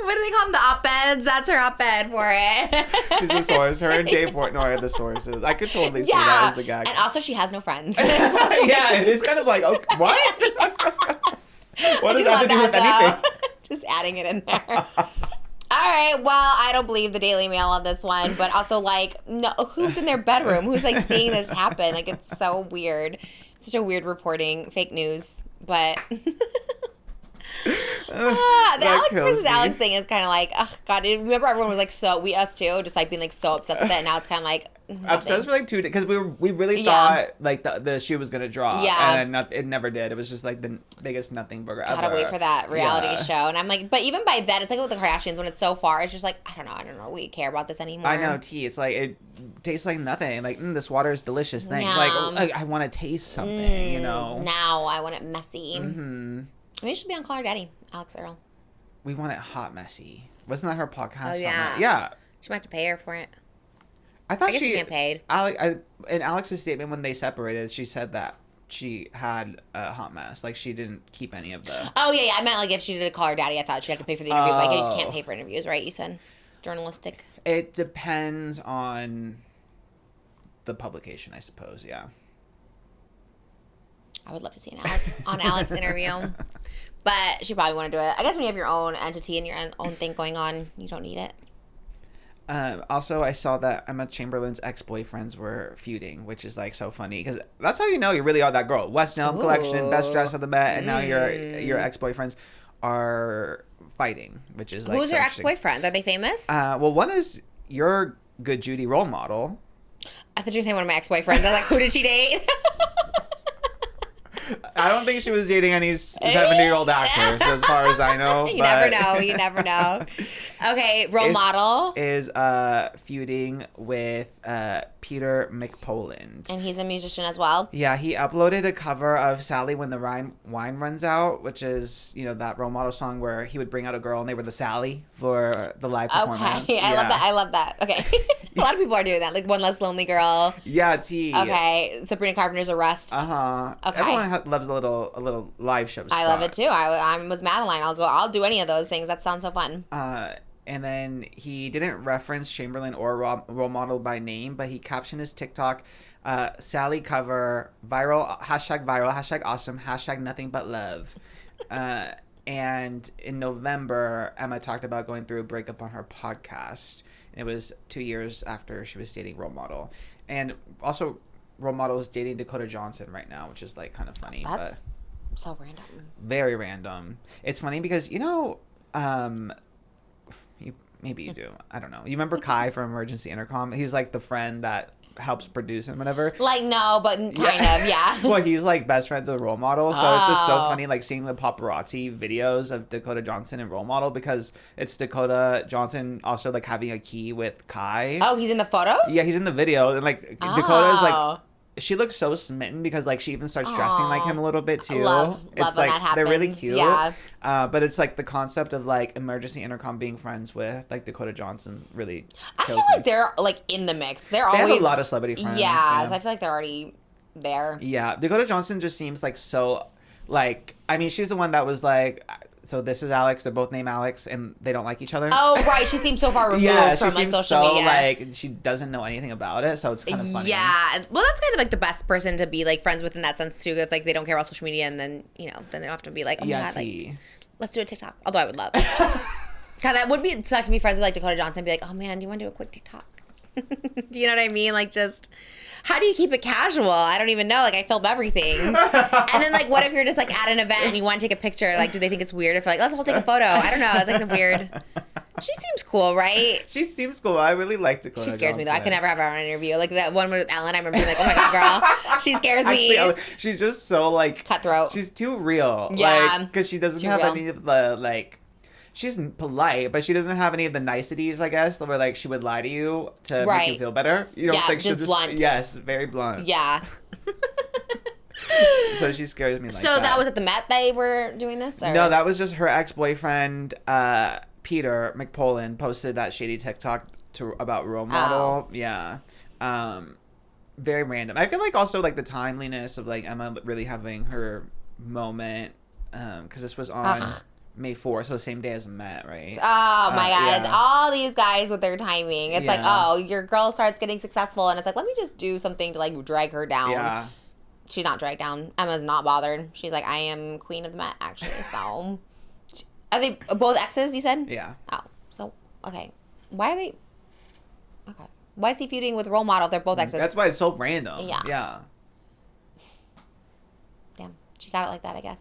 A: What do they call them? The op-eds? That's her op-ed for it.
B: She's the source. Her and Dave Portnoy are the sources. I could totally see that as the gag.
A: And also, she has no friends.
B: Yeah, it is kind of like, okay, what? What does that have to do with anything?
A: Just adding it in there. All right, well, I don't believe the Daily Mail on this one, but also, like, no, who's in their bedroom? Who's, like, seeing this happen? Like, it's so weird. It's such a weird reporting, fake news, but... the Alex versus Alex thing is kind of like, oh god, remember everyone was like, us too, just like being like so obsessed with it, and now it's kind of like
B: obsessed for like 2 days, because we really thought like the shoe was gonna drop, and then it never did. It was just like the biggest nothing burger ever.
A: Gotta wait for that reality show. And I'm like, but even by then, it's like with the Kardashians, when it's so far, it's just like, I don't know, we care about this anymore.
B: I know, it's like, it tastes like nothing. Like, this water is delicious. Thing. Like, I want to taste something, you know.
A: Now I want it messy. Maybe it should be on Call Her Daddy, Alex Earl.
B: We want it hot messy. Wasn't that her podcast?
A: Oh, yeah.
B: Yeah.
A: She might have to pay her for it.
B: I thought
A: guess she can't paid.
B: In Alex's statement when they separated, she said that she had a hot mess. Like, she didn't keep any of the...
A: Oh, yeah. I meant, like, if she did a Call Her Daddy, I thought she'd have to pay for the interview. But I guess you can't pay for interviews, right? You said journalistic.
B: It depends on the publication, I suppose, yeah.
A: I would love to see an Alex interview. But she probably wouldn't do it. I guess when you have your own entity and your own thing going on, you don't need it.
B: Also, I saw that Emma Chamberlain's ex-boyfriends were feuding, which is like so funny because that's how you know you really are that girl. West Elm Collection, Best Dress of the Met, and now your ex-boyfriends are fighting, which is like
A: who's your ex-boyfriends? Are they famous?
B: Well, one is your good Judy role model.
A: I thought you were saying one of my ex-boyfriends. I was like, who did she date?
B: I don't think she was dating any 70-year-old actors, as far as I know.
A: You never know. Okay, role model
B: is feuding with Peter McPoland,
A: and he's a musician as well.
B: Yeah, he uploaded a cover of "Sally When the Wine Runs Out," which is that role model song where he would bring out a girl and they were the Sally for the live performance.
A: Okay, I love that. Okay, a lot of people are doing that. Like One Less Lonely Girl.
B: Yeah, T.
A: Okay, Sabrina Carpenter's Arrest.
B: Okay, everyone loves a little live show.
A: I love it too. I was Madeline. I'll do any of those things. That sounds so fun.
B: And then he didn't reference Chamberlain or role model by name, but he captioned his TikTok, Sally cover, viral, hashtag awesome, hashtag nothing but love. And in November, Emma talked about going through a breakup on her podcast. It was 2 years after she was dating role model. And also, role model is dating Dakota Johnson right now, which is like kind of funny.
A: That's so random.
B: Very random. It's funny because, maybe you do. I don't know. You remember Kai from Emergency Intercom? He's like the friend that helps produce and whatever.
A: Like, no, but kind of, yeah.
B: Well, he's like best friends with role model. So it's just so funny, like seeing the paparazzi videos of Dakota Johnson and role model because it's Dakota Johnson also like having a key with Kai.
A: Oh, he's in the photos?
B: Yeah, he's in the video. And like Dakota's like, she looks so smitten because like she even starts dressing like him a little bit too.
A: Love
B: it's
A: when
B: like
A: that happens.
B: They're really cute.
A: Yeah.
B: But it's like the concept of like Emergency Intercom being friends with like Dakota Johnson really.
A: I feel like they're like in the mix. They
B: have a lot of celebrity friends.
A: Yeah, so I feel like they're already there.
B: Yeah, Dakota Johnson just seems like so like. I mean, she's the one that was like so this is Alex. They're both named Alex, and they don't like each other.
A: Oh, right. She seems so far removed from like social media.
B: Like she doesn't know anything about it, so it's kind of funny.
A: Yeah. Well, that's kind of like the best person to be like friends with in that sense too. If like they don't care about social media, and then then they don't have to be like, oh my god, like let's do a TikTok. Although I would love. God, that would be suck to be friends with like Dakota Johnson and be like, oh man, do you want to do a quick TikTok? Do you know what I mean? Like, just how do you keep it casual? I don't even know. Like, I film everything. And then, like, what if you're just like at an event and you want to take a picture? Like, do they think it's weird if like, let's all take a photo? I don't know. It's like the weird. She seems cool, right?
B: She seems cool. I really like Dakota.
A: She scares me though. I could never have her on an interview. Like that one with Ellen. I remember being like, oh my god, girl, she scares me.
B: Actually, she's just so like
A: cutthroat.
B: She's too real.
A: Yeah,
B: because she doesn't have any of the like. She's polite, but she doesn't have any of the niceties, I guess, where like she would lie to you to make you feel better. You don't think she'll just blunt. Yes, very blunt.
A: Yeah.
B: So she scares me like
A: that. So that was at the Met they were doing this? Or?
B: No, that was just her ex-boyfriend, Peter McPolin, posted that shady TikTok about role model. Yeah. Very random. I feel like also like the timeliness of like Emma really having her moment, because this was on May 4th, so the same day as Met, right?
A: Oh my god. Yeah. All these guys with their timing. It's like, oh, your girl starts getting successful and it's like, let me just do something to like drag her down.
B: Yeah.
A: She's not dragged down. Emma's not bothered. She's like, I am queen of the Met, actually. So, are they both exes, you said?
B: Yeah.
A: Oh, so, okay. Why are they... Okay. Why is he feuding with role model if they're both exes?
B: That's why it's so random.
A: Yeah.
B: Yeah.
A: Damn. She got it like that, I guess.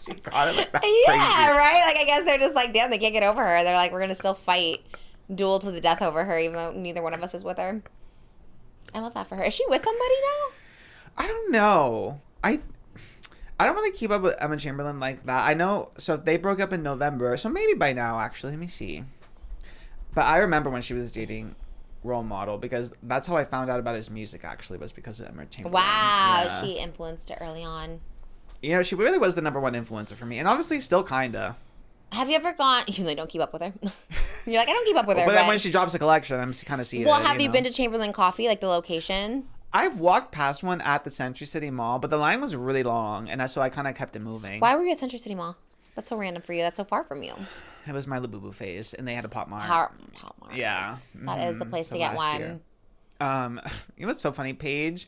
B: She got it like that.
A: Yeah, right? Like, I guess they're just like, damn, they can't get over her. They're like, we're going to still fight, duel to the death over her, even though neither one of us is with her. I love that for her. Is she with somebody now?
B: I don't know. I don't really keep up with Emma Chamberlain like that. I know, so they broke up in November, so maybe by now, actually. Let me see. But I remember when she was dating Role Model, because that's how I found out about his music, actually, was because of Emma Chamberlain.
A: Wow,
B: yeah.
A: She influenced it early on.
B: You know, she really was the #1 influencer for me, and honestly, still kinda.
A: Have you ever gone, even though you don't keep up with her, you're like, I don't keep up with her.
B: But then when she drops a collection, I'm kind of seeing it.
A: Well, have you been to Chamberlain Coffee, like the location?
B: I've walked past one at the Century City Mall, but the line was really long, and so I kind of kept it moving.
A: Why were you at Century City Mall? That's so random for you. That's so far from you.
B: It was my Labubu phase, and they had a Pop Mart.
A: Pop Mart.
B: Yeah.
A: That is the place to get one.
B: Year. You know what's so funny? Paige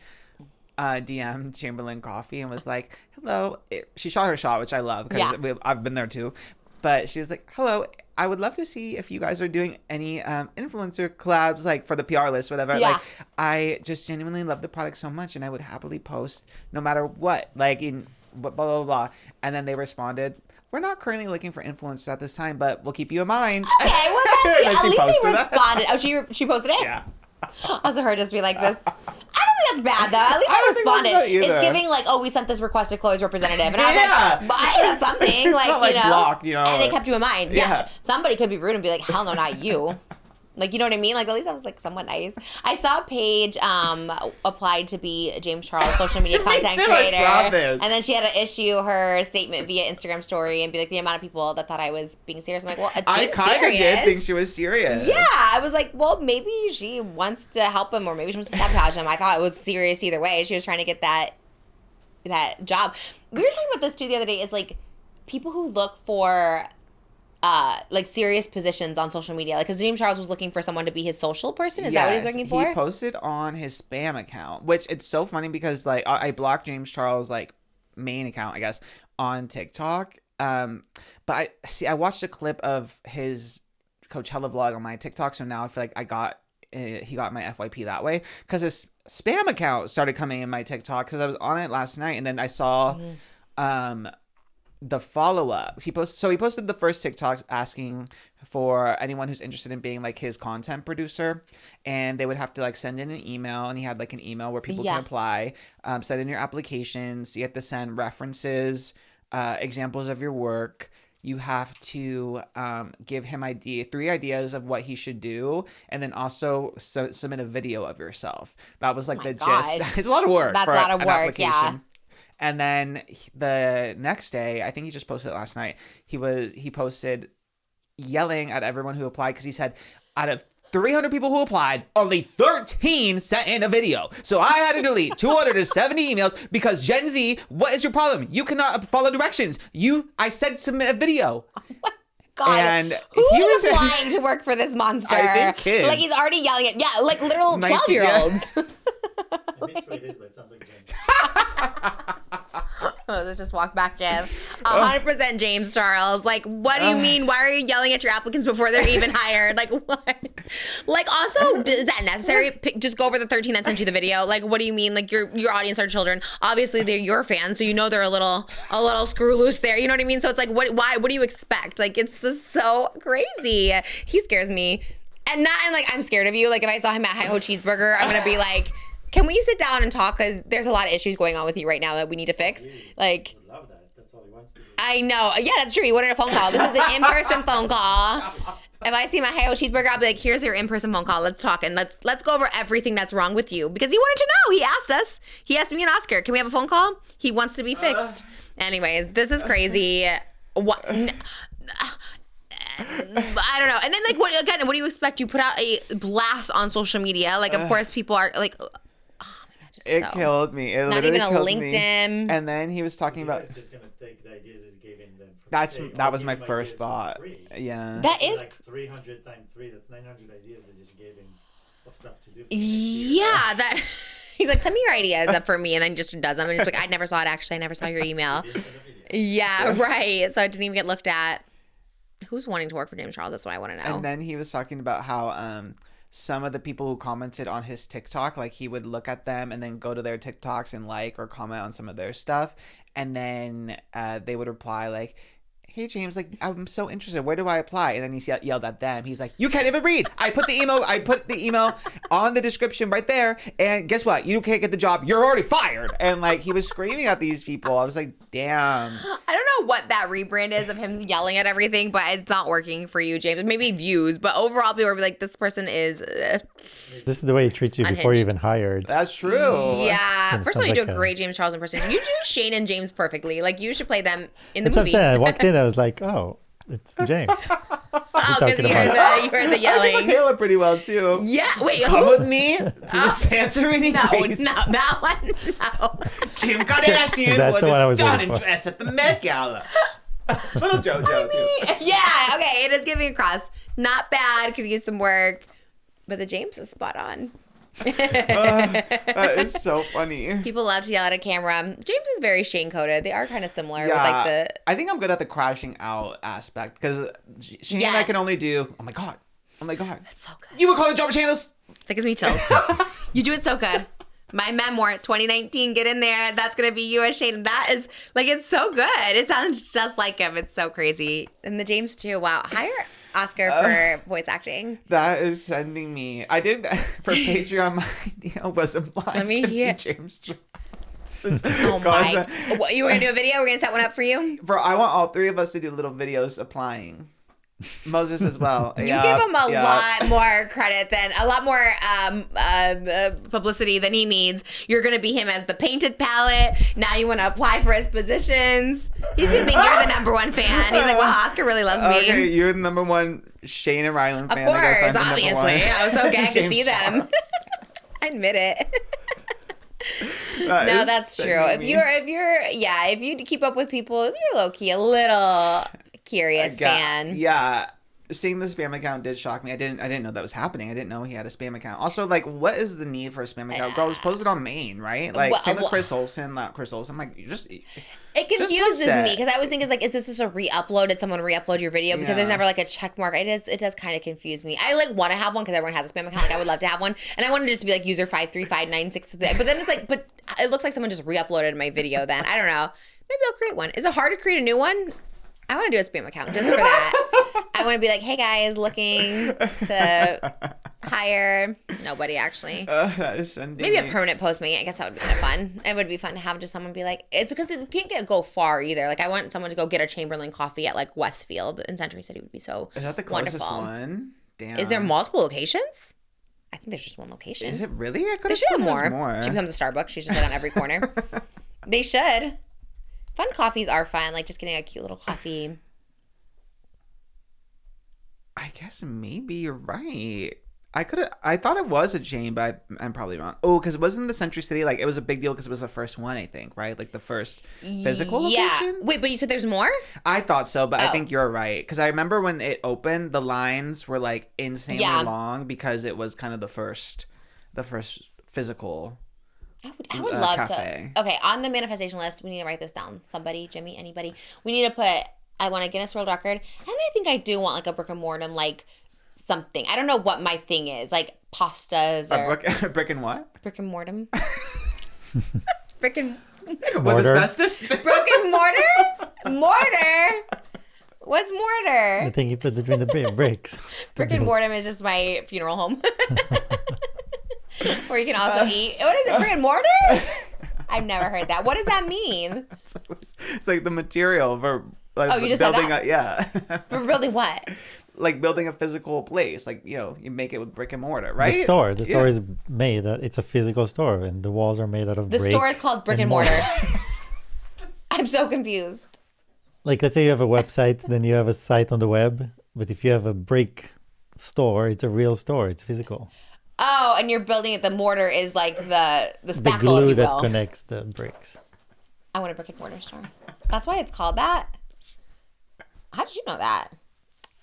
B: DM'd Chamberlain Coffee and was like, hello. She shot her shot, which I love, because I've been there too. But she was like, hello, I would love to see if you guys are doing any influencer collabs, like for the PR list, whatever.
A: Yeah.
B: Like, I just genuinely love the product so much, and I would happily post no matter what, like in blah, blah, blah, blah. And then they responded, we're not currently looking for influencers at this time, but we'll keep you in mind.
A: Okay, well, that's
B: at
A: least they responded. Oh, she posted it?
B: Yeah.
A: Also, her just be like this. I don't think that's bad, though. At least I responded. It's giving, like, oh, we sent this request to Chloe's representative. And I was like, but I did something. Like,
B: not, like,
A: you know.
B: Blocked, you know.
A: And they kept you in mind. Yeah.
B: Yeah.
A: Somebody could be rude and be like, hell no, not you. Like, you know what I mean? Like, at least I was, like, somewhat nice. I saw Paige applied to be James Charles' social media content creator.
B: I saw this.
A: And then she had to issue her statement via Instagram story and be like, the amount of people that thought I was being serious. I'm like, well,
B: I kind of did think she was serious.
A: Yeah. I was like, well, maybe she wants to help him, or maybe she wants to sabotage him. I thought it was serious either way. She was trying to get that job. We were talking about this, too, the other day, is, like, people who look for... like serious positions on social media, like because James Charles was looking for someone to be his social person. Is that what he's looking for?
B: He posted on his spam account, which it's so funny because like I blocked James Charles' like main account, I guess, on TikTok. But I watched a clip of his Coachella vlog on my TikTok, so now I feel like he got my FYP that way because his spam account started coming in my TikTok because I was on it last night and then I saw the follow-up. He posted the first TikTok asking for anyone who's interested in being like his content producer, and they would have to like send in an email, and he had like an email where people can apply, send in your applications. You have to send references, examples of your work. You have to give him 3 ideas of what he should do, and then also submit a video of yourself. That was like gist. It's a lot of work.
A: That's a lot of work, yeah.
B: And then the next day, I think he just posted it last night, he posted yelling at everyone who applied because he said, out of 300 people who applied, only 13 sent in a video. So I had to delete 270 emails because Gen Z, what is your problem? You cannot follow directions. I said submit a video.
A: God,
B: and
A: who is applying to work for this monster?
B: I think kids.
A: Like he's already yelling at, like literal 12-year-olds. Oh, let's just walk back in. 100% James Charles. Like, what do you mean? Why are you yelling at your applicants before they're even hired? Like, what? Like, also, is that necessary? Just go over the 13 that sent you the video. Like, what do you mean? Like, your audience are children. Obviously, they're your fans, so you know they're a little screw loose there. You know what I mean? So it's like, what do you expect? Like, it's just so crazy. He scares me. And not in like, I'm scared of you. Like, if I saw him at Hi-Ho Cheeseburger, I'm going to be like, can we sit down and talk? Because there's a lot of issues going on with you right now that we need to fix. Like,
D: I love that. That's all he wants to do.
A: I know. Yeah, that's true. He wanted a phone call. This is an in-person phone call. If I see him at Hi-Ho Cheeseburger, I'll be like, here's your in-person phone call. Let's talk and let's go over everything that's wrong with you. Because he wanted to know. He asked us. He asked me and Oscar, can we have a phone call? He wants to be fixed. Anyways, this is crazy. What? I don't know. And then like, what do you expect? You put out a blast on social media. Like, of course, people are like,
B: it killed me. It
A: not even a
B: killed
A: LinkedIn.
B: Me. And then he was talking about.
D: Just gonna take the ideas he's giving them.
B: That was my first thought. Yeah.
A: That is
D: like 300 times 3. That's 900 ideas they just gave him of stuff to do.
A: Yeah, that. He's like, send me your ideas up for me, and then just does them. And he's like, I never saw it. Actually, I never saw your email. Yeah, right. So I didn't even get looked at. Who's wanting to work for James Charles? That's what I want to know.
B: And then he was talking about how some of the people who commented on his TikTok, like he would look at them and then go to their TikToks and like or comment on some of their stuff. And then they would reply like, hey, James, like, I'm so interested. Where do I apply? And then he yelled at them. He's like, you can't even read. I put the email on the description right there. And guess what? You can't get the job. You're already fired. And like, he was screaming at these people. I was like, damn.
A: I don't know what that rebrand is of him yelling at everything, but it's not working for you, James. Maybe views, but overall people are like, this person is
D: This is the way he treats you before you're even hired.
B: That's true.
A: Yeah. First of all, you do a great James Charles impersonation. You do Shane and James perfectly. Like, you should play them in the movie.
D: That's what I'm saying. I walked in, I was like, oh, it's James.
A: Oh, because you heard the yelling.
B: I do Michaela pretty well too.
A: Yeah, wait.
B: Come with me to the Santorini place.
A: No, that one, no.
B: Kim Kardashian
D: That's the one I
B: was
D: was
B: a stunning
D: looking for.
B: dress at the Met Gala. Little JoJo too.
A: Yeah, okay, it is giving across. Not bad, could use some work. But the James is spot on.
B: That is so funny.
A: People love to yell at a camera. James is very Shane coded. They are kind of similar with like the.
B: I think I'm good at the crashing out aspect because Shane and I can only do. Oh my god.
A: That's so good.
B: You would call it drama channels?
A: That gives me chills. You do it so good. My memoir 2019, get in there. That's gonna be you as Shane. That is like, it's so good. It sounds just like him. It's so crazy. And the James too. Wow. Hire Oscar for voice acting.
B: That is sending me. I did for Patreon. My idea was applying
A: Let me hear.
B: James Charles.
A: Oh my! What, you were gonna do a video? We're gonna set one up for you.
B: I want all three of us to do little videos applying. Moses as well.
A: You give him a lot more credit than a lot more publicity than he needs. You're gonna be him as the painted palette. Now you want to apply for his positions. He's gonna think you're the number one fan. He's like, "Wow, Oscar really loves me."
B: Okay, you're the number one Shane and Rylan fan.
A: Of course,
B: I guess I'm
A: obviously. I was so gagged to see them. I admit it. No, that's true. If you keep up with people, you're low key a little curious fan.
B: Yeah. Seeing the spam account did shock me. I didn't know that was happening. I didn't know he had a spam account. Also, like, what is the need for a spam account? Girl, it was posted on Maine, right? Like, same with Chris Olsen. Like, you just...
A: It confuses me because I always think, is this just a re-upload? Did someone re-upload your video? Because there's never like a check mark. It does kind of confuse me. I like want to have one because everyone has a spam account. Like, I would love to have one. And I wanted it just to be like user 53596. But then it's like, but it looks like someone just re-uploaded my video then. I don't know. Maybe I'll create one. Is it hard to create a new one? I want to do a spam account just for that. I want to be like, hey guys, looking to hire nobody actually.
B: That is
A: maybe a permanent postmate. I guess that would be kind of fun. It would be fun to have just someone be like, it's because it can't go far either. Like, I want someone to go get a Chamberlain coffee at like Westfield in Century City would be so
B: Is that the closest one? Damn.
A: Is there multiple locations? I think there's just one location.
B: Is it really?
A: They should have more. She becomes a Starbucks. She's just like on every corner. They should. Fun coffees are fun, like just getting a cute little coffee.
B: I guess maybe you're right. I thought it was a chain, but I'm probably wrong. Oh, because it wasn't the Century City. Like, it was a big deal because it was the first one, I think, right? Like, the first physical location?
A: Wait, but you said there's more?
B: I thought so, but I think you're right. Because I remember when it opened, the lines were, like, insanely long because it was kind of the first physical
A: I would love
B: cafe.
A: to. Okay, on the manifestation list, we need to write this down. Somebody, Jimmy, anybody. We need to put, I want a Guinness World Record. And I think I do want, like, a brick and mortar, like, something. I don't know what my thing is, like pastas or
B: brick and what?
A: Brick and mortar. Brick and
B: with asbestos.
A: Brick and mortar. Mortar. What's mortar?
D: I think you put between the bricks.
A: Brick and mortar is just my funeral home, where you can also eat. What is it? Brick and mortar? I've never heard that. What does that mean?
B: It's like the material for like
A: you just
B: building
A: said that?
B: Yeah.
A: For building what?
B: Like building a physical place, like, you know, you make it with brick and mortar, right?
D: The store is made. It's a physical store, and the walls are made out of.
A: The store is called brick and mortar. I'm so confused.
D: Like, let's say you have a website, then you have a site on the web, but if you have a brick store, it's a real store. It's physical.
A: Oh, and you're building it. The mortar is like the spackle,
D: the glue
A: if you
D: that
A: will.
D: connects the bricks.
A: I want a brick and mortar store. That's why it's called that. How did you know that?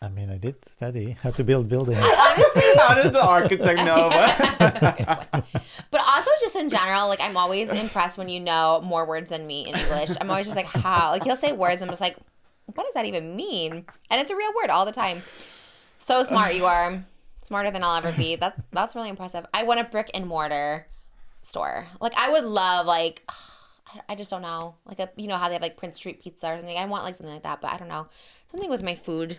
D: I mean, I did study how to build buildings.
A: Honestly,
B: How does the architect know?
A: but also just in general, like, I'm always impressed when you know more words than me in English. I'm always just like, how? Like, he'll say words, I'm just like, what does that even mean? And it's a real word all the time. So smart you are. Smarter than I'll ever be. That's really impressive. I want a brick and mortar store. Like, I would love, like, I just don't know. Like, you know how they have, like, Prince Street Pizza or something? I want, like, something like that, but I don't know. Something with my food.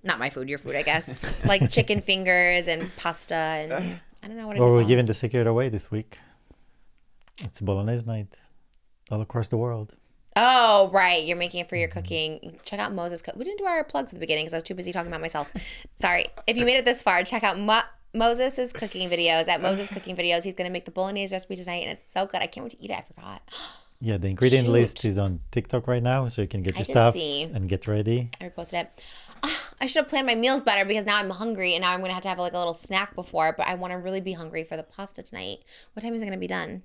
A: Not my food, your food, I guess. Like chicken fingers and pasta and I don't know what it is.
D: Well, we're giving the secret away this week. It's Bolognese night all across the world.
A: Oh, right. You're making it for your cooking. Check out Moses. We didn't do our plugs at the beginning because I was too busy talking about myself. Sorry. If you made it this far, check out Moses' cooking videos at Moses Cooking Videos. He's going to make the Bolognese recipe tonight, and it's so good. I can't wait to eat it. I forgot.
D: Yeah, the ingredient list is on TikTok right now, so you can get your stuff and get ready.
A: I reposted it. I should have planned my meals better because now I'm hungry and now I'm going to have like a little snack before, but I want to really be hungry for the pasta tonight. What time is it going to be done?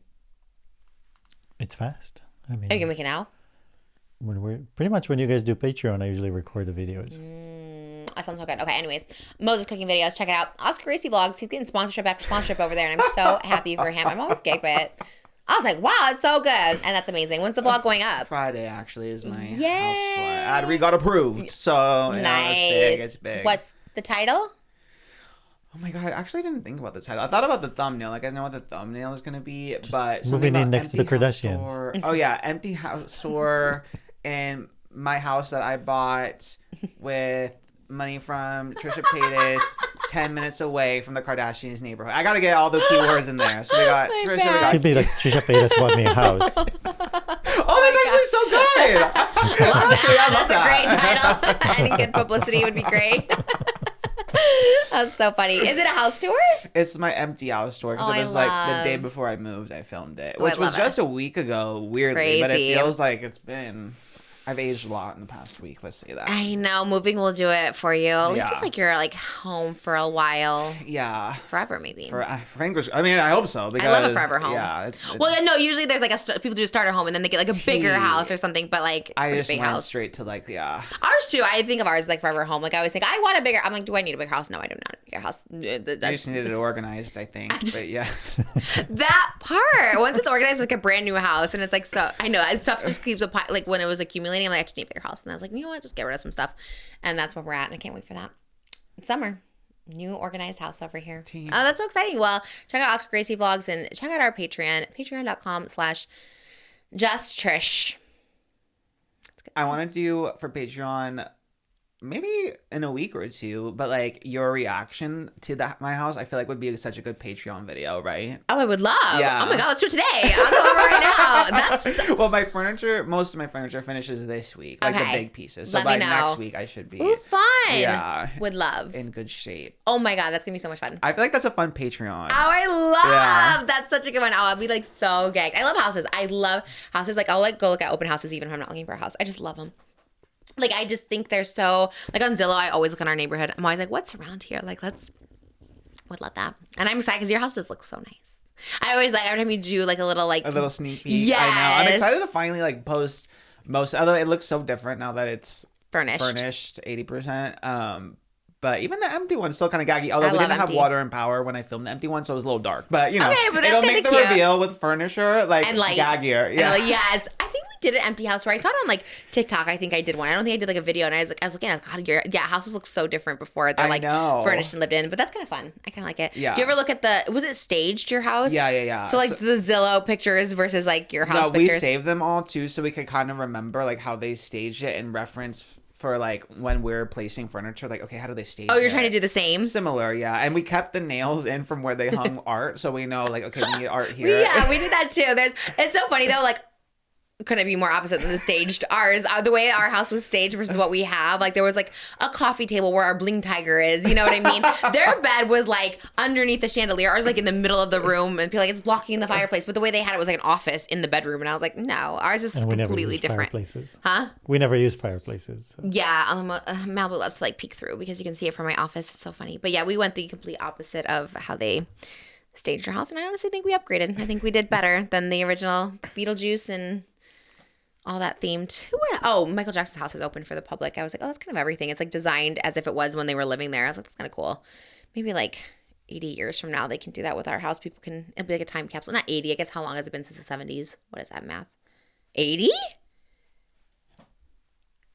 D: It's fast. I mean,
A: are you going to make it now?
D: When you guys do Patreon, I usually record the videos.
A: That sounds so good. Okay, anyways, Moses Cooking Videos, check it out. Oscar Gracie Vlogs, he's getting sponsorship after sponsorship over there, and I'm so happy for him. I'm always gagged by it. I was like, wow, it's so good. And that's amazing. When's the vlog going up?
B: Friday, actually, is my house tour. We got approved. So,
A: nice.
B: It's big.
A: What's the title?
B: Oh my God, I actually didn't think about the title. I thought about the thumbnail. Like, I know what the thumbnail is going to be, but
D: moving in next to the Kardashians.
B: Oh, yeah. Empty house tour in my house that I bought with money from Trisha Paytas, 10 minutes away from the Kardashians neighborhood. I got to get all the keywords in there. So we got Trisha.
D: It could be like Trisha Paytas bought me a house.
B: Oh, that's actually so good.
A: Love that. That's a great title. Any good publicity would be great. That's so funny. Is it a house tour?
B: It's my empty house tour because it was like the day before I moved. I filmed it, which was just a week ago. Weirdly,
A: crazy.
B: But it feels like it's been. I've aged a lot in the past week. Let's say that.
A: I know. Moving will do it for you. At least it's like you're like home for a while.
B: Yeah.
A: Forever, maybe.
B: Fingers. I mean, I hope so. Because,
A: I love a forever home.
B: Yeah.
A: Well, no. Usually there's like people do a starter home and then they get like a bigger house or something. But like it's
B: I
A: a
B: just
A: big
B: went
A: house.
B: straight to like
A: Ours too. I think of ours as like forever home. Like I always think I want a bigger. I'm like, do I need a bigger house? No, I do not. A bigger house.
B: You just needed it organized, I think. But yeah.
A: That part. Once it's organized, it's like a brand new house, and it's like so. I know that stuff just keeps like when it was accumulating. I'm like, I just need a bigger house. And I was like, you know what? Just get rid of some stuff. And that's where we're at. And I can't wait for that. It's summer. New organized house over here. Oh, that's so exciting. Well, check out Oscar Gracie Vlogs and check out our Patreon. Patreon.com/JustTrish.
B: I want to do for Patreon maybe in a week or two, but like your reaction to my house, I feel like would be such a good Patreon video, right?
A: Oh, I would love.
B: Yeah.
A: Oh my God, let's do it today. I'll go over right now.
B: Well, most of my furniture finishes this week, like the big pieces. So
A: Let
B: by
A: me know.
B: next week, I should be.
A: Ooh, fun.
B: Yeah.
A: Would love.
B: In good shape.
A: Oh my God, that's gonna be so much fun.
B: I feel like that's a fun Patreon.
A: Oh, I love that's such a good one. Oh, I'll be like so gagged. I love houses. I love houses. Like I'll like go look at open houses even if I'm not looking for a house. I just love them. Like I just think they're so like on Zillow. I always look on our neighborhood. I'm always like, what's around here? Like let's would love that. And I'm excited because your house does look so nice. I always like every time you do like a little
B: sneak peek.
A: Yes.
B: I know. I'm excited to finally like post most. Although it looks so different now that it's furnished 80%. But even the empty one's still kind of gaggy. Although we didn't have water and power when I filmed the empty one, so it was a little dark. But you know,
A: but
B: it'll make the
A: cute.
B: reveal with furniture like gaggier. Yeah.
A: Yes. I think we did an empty house where I saw it on like TikTok. I think I did one. I don't think I did like a video, and I was looking at God, houses look so different before they're like furnished and lived in. But that's kind of fun. I kind of like it.
B: Yeah.
A: Do you ever look at was it staged, your house?
B: Yeah.
A: So like the Zillow pictures versus like your house pictures.
B: We saved them all too, so we could kind of remember like how they staged it and reference for like when we're placing furniture, like, okay, how do they stage
A: you're trying to do the same?
B: Similar, yeah. And we kept the nails in from where they hung art, so we know like, okay, we need art here.
A: Yeah, we did that too. It's so funny though, like, couldn't be more opposite than the staged ours. The way our house was staged versus what we have, like there was like a coffee table where our bling tiger is, you know what I mean? Their bed was like underneath the chandelier. Ours like in the middle of the room, and people like it's blocking the fireplace. But the way they had it was like an office in the bedroom, and I was like, no, ours is completely different.
D: Fireplaces.
A: Huh?
D: We never use fireplaces. So.
A: Yeah, Malibu loves to like peek through because you can see it from my office. It's so funny. But yeah, we went the complete opposite of how they staged our house, and I honestly think we upgraded. I think we did better than the original Beetlejuice and all that themed. Michael Jackson's house is open for the public. I was like, that's kind of everything. It's like designed as if it was when they were living there. I was like, that's kind of cool. Maybe like 80 years from now, they can do that with our house. It'll be like a time capsule. Not 80. I guess how long has it been since the 70s? What is that math? 80?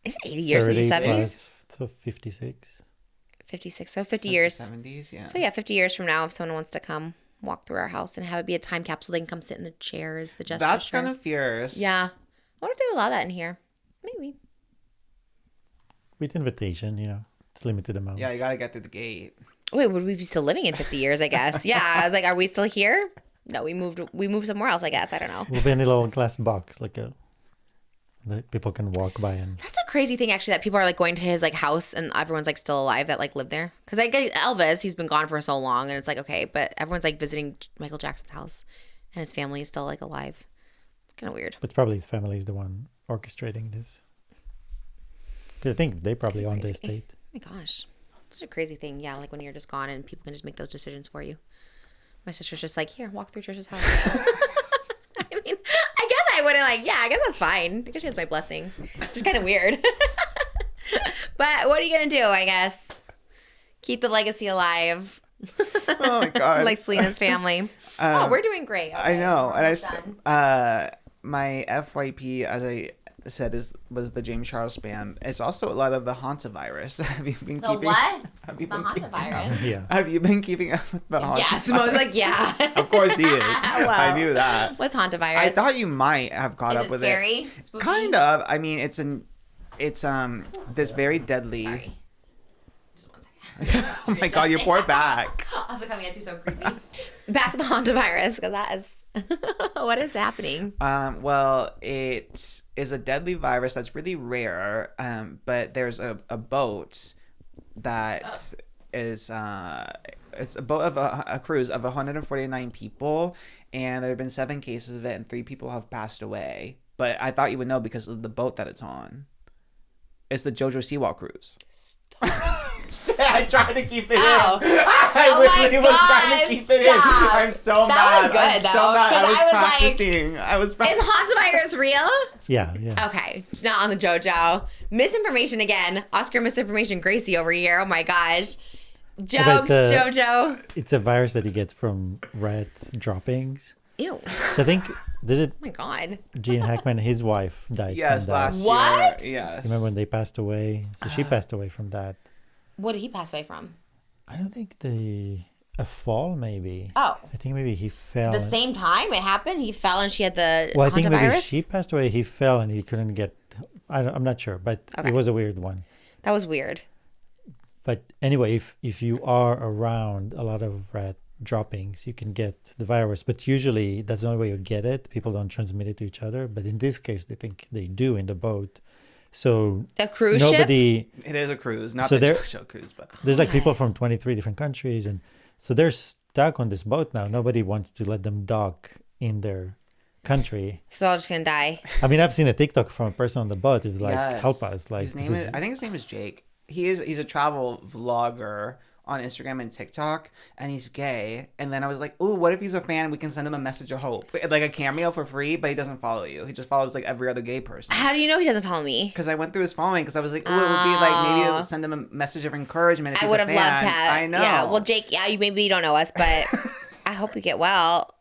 A: Is it 80 years since the 70s?
D: So 56.
A: 56. So 50
B: Since
A: years.
B: the 70s, yeah.
A: So yeah, 50 years from now, if someone wants to come walk through our house and have it be a time capsule, they can come sit in the chairs, the gesture
B: That's
A: chairs.
B: kind of fierce.
A: Yeah. I wonder if they would allow that in here. Maybe.
D: With invitation, it's limited amounts.
B: Yeah, you gotta get through the gate.
A: Wait, would we be still living in 50 years, I guess? Yeah, I was like, are we still here? No, we moved somewhere else, I guess. I don't know.
D: We'll be in a little glass box, that people can walk by and.
A: That's a crazy thing, actually, that people are like going to his like house and everyone's like still alive that like lived there. Because like Elvis, he's been gone for so long, and it's like, okay, but everyone's like visiting Michael Jackson's house, and his family is still like alive. It's kind of weird.
D: But probably his family is the one orchestrating this. Because I think they probably own the estate.
A: Oh my gosh. Such a crazy thing. Yeah, like when you're just gone and people can just make those decisions for you. My sister's just like, here, walk through Trish's house. I mean, I guess I wouldn't I guess that's fine. I guess she has my blessing. Just kind of weird. But what are you going to do, I guess? Keep the legacy alive.
B: Oh my God.
A: Like Selena's family. We're doing great. Okay,
B: I know.
A: and
B: My FYP, as I said, was the James Charles band. It's also a lot of the HANTAVIRUS. Have you been keeping?
A: What?
B: Have you
A: The
B: been
A: HANTAVIRUS?
D: Yeah.
B: Have you been keeping up with the HANTAVIRUS?
A: Yes, Mo was like, yeah.
B: Of course he is.
A: Wow.
B: I knew that.
A: What's HANTAVIRUS?
B: I thought you might have caught
A: Is
B: up
A: it
B: with
A: scary?
B: it.
A: Spooky?
B: Kind of. I mean, it's this very deadly.
A: Sorry. Just 1 second.
B: Oh my God, your poor back.
A: Also coming at you so creepy. Back to the HANTAVIRUS, because that is what is happening.
B: Well, it is a deadly virus that's really rare. But there's a boat that is it's a boat of a cruise of 149 people, and there have been 7 cases of it, and 3 people have passed away. But I thought you would know because of the boat that it's on. It's the JoJo Siwa cruise. I tried to keep it in. I really was trying to keep it in. I'm so mad.
A: That was good,
B: I'm
A: though.
B: so mad. I was
A: practicing.
B: practicing.
A: Is HANTAVIRUS real?
D: Yeah.
A: Okay. It's not on the JoJo. Misinformation again. Oscar misinformation Gracie over here. Oh my gosh. Jokes, JoJo.
D: It's a virus that you get from rats' droppings.
A: Ew.
D: So I think,
A: Oh my God.
D: Gene Hackman, his wife died
B: Yes,
D: from that.
B: last
A: What?
B: year. Yes.
D: Remember when they passed away? So she passed away from that.
A: What did he pass away from?
D: I don't think a fall maybe.
A: Oh.
D: I think maybe he fell.
A: The same time it happened? He fell and she had the
D: Well, I think maybe
A: HANTAVIRUS?
D: she passed away. He fell and he couldn't get. I'm not sure, but
A: Okay.
D: it was a weird one.
A: That was weird.
D: But anyway, if you are around a lot of rat droppings, you can get the virus. But usually that's the only way you get it. People don't transmit it to each other. But in this case, they think they do in the boat. So
A: The cruise ship?
B: It is a cruise, not
D: So
B: the
D: there-
B: JoJo cruise, but
D: there's like people from 23 different countries, and so they're stuck on this boat now. Nobody wants to let them dock in their country.
A: So they're all just going to die.
D: I mean, I've seen a TikTok from a person on the boat who's like,
B: Yes.
D: help us. Like,
B: his
D: this
B: name
D: is-
B: I think his name is Jake. He's a travel vlogger on Instagram and TikTok, and he's gay. And then I was like, ooh, what if he's a fan? We can send him a message of hope, like a cameo for free, but he doesn't follow you. He just follows like every other gay person.
A: How do you know he doesn't follow me?
B: Because I went through his following, because I was like, ooh, it would be like, maybe I'll send him a message of encouragement if
A: I
B: he's
A: would
B: a
A: have
B: fan.
A: loved to have.
B: I know.
A: Yeah, well, Jake, maybe you don't know us, but I hope you get well.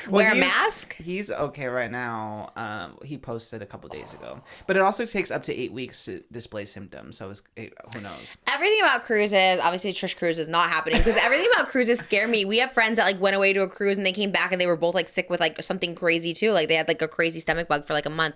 A: Wear a mask?
B: He's okay right now. He posted a couple days ago. But it also takes up to 8 weeks to display symptoms. So who knows?
A: Everything about cruises, obviously Trish cruise is not happening because everything about cruises scare me. We have friends that like went away to a cruise and they came back and they were both like sick with like something crazy too. Like they had like a crazy stomach bug for like a month.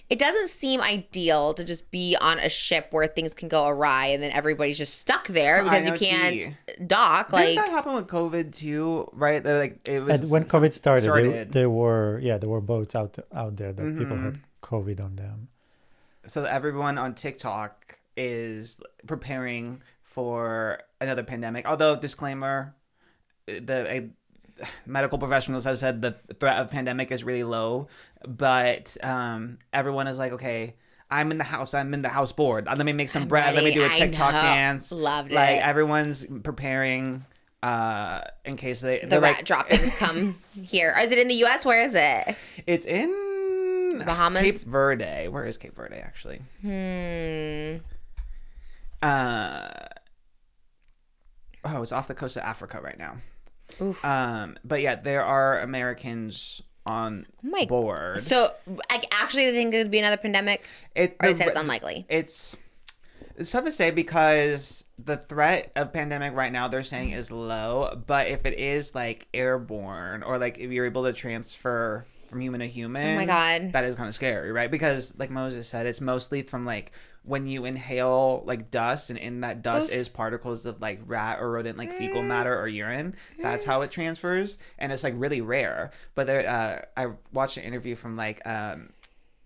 A: It doesn't seem ideal to just be on a ship where things can go awry and then everybody's just stuck there because you can't dock.
B: Didn't that happen with COVID too? Right? Like it was
D: when COVID started. There were boats out there that people had COVID on them.
B: So everyone on TikTok is preparing for another pandemic. Although, disclaimer, medical professionals have said the threat of pandemic is really low, but everyone is like, okay, I'm in the house bored. Let me make some bread. Let me do a TikTok dance.
A: Loved it.
B: Like everyone's preparing. In case the
A: rat
B: like,
A: droppings come here. Is it in the U.S.? Where is it?
B: It's in
A: Bahamas.
B: Cape Verde. Where is Cape Verde actually? It's off the coast of Africa right now.
A: Oof.
B: But yeah, there are Americans on board.
A: So, I actually think it would be another pandemic. Or they said it's unlikely.
B: It's tough to say because the threat of pandemic right now they're saying is low, but if it is like airborne or like if you're able to transfer from human to human,
A: oh my god,
B: that is kind of scary, right? Because like Moses said, it's mostly from like when you inhale like dust, and in that dust is particles of like rat or rodent like fecal matter or urine. That's how it transfers, and it's like really rare. But there, I watched an interview from like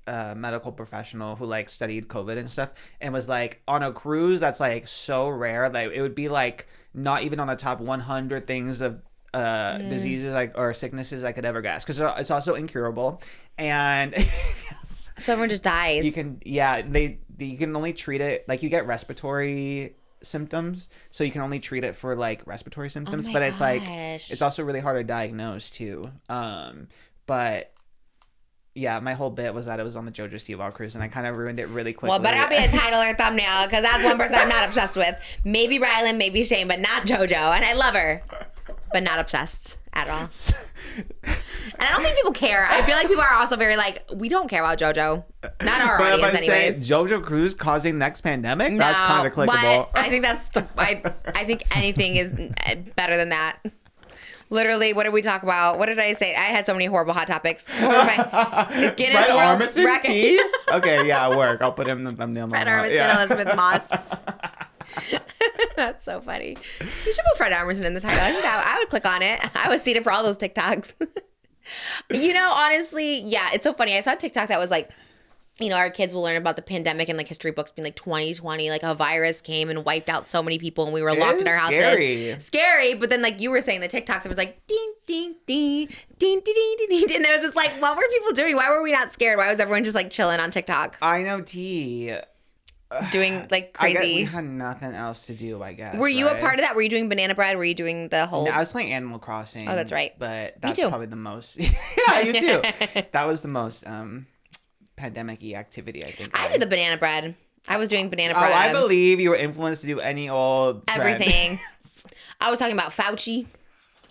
B: medical professional who like studied COVID and stuff and was like, on a cruise that's like so rare, like it would be like not even on the top 100 things of diseases like or sicknesses I could ever guess, because it's also incurable, and
A: so everyone just dies.
B: You can you can only treat it like you get respiratory symptoms, so you can only treat it for like respiratory symptoms, but it's like it's also really hard to diagnose too. But yeah, my whole bit was that it was on the JoJo Siwa cruise, and I kind of ruined it really quickly.
A: Well, better not be a title or thumbnail, because that's one person I'm not obsessed with. Maybe Rylan, maybe Shane, but not JoJo. And I love her, but not obsessed at all. And I don't think people care. I feel like people are also very like, we don't care about JoJo. Not our
B: but
A: audience,
B: if I
A: anyways.
B: Say JoJo cruise causing next pandemic?
A: No,
B: that's kind of clickable.
A: But I think that's I think anything is better than that. Literally, what did we talk about? What did I say? I had so many horrible hot topics. Guinness World
B: Record. Okay, yeah, work. I'll put him in the thumbnail.
A: Fred Armisen, Elizabeth Moss. That's so funny. You should put Fred Armisen in the title. I think I would click on it. I would see it for all those TikToks. Honestly, yeah, it's so funny. I saw a TikTok that was like, our kids will learn about the pandemic and like history books being like 2020, like a virus came and wiped out so many people and we were locked in our houses. Scary. But then like you were saying, the TikToks, it was like ding, ding, ding, ding, ding, ding, ding. And it was just like, what were people doing? Why were we not scared? Why was everyone just like chilling on TikTok?
B: I know T.
A: Doing like crazy.
B: We had nothing else to do, I guess.
A: Were you a part of that? Were you doing banana bread? Were you doing the whole?
B: No, I was playing Animal Crossing.
A: Oh, that's right.
B: But that's
A: Me too.
B: probably the most. Yeah, you too. That was the most pandemic-y activity, I think.
A: I did the banana bread. I was doing banana bread.
B: Oh, I believe you were influenced to do any old trend.
A: Everything. I was talking about Fauci.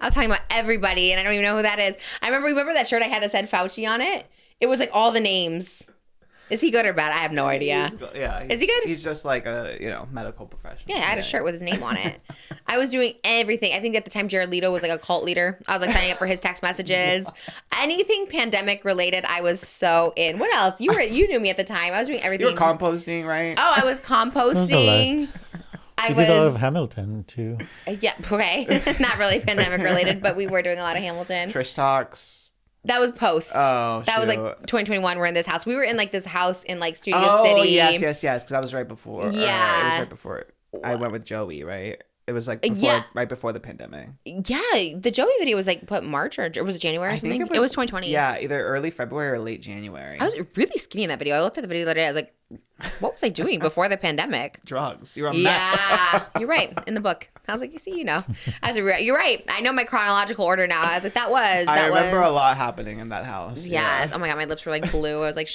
A: I was talking about everybody, and I don't even know who that is. Remember that shirt I had that said Fauci on it? It was like all the names. Is he good or bad? I have no idea. Is he good?
B: He's just like a medical professional.
A: Yeah, I had a shirt with his name on it. I was doing everything. I think at the time Jared Leto was like a cult leader. I was like signing up for his text messages. Anything pandemic related, I was so in. What else? You knew me at the time. I was doing everything.
B: You were composting, right?
A: Oh, I was composting.
D: I did a lot of Hamilton too.
A: Yeah, okay. Not really pandemic related, but we were doing a lot of Hamilton.
B: Trish Talks.
A: That was post.
B: Oh,
A: that was like 2021. We're in this house. We were in like this house in like Studio City.
B: Oh, yes, because that was right before.
A: Yeah.
B: It was right before. I went with Joey, right? It was like right before the pandemic.
A: Yeah, the Joey video was like March or was it January or something? It was 2020.
B: Yeah, either early February or late January.
A: I was really skinny in that video. I looked at the video the other day. I was like, What was I doing before the pandemic?
B: Drugs. You're a
A: Yeah, you're right. In the book, I was like, you see, you're right. I know my chronological order now. I was like,
B: I remember a lot happening in that house.
A: Yes.
B: Yeah.
A: Oh my god, my lips were like blue. I was like,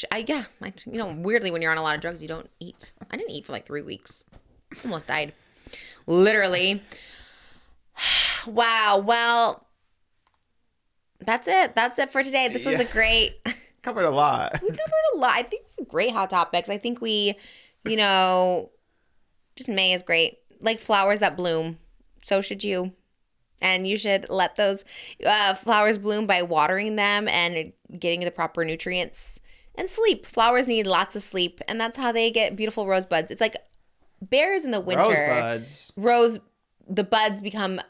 A: weirdly, when you're on a lot of drugs, you don't eat. I didn't eat for like 3 weeks. Almost died. Literally. Wow. Well, that's it. That's it for today. This was a great.
B: Covered a lot.
A: We covered a lot. I think great hot topics. I think we, just May is great. Like flowers that bloom. So should you. And you should let those flowers bloom by watering them and getting the proper nutrients and sleep. Flowers need lots of sleep, and that's how they get beautiful rosebuds. It's like bears in the winter.
B: Rosebuds.
A: The buds become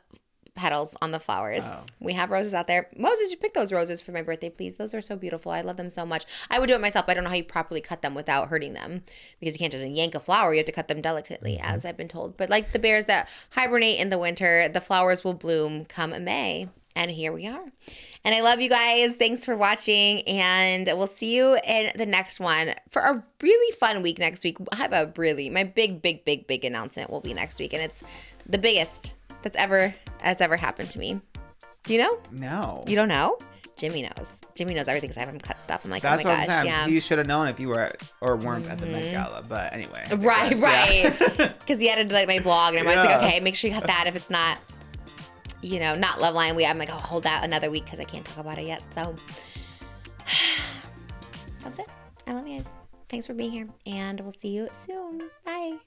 A: petals on the flowers.
B: Oh.
A: We have roses out there. Moses, you pick those roses for my birthday, please. Those are so beautiful. I love them so much. I would do it myself, but I don't know how you properly cut them without hurting them, because you can't just yank a flower. You have to cut them delicately, as I've been told. But like the bears that hibernate in the winter, the flowers will bloom come May. And here we are. And I love you guys. Thanks for watching. And we'll see you in the next one for a really fun week next week. I have my big announcement will be next week. And it's the biggest that's ever happened to me. Do you know?
B: No.
A: You don't know? Jimmy knows. Jimmy knows everything because I have him cut stuff. I'm like,
B: that's
A: oh my
B: what
A: gosh.
B: I'm saying.
A: Yeah.
B: You should have known if you were or weren't at the Met Gala. But anyway.
A: Right. Because he edited like my vlog, and I was like, okay, make sure you cut that if it's not, not Love Line. I'm like, I'll hold that another week because I can't talk about it yet. So that's it. I love you guys. Thanks for being here, and we'll see you soon. Bye.